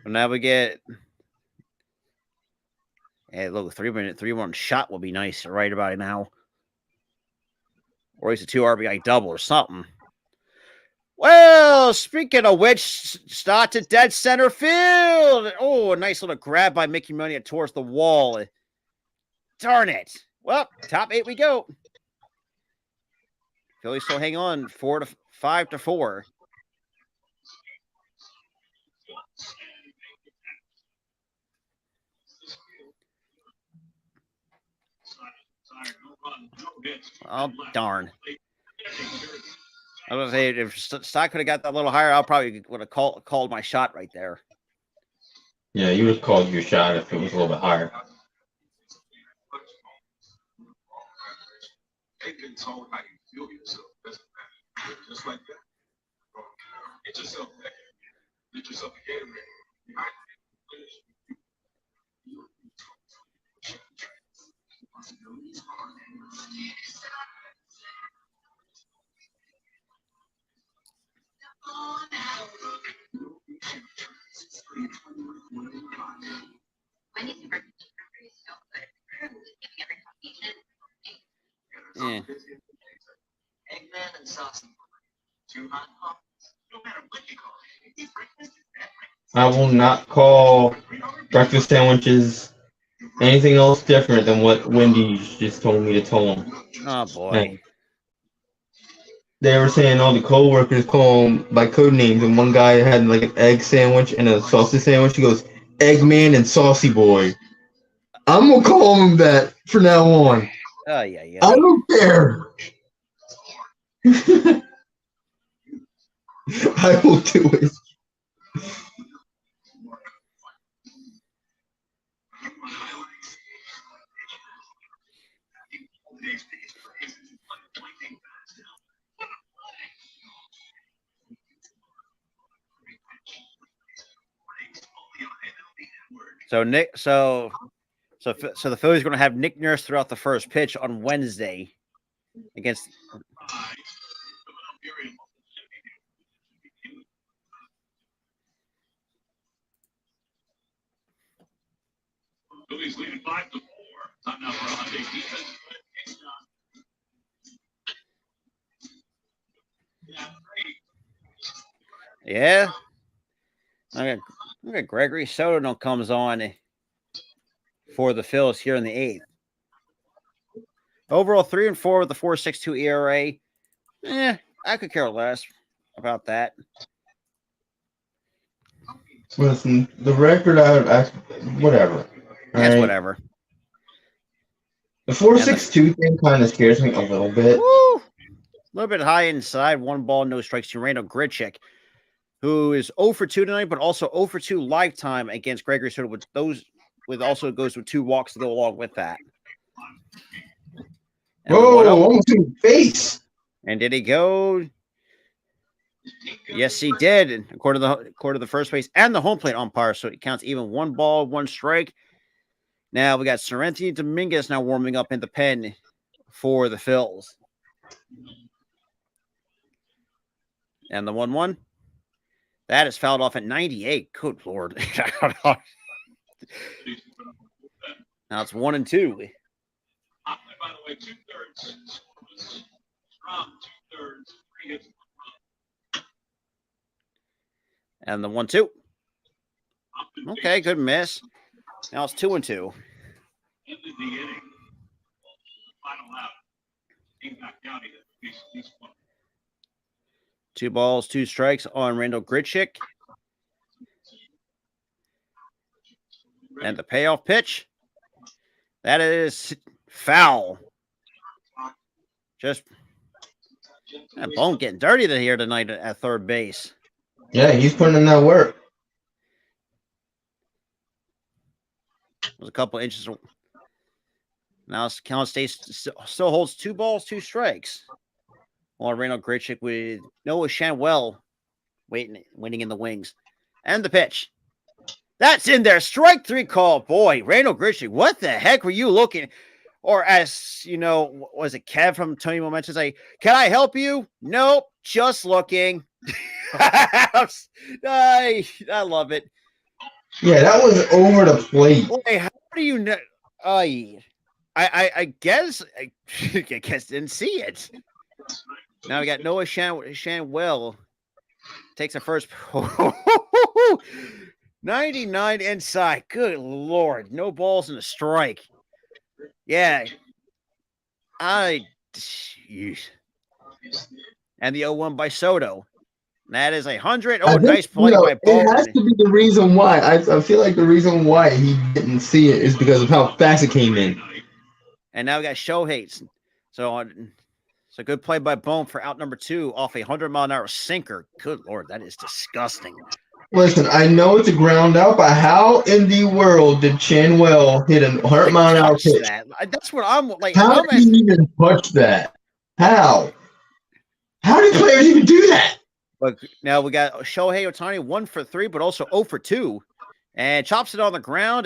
And now we get. Hey, look, 3-1 shot will be nice right about now. Or he's a 2 RBI double or something. Well, speaking of which, Stott to dead center field. Oh, a nice little grab by Mickey Monia towards the wall. Darn it. Well, top 8 we go. Phillies still hang on 5-4. Oh, darn. I was going to say, if Stott could have got that a little higher, I probably would have called my shot right there. Yeah, you would have called your shot if it was a little bit higher. They've been told how you feel yourself. Doesn't matter. Just like that. Get yourself back. Get yourself a Gatorade. Yeah. Eggman and sauce. Too hot. No matter what you call it. I will not call breakfast sandwiches anything else different than what Wendy's just told me to tell them. Oh, boy. They were saying all the co-workers call them by code names, and one guy had like an egg sandwich and a sausage sandwich. He goes, Eggman and Saucy Boy. I'm gonna call him that from now on. Oh, yeah. I don't care. I will do it. So the Phillies are going to have Nick Nurse throughout the first pitch on Wednesday against. Phillies leading 5-4. Time now for a Hyundai defense. Yeah. Okay. Gregory Soto comes on for the Phillies here in the 8th. Overall 3-4 with a 4.62 ERA. I could care less about that. Listen, the record, whatever. That's right? whatever. The 4.62 thing kind of scares me a little bit. Woo! A little bit high inside. 1 ball, no strikes to Randall Grichuk, who is 0 for 2 tonight, but also 0 for 2 lifetime against Gregory Soto. Also goes with 2 walks to go along with that. And whoa! Almost in the face. And did he go? Yes, he did. According to the first base and the home plate umpire, so it counts even 1 ball, 1 strike. Now we got Seranthony Dominguez now warming up in the pen for the Phils. And the 1-1. That is fouled off at 98. Good Lord. Now it's 1-2. By the way, 2/3. Strong 2/3. 3 hits. And the 1-2. Okay, good miss. Now it's 2-2. Ended the inning. Final out. Impact County. 2 balls, 2 strikes on Randall Grichuk. And the payoff pitch. That is foul. Just that Bone getting dirty here tonight at third base. Yeah, he's putting in that work. Was a couple inches. Now count still holds 2 balls, 2 strikes. While Randall Grichuk with Noah Shanwell waiting in the wings. And the pitch. That's in there. Strike 3 call. Boy, Randall Grichuk, what the heck were you looking? Or as, was it Kev from Tony Momentum say, can I help you? Nope, just looking. I love it. Yeah, that was over the plate. Wait, how do you know? I guess didn't see it. Now we got Noah Shanwell takes the first 99 inside. Good Lord, no balls in a strike. Yeah, and the 0-1 by Soto. That is 100. Oh, nice play by Bone. It has to be the reason why. I feel like the reason why he didn't see it is because of how fast it came in. And now we got Shohei. So good play by Bone for out number 2 off a 100-mile-an-hour sinker. Good Lord, that is disgusting. Listen, I know it's a ground out, but how in the world did Shanwell hit a 100-mile-an-hour pitch? That's what I'm like. How did he even touch that? How? How do players even do that? But now we got Shohei Ohtani 1 for 3, but also 0 for 2. And chops it on the ground.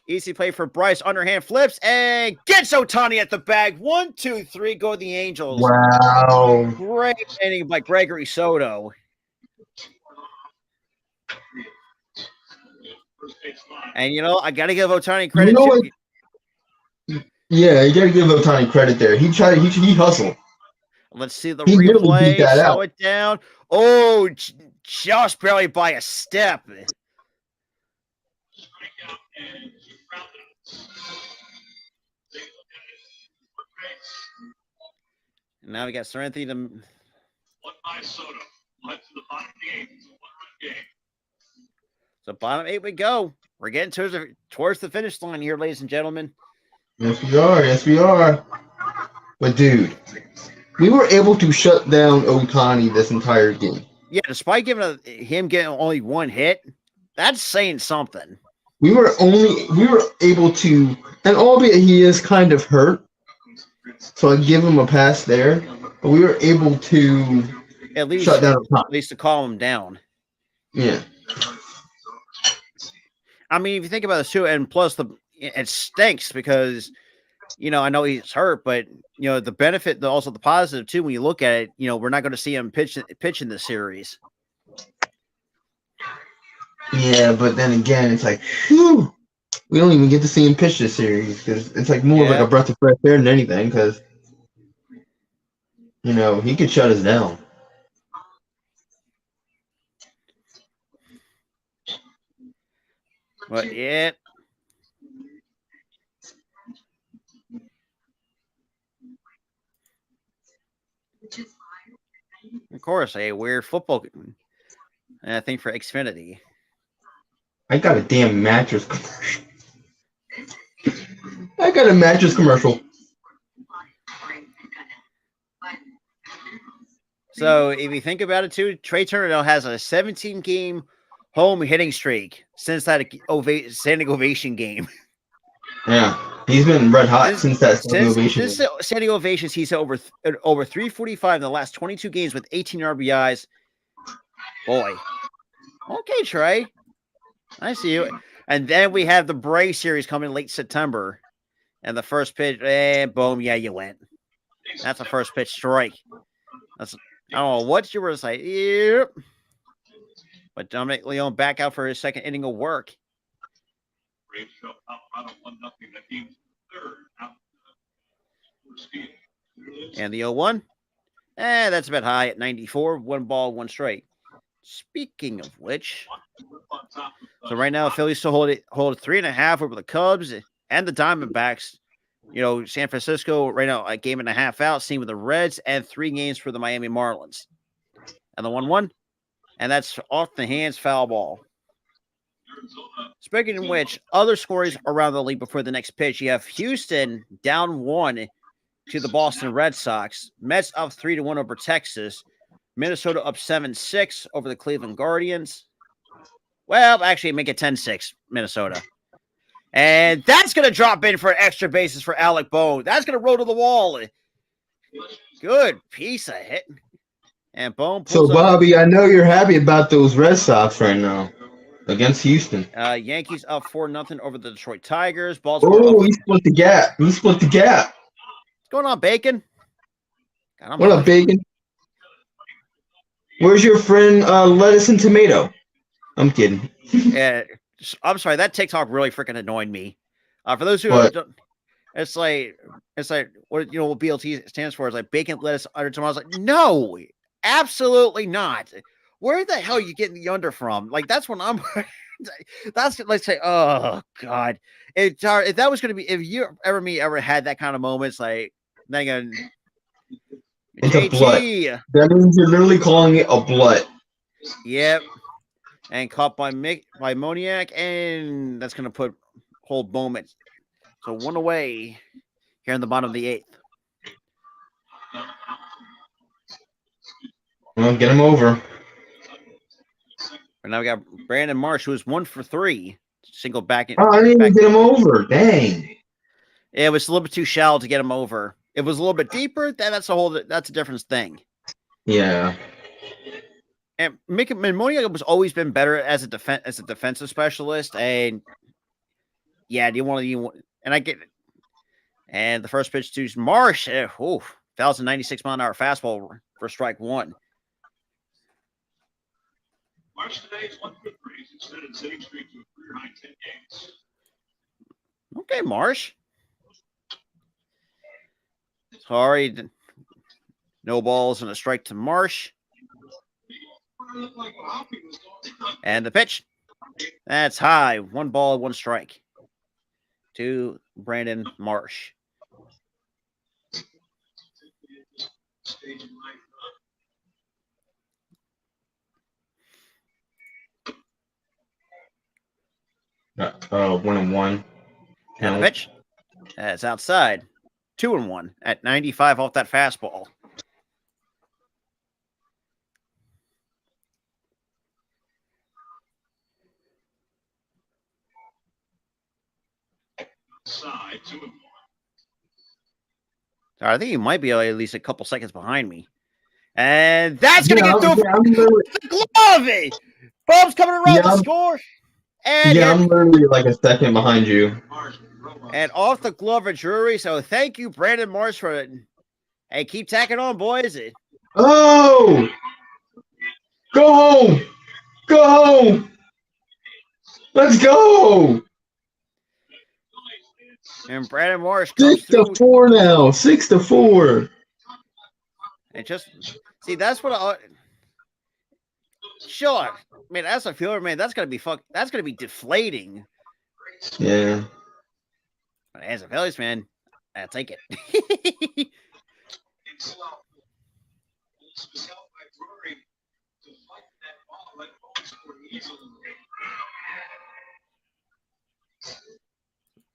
Easy play for Bryce. Underhand flips and gets Ohtani at the bag. 1, 2, 3. Go the Angels. Wow. Great inning by Gregory Soto. And, I got to give Ohtani credit, too. Yeah, you got to give Ohtani credit there. He hustled. Let's see the replay. Slow it down. Oh, just barely by a step. And now we got Seranthony. One by Soto. Led to the bottom of the 8th. It's a 1-run game. So bottom 8 we go. We're getting towards the finish line here, ladies and gentlemen. Yes, we are. Yes, we are. But, dude, we were able to shut down Ohtani this entire game. Yeah, despite him getting only 1 hit, that's saying something. We were able to, and albeit he is kind of hurt, so I give him a pass there. But we were able to At least, shut down the top. to calm him down. Yeah. I mean, if you think about this too, and plus it stinks because I know he's hurt, but the benefit, also the positive too, when you look at it, we're not going to see him pitch in this series. Yeah, but then again, it's like, whew, we don't even get to see him pitch this series because it's like more of like a breath of fresh air than anything because he could shut us down. But yeah. Of course, a weird football thing for Xfinity. I got a damn mattress commercial. I got a mattress commercial. So if you think about it too, Trey Turner now has a 17-game home hitting streak since that standing ovation game. Yeah, he's been red hot since that standing ovation. Since standing ovations, he's hit over 345 in the last 22 games with 18 RBIs. Boy. Okay, Trey. I see you. And then we have the Braves series coming late September. And the first pitch, boom, yeah, you went. That's a first pitch strike. I don't know what you were saying. Yep. But Dominic Leone back out for his second inning of work. And the 0-1. That's a bit high at 94. 1 ball, 1 strike. Speaking of which, so right now Phillies still hold 3.5 over the Cubs and the Diamondbacks. San Francisco right now a game and a half out, same with the Reds, and 3 games for the Miami Marlins. And the 1-1, and that's off the hands, foul ball. Speaking of which, other scores around the league before the next pitch, you have Houston down 1 to the Boston Red Sox, Mets up 3-1 over Texas, Minnesota up 7-6 over the Cleveland Guardians. Well, actually, make it 10-6, Minnesota. And that's going to drop in for extra bases for Alec Bohm. That's going to roll to the wall. Good piece of hit. And Bohm pulls So, Bobby, I know you're happy about those Red Sox right now against Houston. Yankees up 4-0 over the Detroit Tigers. Baltimore. Oh, he split the gap. What's going on, Bacon? God, what up, Bacon? Where's your friend Lettuce and Tomato? I'm kidding. Yeah, I'm sorry. That TikTok really freaking annoyed me. For those who don't, it's like what what BLT stands for is like bacon, lettuce, under tomato. I was like, no, absolutely not. Where the hell are you getting the under from? Like that's when I'm. That's let's say, oh god, if that was going to be if you ever had that kind of moments like then it's a blut. That means you're literally calling it a blut. Yep. And caught by Moniak, and that's going to hold Bowman. So 1 away here in the bottom of the 8th. Well, get him over. And now we got Brandon Marsh, who is 1 for 3. Single back in. Oh, I didn't even get him over. Dang. It was a little bit too shallow to get him over. If it was a little bit deeper, then that's a different thing. Yeah. And Moniak has always been better as a defensive specialist, and yeah, and I get it. And the first pitch to Marsh, 1,096 mile an hour fastball for strike 1. Marsh today is 1 for 3. He's extended sitting streak to a career high 10 games. Okay, Marsh. Sorry, no balls and a strike to Marsh. And the pitch. That's high. 1 ball, 1 strike to Brandon Marsh. Uh, 1-1. And the pitch. That's outside. 2-1 at 95 off that fastball. Side 2-1. I think he might be at least a couple seconds behind me. And that's going to get through I'm literally, the glove. Bob's coming around Yeah, the I'm- score. And yeah, hit. I'm literally like a second behind you. And off the glove of Drury. So thank you, Brandon Marsh, for it. Hey, keep tacking on, boys. Oh! Go home! Go home! Let's go! And Brandon Marsh comes 6-4 now. 6-4. And just see, that's what I. Sure, man. As a fielder, man, that's gonna be That's gonna be deflating. Yeah. But as a Phillies fan, I take it. It's this was helped by Drury to fight that ball and score easily.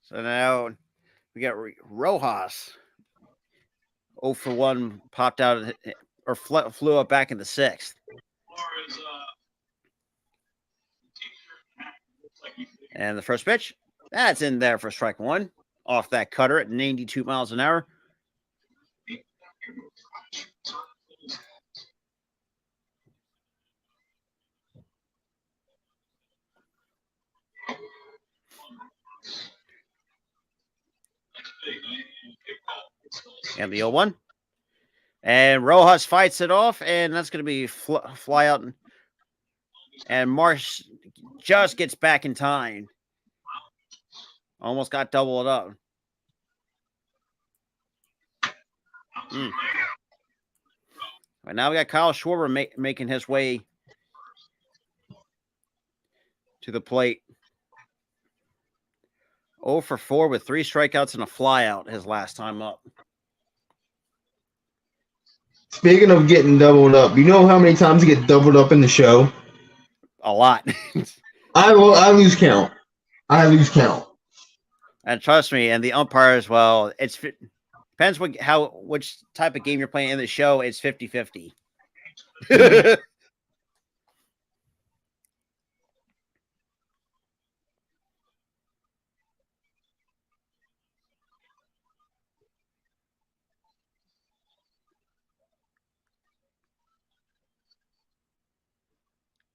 So now we got Rojas. 0 for 1 popped out or flew up back in the sixth. And the first pitch, that's in there for strike one. Off that cutter at 92 miles an hour. And the 0-1. And Rojas fights it off, and that's going to be fly out. And Marsh just gets back in time. Almost got doubled up. But now we got Kyle Schwarber making his way to the plate. 0 for 4 with 3 strikeouts and a flyout his last time up. Speaking of getting doubled up, you know how many times you get doubled up in the show? A lot. I lose count. I lose count. And trust me, and the umpires, well, depends which type of game you're playing in the show. It's 50-50.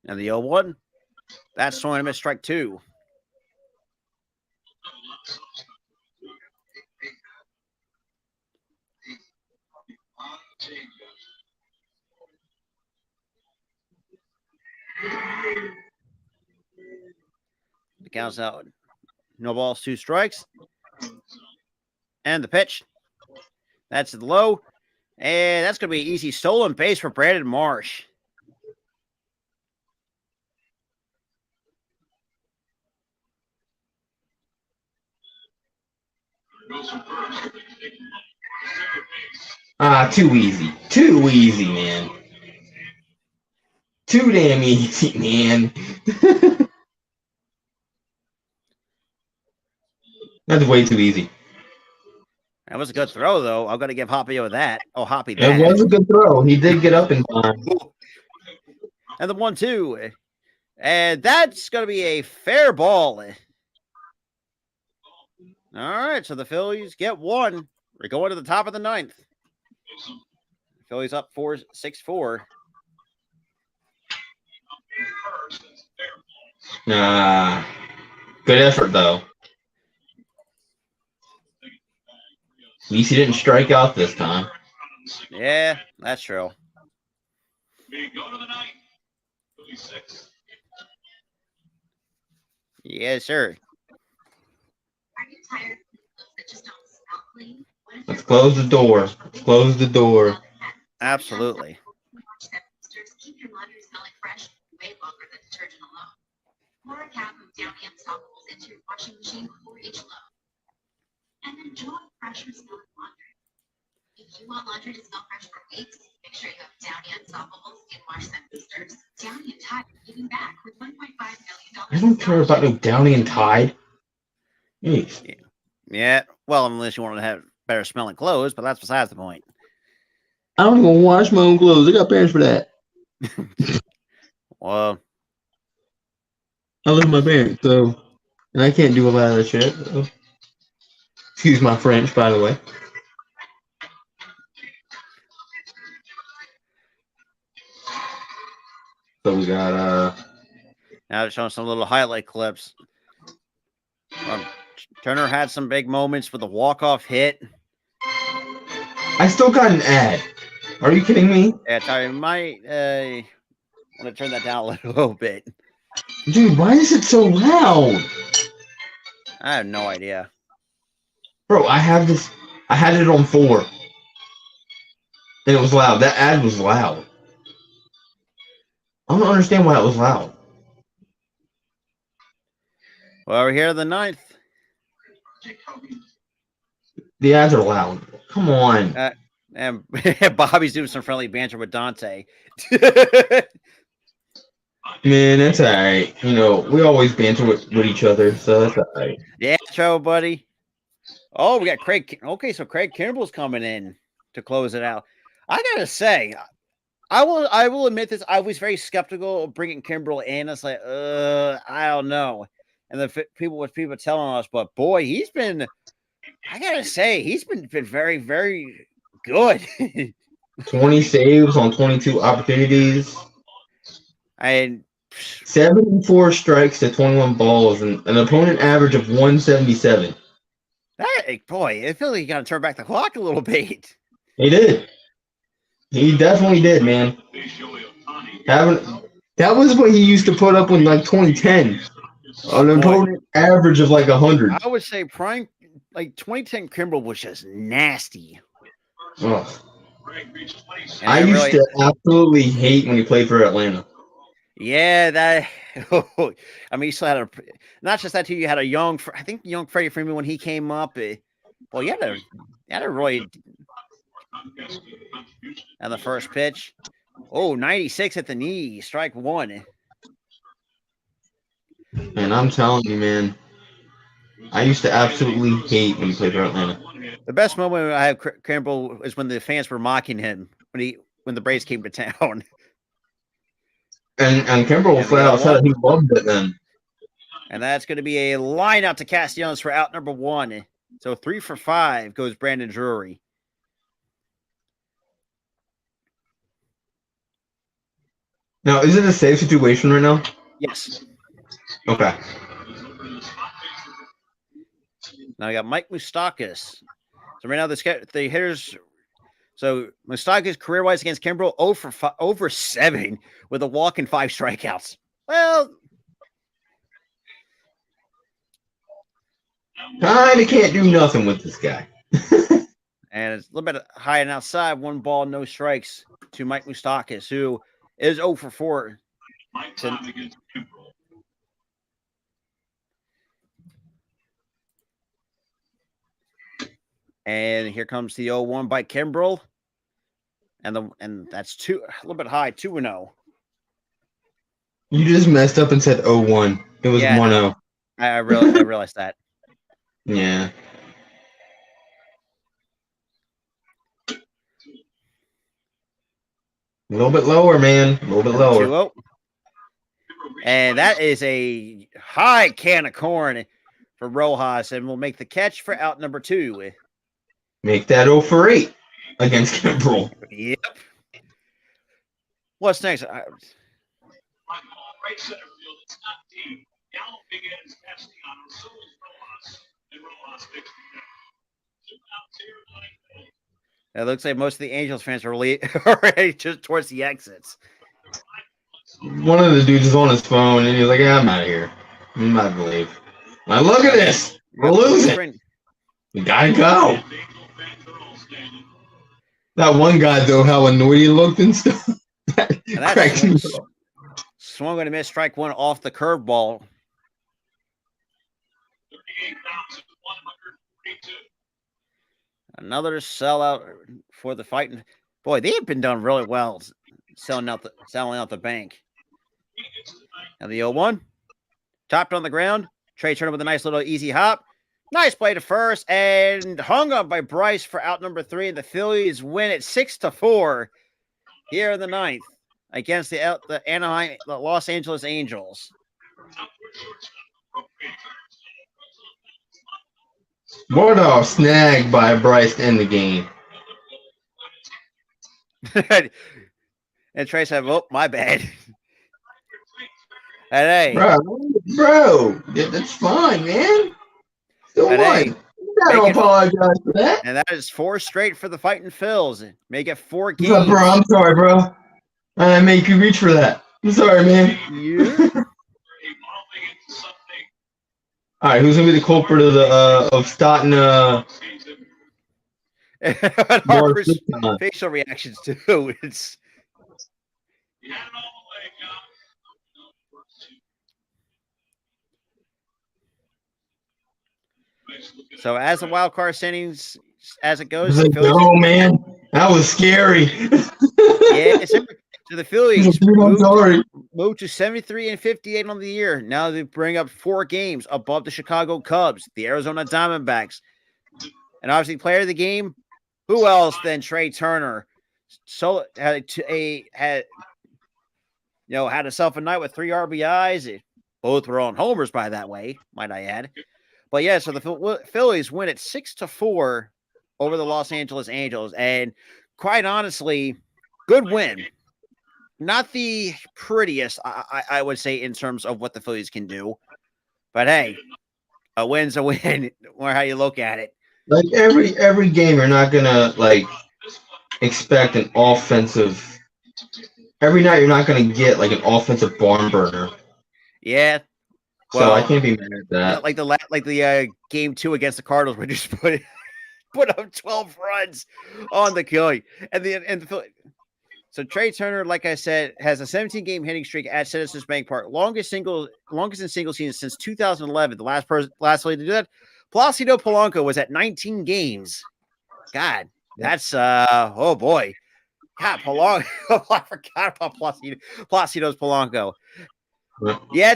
And the 0-1, that's throwing him at strike 2. The count's out. No balls, 2 strikes. And the pitch. That's the low. And that's going to be an easy stolen base for Brandon Marsh. Too easy. Too easy, man. Too damn easy, man. That's way too easy. That was a good throw, though. I'm going to give Hoppy that. Oh, Hoppy It that. was a good throw. He did get up in time. And the 1-2. And that's going to be a fair ball. All right, so the Phillies get 1. We're going to the top of the 9th. Phillies up 6-4. Good effort, though. At least he didn't strike out this time. Yeah, that's true. We go to the 9th. 36. Yes, sir. Are you tired of clothes that just don't smell clean? What if Let's close the door. Let's close the door. Absolutely. Keep your laundry smelling fresh way longer than detergent alone. Pour a cap of Downy Unstoppables into your washing machine before each load. And enjoy fresher smelling laundry. If you want laundry to smell fresh for weeks, make sure you have Downy Unstoppables in Wash Scent Boosters. Downy and Tide are giving back with $1.5 million. I don't care about no Downy and Tide. Jeez. Yeah, well, unless you want to have better smelling clothes, but that's besides the point. I don't even wash my own clothes. I got parents for that. Well, I live with my parents, so and I can't do a lot of that shit. So. Excuse my French, by the way. So we got Now they're showing some little highlight clips. Turner had some big moments with a walk-off hit. I still got an ad. Are you kidding me? Yeah, I might want to turn that down a little bit. Dude, why is it so loud? I have no idea. Bro, I had it on 4. And it was loud. That ad was loud. I don't understand why it was loud. Well, we're here in the 9th. The ads are loud. Come on. And Bobby's doing some friendly banter with Dante. Man, that's alright. You know, we always banter with each other, so that's alright. Yeah, Joe, buddy. Oh, we got Craig. Okay, so Craig Kimball's coming in to close it out. I gotta say, I will admit this. I was very skeptical of bringing Kimbrel in. It's like, I don't know. And the people telling us, but boy, he's been. I gotta say, he's been very, very good. 20 saves on 22 opportunities. And 74 strikes to 21 balls, and an opponent average of 177. Boy, I feel like you got to turn back the clock a little bit. He did. He definitely did, man. That was what he used to put up in like 2010. An opponent average of like 100. I would say prime, like 2010 Kimbrel was just nasty. Oh. I used to absolutely hate when he played for Atlanta. Yeah, that. I mean, you still had not just that too. You had a young, I think, young Freddie Freeman when he came up. Well, you had a really. And the first pitch, 96 at the knee, strike 1. And I'm telling you, man, I used to absolutely hate when he played for Atlanta. The best moment I have Campbell is when the fans were mocking him when the Braves came to town. And Kimbrel flat out said he loved it then. And that's going to be a line out to Castellanos for out number 1. So 3 for 5 goes Brandon Drury. Now, is it a safe situation right now? Yes. Okay. Now we got Mike Moustakas. So right now the hitters. So Moustakas career-wise against Kimbrel 0 for 7 with a walk and 5 strikeouts. Well, I can't do nothing with this guy. and it's a little bit high and outside. 1 ball, no strikes to Mike Moustakas, who is 0 for 4. And here comes the 0-1 by Kimbrel. And that's a little bit high, 2-0. You just messed up and said 0-1. It was 1-0. No, I realized that. Yeah. A little bit lower, man. A little bit lower. 2-0. And that is a high can of corn for Rojas, and we'll make the catch for out number 2. Make that 0 for 8 against Kimbrel. Yep. What's next? Right center field, it's not deep. Gallo big ends Castellanos, so is Rojas, and Rojas fixed it. It looks like most of the Angels fans are already just towards the exits. One of the dudes is on his phone, and he's like, yeah, I'm out of here. I'm out to leave. Now look at this. We're losing. We gotta go. That one guy, though, how annoyed he looked and stuff. Swung and a miss, strike 1 off the curveball. Another sellout for the fighting. Boy, they have been done really well selling out the bank. Now the 0-1. Topped on the ground. Trey Turner with a nice little easy hop. Nice play to first and hung up by Bryce for out number 3. And the Phillies win it 6-4 here in the 9th against the Los Angeles Angels. What a snag by Bryce to end the game. And Trey said, "Oh, my bad." And hey, bro, that's fine, man. So And what? hey, You gotta make it- apologize for that. and that is 4 straight for the Fighting Phils. Make it 4 What's up, games. bro? I'm sorry, bro. I make you reach for that. I'm sorry, man. Yeah. All right, who's gonna be the culprit of the of starting And more Harper's time? facial reactions too. It's so as the wild card standings as it goes, the Like, Phillies. oh man, that was scary. Yeah, so the Phillies I'm sorry. moved to 73 and 58 on the year. Now they bring up 4 games above the Chicago Cubs, the Arizona Diamondbacks, and obviously player of the game. Who else than Trey Turner? So had had himself a night with 3 RBIs. Both were on homers, by that way, might I add. But yeah, so the Phillies win at 6-4 over the Los Angeles Angels, and quite honestly, good win. Not the prettiest, I would say, in terms of what the Phillies can do. But hey, a win's a win, or how you look at it. Like every game, you're not gonna like expect an offensive. Every night, you're not gonna get like an offensive barn burner. Yeah, So I well, can't be mad at that. like the game 2 against the Cardinals, where just put up 12 runs on the killing, so Trey Turner, like I said, has a 17-game hitting streak at Citizens Bank Park, longest in single season since 2011. The last Philly to do that, Placido Polanco, was at 19 games. God, that's oh boy, God, Polanco. I forgot about Placido's Polanco. Yeah,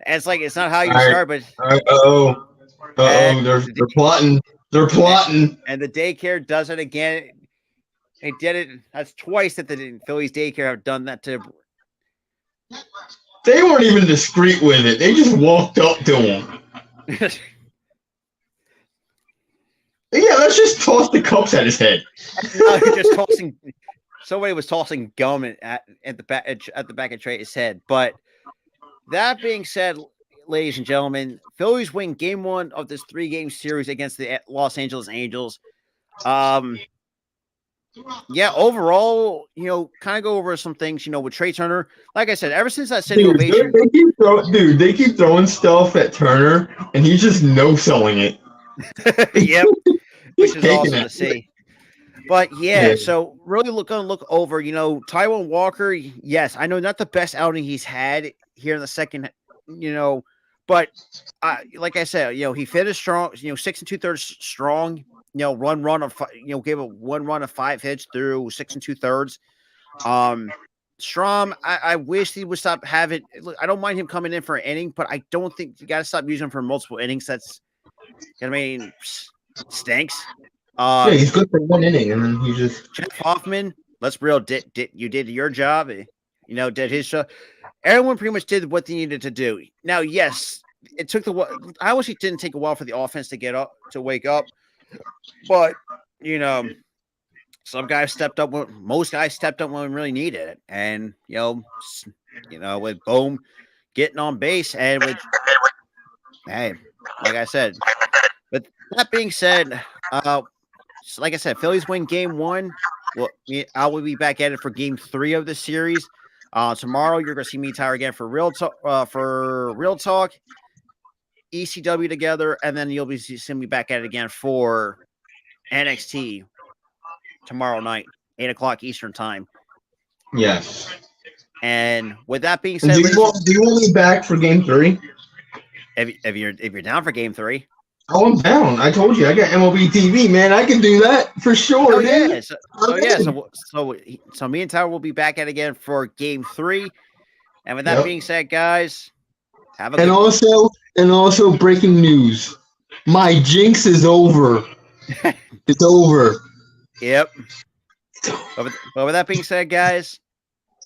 it's like it's not how you start, but They're plotting. They're plotting. And the daycare does it again. They did it. That's twice that the Phillies daycare have done that to. They weren't even discreet with it. They just walked up to him. Yeah, let's just toss the cups at his head. Just tossing. Somebody was tossing gum at the back of Trey's head. But that being said, ladies and gentlemen, Phillies win Game 1 of this 3-game series against the Los Angeles Angels. Yeah, overall, kind of go over some things, with Trey Turner. Like I said, ever since that standing ovation. They keep throwing stuff at Turner, and he's just no-selling it. Yep, which is awesome it. to see. But yeah, so really look over, Taijuan Walker. Yes, I know not the best outing he's had here in the second, but like I said, he finished strong, 6 2/3 strong. Gave a 1 run of 5 hits through 6 2/3. Strom, I wish he would stop having. Look, I don't mind him coming in for an inning, but I don't think you got to stop using him for multiple innings. Stinks. He's good for 1 inning, and then he just. Jeff Hoffman, let's be real. You did your job. Did his show. Everyone pretty much did what they needed to do. Now, yes, it took I wish it didn't take a while for the offense to wake up. But, some guys stepped up most guys stepped up when we really needed it. And, with Bohm getting on base and with, hey, like I said, but that being said, like I said, Phillies win Game 1. Well, I will be back at it for Game 3 of the series. Tomorrow, you're going to see me, Tyler, again for Real Talk, ECW together, and then you'll be seeing me back at it again for NXT tomorrow night, 8:00 Eastern time. Yes. And with that being said, do you want me back for Game 3? If you're down for Game 3. Oh, I'm down. I told you I got MLB TV, man. I can do that for sure. Oh yeah. So me and Tyler will be back at it again for Game 3. And with that being said, guys, have a good one. And also breaking news. My jinx is over. It's over. Yep. But with that being said, guys,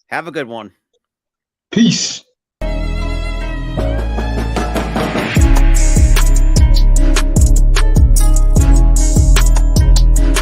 have a good one. Peace.